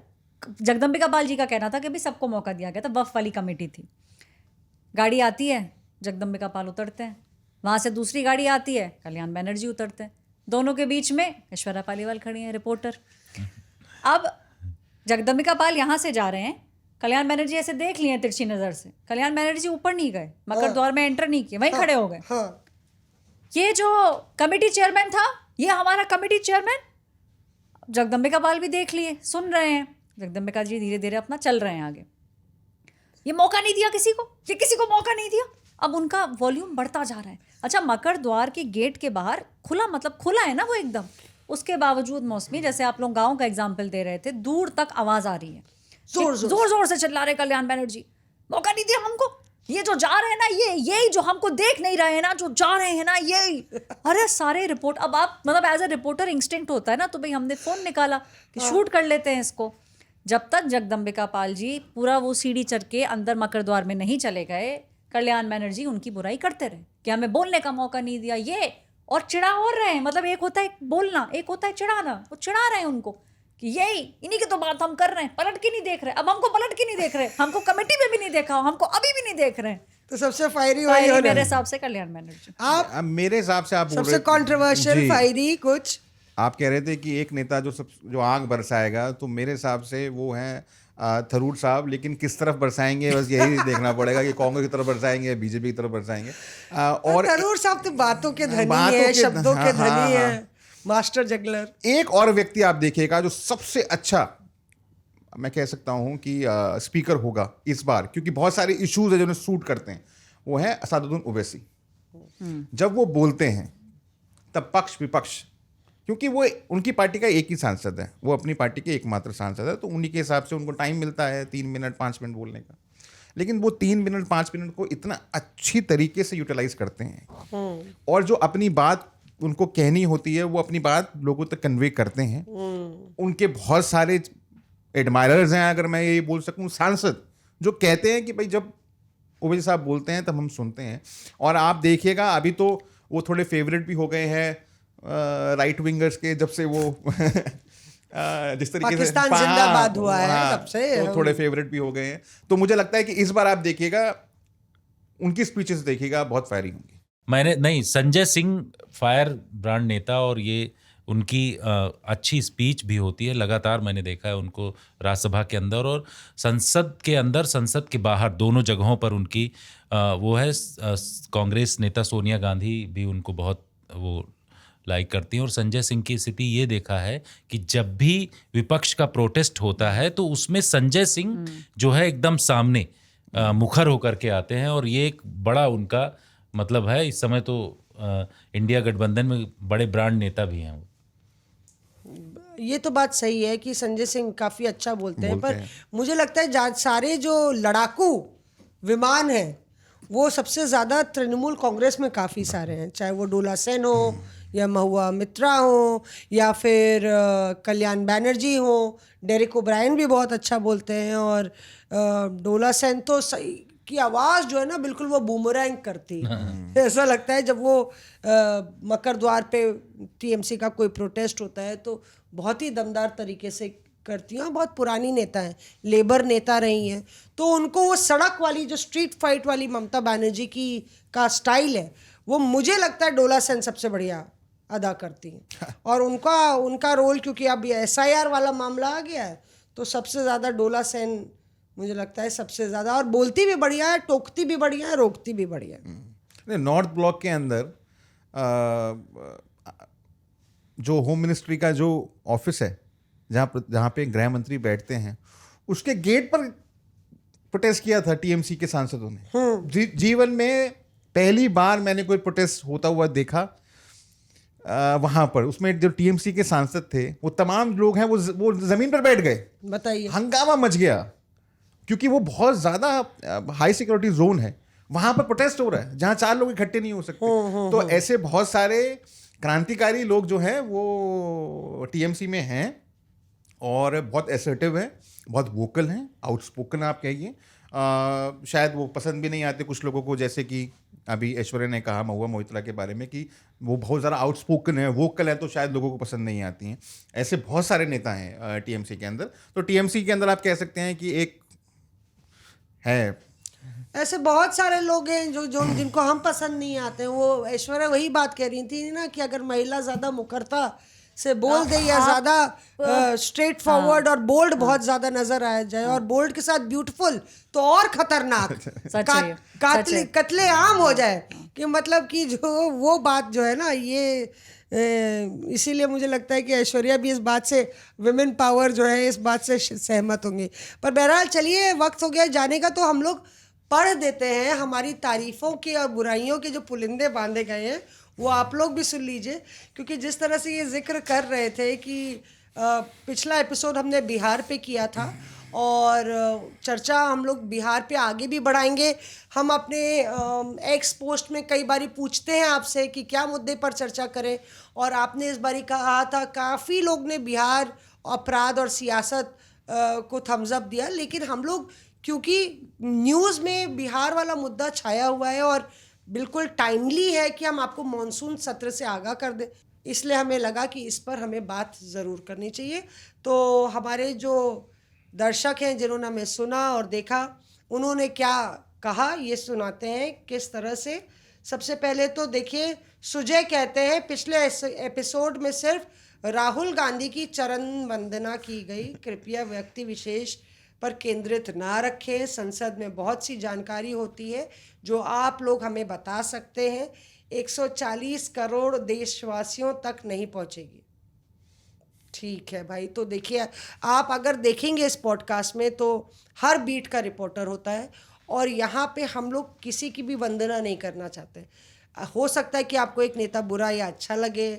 जगदम्बिका पाल जी का कहना था कि भी सबको मौका दिया गया था, वफ वाली कमेटी थी। गाड़ी आती है, जगदम्बिका पाल उतरते हैं, वहाँ से दूसरी गाड़ी आती है, कल्याण बैनर्जी उतरते हैं, दोनों के बीच में ऐश्वर्या पालीवाल खड़ी हैं रिपोर्टर। अब जगदम्बिका पाल यहाँ से जा रहे हैं, कल्याण बैनर्जी ऐसे देख लिए तिरछी नज़र से, कल्याण बैनर्जी ऊपर नहीं गए, मकर द्वार में एंटर नहीं किए, वहीं खड़े हो गए। ये जो कमेटी चेयरमैन था, ये हमारा कमेटी चेयरमैन। जगदम्बिका पाल भी देख लिए, सुन रहे हैं, जगदम्बिका जी धीरे धीरे अपना चल रहे हैं आगे। ये मौका नहीं दिया किसी को, ये किसी को मौका नहीं दिया। अब उनका वॉल्यूम बढ़ता जा रहा है। अच्छा, मकर द्वार के गेट के बाहर खुला, मतलब खुला है ना वो एकदम, उसके बावजूद मौसमी, जैसे आप लोग गांव का एग्जाम्पल दे रहे थे, दूर तक आवाज आ रही है, जोर जोर से चिल्ला रहे कल्याण बैनर्जी, मौका नहीं दिया हमको, ये जो जा रहे हैं ना, ये जो हमको देख नहीं रहे हैं ना, जो जा रहे हैं ना, ये अरे सारे रिपोर्ट। अब आप मतलब एज ए रिपोर्टर इंस्टिंक्ट होता है ना, तो भाई हमने फोन निकाला कि शूट कर लेते हैं इसको। जब तक जगदम्बिका पाल जी पूरा वो सीढ़ी चढ़ के अंदर मकर द्वार में नहीं चले गए, कल्याण बैनर्जी उनकी बुराई करते रहे कि हमें बोलने का मौका नहीं दिया, ये और चिढ़ा और रहे हैं। मतलब एक होता है बोलना, एक होता है चिढ़ाना। वो चिढ़ा रहे हैं उनको कि यही इन्हीं की तो बात हम कर रहे हैं, पलट के नहीं देख रहे। अब हमको पलट के नहीं देख रहे, हमको कमेटी में भी नहीं देखा, हमको अभी भी नहीं देख रहे हैं। तो सबसे फायरी मेरे हिसाब से कल्याण बैनर्जी। आप मेरे हिसाब से आप सबसे कंट्रोवर्शियल फायरी कुछ आप कह रहे थे कि एक नेता जो आग बरसाएगा, तो मेरे हिसाब से वो हैं थरूर साहब। लेकिन किस तरफ बरसाएंगे बस यही देखना पड़ेगा कि कांग्रेस की तरफ बरसाएंगे या बीजेपी की तरफ बरसाएंगे। और थरूर साहब तो बातों के धनी है, शब्दों के धनी है, मास्टर जगलर। एक और व्यक्ति आप देखिएगा जो सबसे अच्छा मैं कह सकता हूं कि स्पीकर होगा इस बार, क्योंकि बहुत सारे इश्यूज है जो उन्हें सूट करते हैं, वो है असादुद्दीन ओवैसी। जब वो बोलते हैं तब पक्ष विपक्ष, क्योंकि वो उनकी पार्टी का एक ही सांसद है, वो अपनी पार्टी के एकमात्र सांसद है, तो उन्हीं के हिसाब से उनको टाइम मिलता है 3 मिनट 5 मिनट बोलने का। लेकिन वो 3 मिनट 5 मिनट को इतना अच्छी तरीके से यूटिलाइज करते हैं, और जो अपनी बात उनको कहनी होती है वो अपनी बात लोगों तक कन्वे करते हैं। उनके बहुत सारे एडमायरर्स हैं, अगर मैं ये बोल सकूं, सांसद जो कहते हैं कि भाई जब ओवैसी साहब बोलते हैं तब हम सुनते हैं। और आप देखिएगा अभी तो वो थोड़े फेवरेट भी हो गए हैं राइट विंगर्स के, जब से वो जिस तरीके से पाकिस्तान जिंदाबाद हुआ है तब से तो थोड़े फेवरेट भी हो गए हैं। तो मुझे लगता है कि इस बार आप देखिएगा उनकी स्पीचेस देखिएगा बहुत फायरिंग होंगी। मैंने नहीं, संजय सिंह फायर ब्रांड नेता, और ये उनकी अच्छी स्पीच भी होती है लगातार। मैंने देखा है उनको राज्यसभा के अंदर और संसद के अंदर, संसद के बाहर, दोनों जगहों पर उनकी वो है। कांग्रेस नेता सोनिया गांधी भी उनको बहुत वो लाइक करती हैं। और संजय सिंह की स्थिति ये देखा है कि जब भी विपक्ष का प्रोटेस्ट होता है तो उसमें संजय सिंह जो है एकदम सामने मुखर होकर के आते हैं, और ये एक बड़ा उनका मतलब है। इस समय तो इंडिया गठबंधन में बड़े ब्रांड नेता भी हैं। ये तो बात सही है कि संजय सिंह काफ़ी अच्छा बोलते हैं, पर मुझे लगता है सारे जो लड़ाकू विमान हैं वो सबसे ज़्यादा तृणमूल कांग्रेस में काफ़ी सारे हैं, चाहे वो डोला सेन हो या महुआ मित्रा हो या फिर कल्याण बैनर्जी हो। डेरेक ओब्रायन भी बहुत अच्छा बोलते हैं, और डोला सेन तो सही की आवाज़ जो है ना बिल्कुल वो बूमरैंग करती है। ऐसा लगता है जब वो मकर द्वार पे टीएमसी का कोई प्रोटेस्ट होता है तो बहुत ही दमदार तरीके से करती हैं। बहुत पुरानी नेता हैं, लेबर नेता रही हैं, तो उनको वो सड़क वाली जो स्ट्रीट फाइट वाली ममता बनर्जी की का स्टाइल है वो मुझे लगता है डोला सेन सबसे बढ़िया अदा करती हैं। और उनका रोल, क्योंकि अब SIR वाला मामला आ गया है तो सबसे ज़्यादा डोला सेन मुझे लगता है सबसे ज़्यादा, और बोलती भी बढ़िया है, टोकती भी बढ़िया है, रोकती भी बढ़िया है। नॉर्थ ब्लॉक के अंदर जो होम मिनिस्ट्री का जो ऑफिस है जहाँ पे गृह मंत्री बैठते हैं, उसके गेट पर प्रोटेस्ट किया था टीएमसी के सांसदों ने। जीवन में पहली बार मैंने कोई प्रोटेस्ट होता हुआ देखा वहां पर। उसमें जो टीएमसी के सांसद थे वो तमाम लोग हैं वो जमीन पर बैठ गए। बताइए, हंगामा मच गया क्योंकि वो बहुत ज्यादा हाई सिक्योरिटी जोन है, वहां पर प्रोटेस्ट हो रहा है जहां 4 लोग इकट्ठे नहीं हो सकते। तो ऐसे बहुत सारे क्रांतिकारी लोग जो हैं वो टीएमसी में हैं और बहुत एसर्टिव हैं, बहुत वोकल हैं, आउटस्पोकन आप कहिए। शायद वो पसंद भी नहीं आते कुछ लोगों को, जैसे कि अभी ऐश्वर्या ने कहा महुआ मोइत्रा के बारे में कि वो बहुत ज़्यादा आउटस्पोकन है, वोकल है, तो शायद लोगों को पसंद नहीं आती हैं। ऐसे बहुत सारे नेता हैं टीएमसी के अंदर। तो टीएमसी के अंदर आप कह सकते हैं कि एक है, ऐसे बहुत सारे लोग हैं जो जिनको हम पसंद नहीं आते हैं। वो ऐश्वर्या वही बात कह रही थी ना कि अगर महिला ज़्यादा मुखरता से बोल दे या ज़्यादा स्ट्रेट फॉरवर्ड और बोल्ड बहुत ज़्यादा नजर आ जाए, और बोल्ड के साथ ब्यूटीफुल तो और खतरनाक कत्ले आम हो जाए, कि मतलब कि जो वो बात जो है ना, ये इसीलिए मुझे लगता है कि ऐश्वर्या भी इस बात से, विमेन पावर जो है, इस बात से सहमत होंगी। पर बहरहाल चलिए, वक्त हो गया जाने का, तो हम लोग पढ़ देते हैं हमारी तारीफ़ों के और बुराइयों के जो पुलिंदे बांधे गए हैं वो आप लोग भी सुन लीजिए। क्योंकि जिस तरह से ये जिक्र कर रहे थे कि पिछला एपिसोड हमने बिहार पे किया था, और चर्चा हम लोग बिहार पे आगे भी बढ़ाएंगे। हम अपने एक्स पोस्ट में कई बारी पूछते हैं आपसे कि क्या मुद्दे पर चर्चा करें, और आपने इस बारी कहा था, काफ़ी लोग ने बिहार अपराध और सियासत को थम्स अप दिया, लेकिन हम लोग क्योंकि न्यूज़ में बिहार वाला मुद्दा छाया हुआ है और बिल्कुल टाइमली है कि हम आपको मॉनसून सत्र से आगाह कर दें, इसलिए हमें लगा कि इस पर हमें बात ज़रूर करनी चाहिए। तो हमारे जो दर्शक हैं जिन्होंने हमें सुना और देखा, उन्होंने क्या कहा ये सुनाते हैं किस तरह से। सबसे पहले तो देखिए, सुजय कहते हैं पिछले एपिसोड में सिर्फ राहुल गांधी की चरण वंदना की गई, कृपया व्यक्ति विशेष पर केंद्रित ना रखें। संसद में बहुत सी जानकारी होती है जो आप लोग हमें बता सकते हैं, 140 करोड़ देशवासियों तक नहीं पहुंचेगी। ठीक है भाई, तो देखिए, आप अगर देखेंगे इस पॉडकास्ट में तो हर बीट का रिपोर्टर होता है, और यहाँ पे हम लोग किसी की भी वंदना नहीं करना चाहते। हो सकता है कि आपको एक नेता बुरा या अच्छा लगे,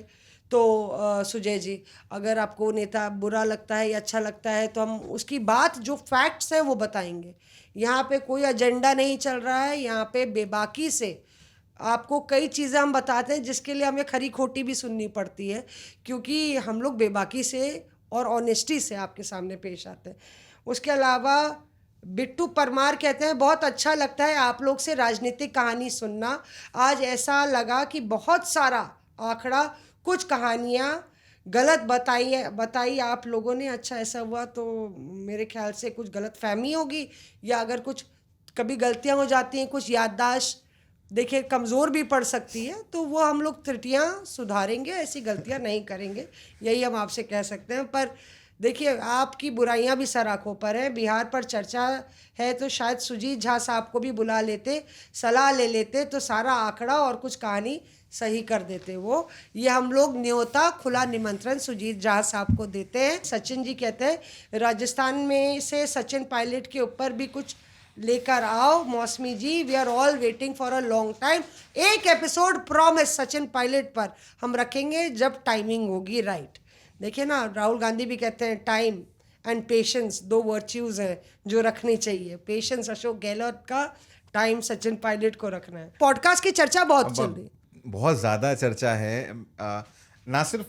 तो सुजय जी, अगर आपको नेता बुरा लगता है या अच्छा लगता है तो हम उसकी बात, जो फैक्ट्स है वो बताएंगे। यहाँ पे कोई एजेंडा नहीं चल रहा है, यहाँ पे बेबाकी से आपको कई चीज़ें हम बताते हैं जिसके लिए हमें खरी खोटी भी सुननी पड़ती है, क्योंकि हम लोग बेबाकी से और ऑनेस्टी से आपके सामने पेश आते हैं। उसके अलावा बिट्टू परमार कहते हैं, बहुत अच्छा लगता है आप लोग से राजनीतिक कहानी सुनना। आज ऐसा लगा कि बहुत सारा आंकड़ा, कुछ कहानियाँ गलत बताई आप लोगों ने। अच्छा, ऐसा हुआ तो मेरे ख्याल से कुछ गलत फहमी होगी, या अगर कुछ कभी गलतियाँ हो जाती हैं, कुछ याददाश्त देखिए कमज़ोर भी पड़ सकती है, तो वो हम लोग त्रुटियां सुधारेंगे, ऐसी गलतियां नहीं करेंगे, यही हम आपसे कह सकते हैं। पर देखिए आपकी बुराइयां भी सर आँखों पर हैं। बिहार पर चर्चा है तो शायद सुजीत झा साहब को भी बुला लेते, सलाह ले लेते, तो सारा आंकड़ा और कुछ कहानी सही कर देते वो। ये हम लोग न्योता खुला निमंत्रण सुजीत झा साहब को देते हैं। सचिन जी कहते हैं राजस्थान में से सचिन पायलट के ऊपर भी कुछ लेकर आओ Mausami ji, we are all waiting for a long time. एक एपिसोड प्रॉमिस सचिन पायलट पर हम रखेंगे जब टाइमिंग होगी राइट। देखिए ना, राहुल गांधी भी कहते हैं टाइम एंड पेशेंस 2 वर्च्यूज हैं जो रखनी चाहिए। पेशेंस अशोक गहलोत का, टाइम सचिन पायलट को रखना है। पॉडकास्ट की चर्चा बहुत चल रही, बहुत ज़्यादा चर्चा है, ना सिर्फ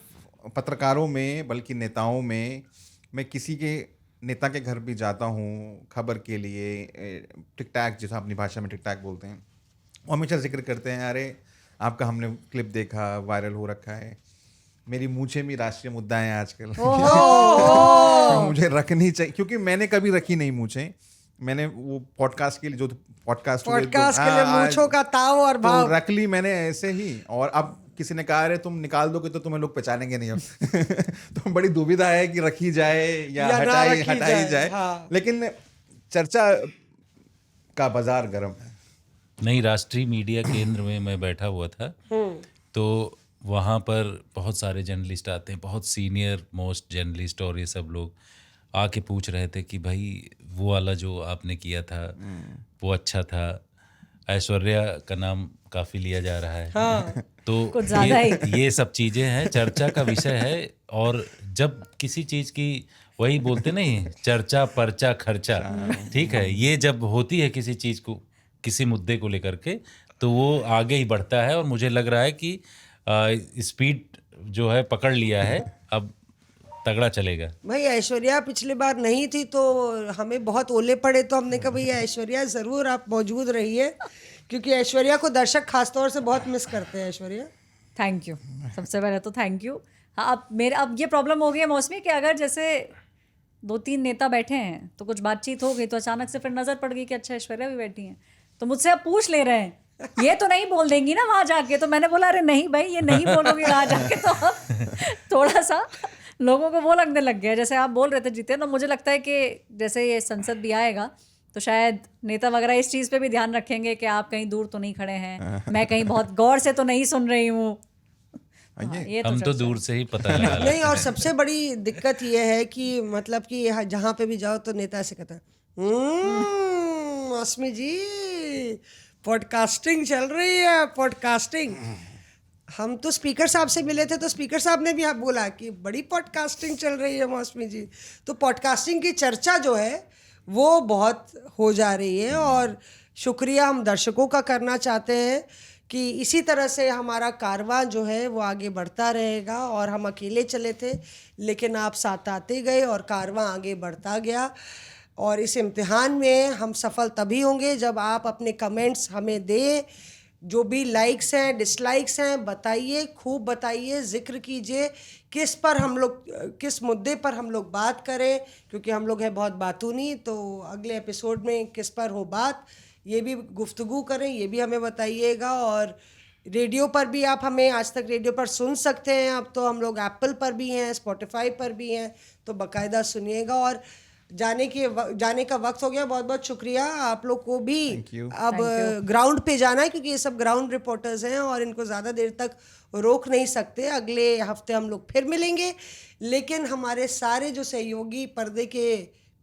पत्रकारों में बल्कि नेताओं में। मैं किसी के नेता के घर भी जाता हूँ खबर के लिए, टिक टैक जैसा अपनी भाषा में टिक टैक बोलते हैं, वो हमेशा जिक्र करते हैं अरे आपका हमने क्लिप देखा, वायरल हो रखा है। मेरी मूछें भी राष्ट्रीय मुद्दा है आजकल। मुझे रखनी चाहिए, क्योंकि मैंने कभी रखी नहीं मूछें। मैंने वो पॉडकास्ट के लिए जो पॉडकास्ट के लिए मूछों का ताव और भाव तो रख ली मैंने ऐसे ही। और अब किसी ने कहा अरे तुम निकाल दोगे तो तुम्हें लोग पहचानेंगे नहीं अब। तो बड़ी दुविधा है कि रखी जाए या हटाई जाए। हाँ। लेकिन चर्चा का बाजार गर्म है। नहीं, राष्ट्रीय मीडिया केंद्र में मैं बैठा हुआ था, तो वहाँ पर बहुत सारे जर्नलिस्ट आते हैं, बहुत सीनियर मोस्ट जर्नलिस्ट, और ये सब लोग आके पूछ रहे थे कि भाई वो वाला जो आपने किया था वो अच्छा था। ऐश्वर्या का नाम काफ़ी लिया जा रहा है। हाँ। तो ये सब चीज़ें हैं, चर्चा का विषय है। और जब किसी चीज़ की, वही बोलते नहीं, चर्चा पर्चा खर्चा, ठीक है, ये जब होती है किसी चीज़ को, किसी मुद्दे को लेकर के, तो वो आगे ही बढ़ता है। और मुझे लग रहा है कि स्पीड जो है पकड़ लिया है, अब तगड़ा चलेगा। भाई ऐश्वर्या पिछली बार नहीं थी तो हमें बहुत ओले पड़े, तो हमने कहा भैया ऐश्वर्या ज़रूर आप मौजूद रहिए, क्योंकि ऐश्वर्या को दर्शक खासतौर से बहुत मिस करते हैं। ऐश्वर्या थैंक यू, सबसे पहले तो थैंक यू। हाँ, अब ये प्रॉब्लम हो गई है मौसमी कि अगर जैसे 2-3 नेता बैठे हैं तो कुछ बातचीत हो गई, तो अचानक से फिर नज़र पड़ गई कि अच्छा ऐश्वर्या भी बैठी हैं, तो मुझसे अब पूछ ले रहे हैं ये तो नहीं बोल देंगी ना वहाँ जाके। तो मैंने बोला अरे नहीं भाई, ये नहीं बोलोगी वहाँ जाके। तो थोड़ा सा लोगों को वो लगने लग गया, जैसे आप बोल रहे थे जितेंद्र। मुझे लगता है कि जैसे ये संसद भी आएगा तो शायद नेता वगैरह इस चीज़ पे भी ध्यान रखेंगे कि आप कहीं दूर तो नहीं खड़े हैं, मैं कहीं बहुत गौर से तो नहीं सुन रही हूँ। ये हम तो दूर से ही पता लगा लेते हैं। नहीं, और सबसे बड़ी दिक्कत ये है कि मतलब कि जहाँ पे भी जाओ तो नेता से कहता है मौसमी जी पॉडकास्टिंग चल रही है, पॉडकास्टिंग। हम तो स्पीकर साहब से मिले थे तो स्पीकर साहब ने भी आप बोला कि बड़ी पॉडकास्टिंग चल रही है मौसमी जी। तो पॉडकास्टिंग की चर्चा जो है वो बहुत हो जा रही है, और शुक्रिया हम दर्शकों का करना चाहते हैं कि इसी तरह से हमारा कारवां जो है वो आगे बढ़ता रहेगा। और हम अकेले चले थे लेकिन आप साथ आते गए और कारवां आगे बढ़ता गया। और इस इम्तिहान में हम सफल तभी होंगे जब आप अपने कमेंट्स हमें दें, जो भी लाइक्स हैं डिसलाइक्स हैं बताइए, खूब बताइए, जिक्र कीजिए किस पर हम लोग, किस मुद्दे पर हम लोग बात करें, क्योंकि हम लोग हैं बहुत बातूनी। तो अगले एपिसोड में किस पर हो बात, ये भी गुफ्तगू करें, ये भी हमें बताइएगा। और रेडियो पर भी आप हमें आज तक रेडियो पर सुन सकते हैं, अब तो हम लोग एप्पल पर भी हैं, स्पॉटिफाई पर भी हैं, तो बाकायदा सुनिएगा। और जाने का वक्त हो गया। बहुत बहुत शुक्रिया आप लोग को भी। अब ग्राउंड पे जाना है क्योंकि ये सब ग्राउंड रिपोर्टर्स हैं और इनको ज़्यादा देर तक रोक नहीं सकते। अगले हफ्ते हम लोग फिर मिलेंगे, लेकिन हमारे सारे जो सहयोगी पर्दे के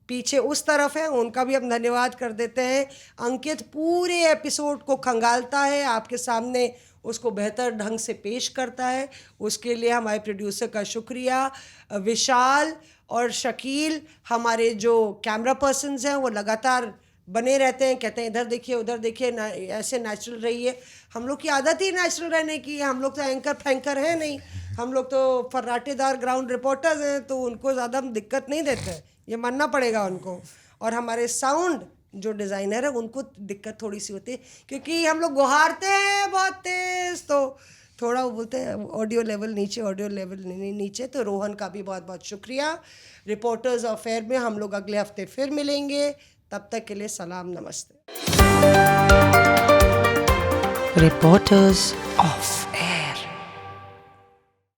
पीछे उस तरफ है उनका भी हम धन्यवाद कर देते हैं। अंकित पूरे एपिसोड को खंगालता है, आपके सामने उसको बेहतर ढंग से पेश करता है, उसके लिए हमारे प्रोड्यूसर का शुक्रिया। विशाल और शकील हमारे जो कैमरा पर्सन्स हैं वो लगातार बने रहते हैं, कहते हैं इधर देखिए उधर देखिए, ऐसे नेचुरल रहिए। हम लोग की आदत ही नेचुरल रहने की है, हम लोग तो एंकर फैंकर हैं नहीं, हम लोग तो फर्राटेदार ग्राउंड रिपोर्टर्स हैं, तो उनको ज़्यादा हम दिक्कत नहीं देते हैं, ये मानना पड़ेगा उनको। और हमारे साउंड जो डिज़ाइनर है उनको दिक्कत थोड़ी सी होती है क्योंकि हम लोग गुहारते हैं बहुत तेज़, तो थोड़ा वो बोलते हैं ऑडियो लेवल नीचे, ऑडियो लेवल नीचे। तो रोहन का भी बहुत बहुत शुक्रिया। रिपोर्टर्स अफेयर में हम लोग अगले हफ्ते फिर मिलेंगे, तब तक के लिए सलाम, नमस्ते। Reporters of.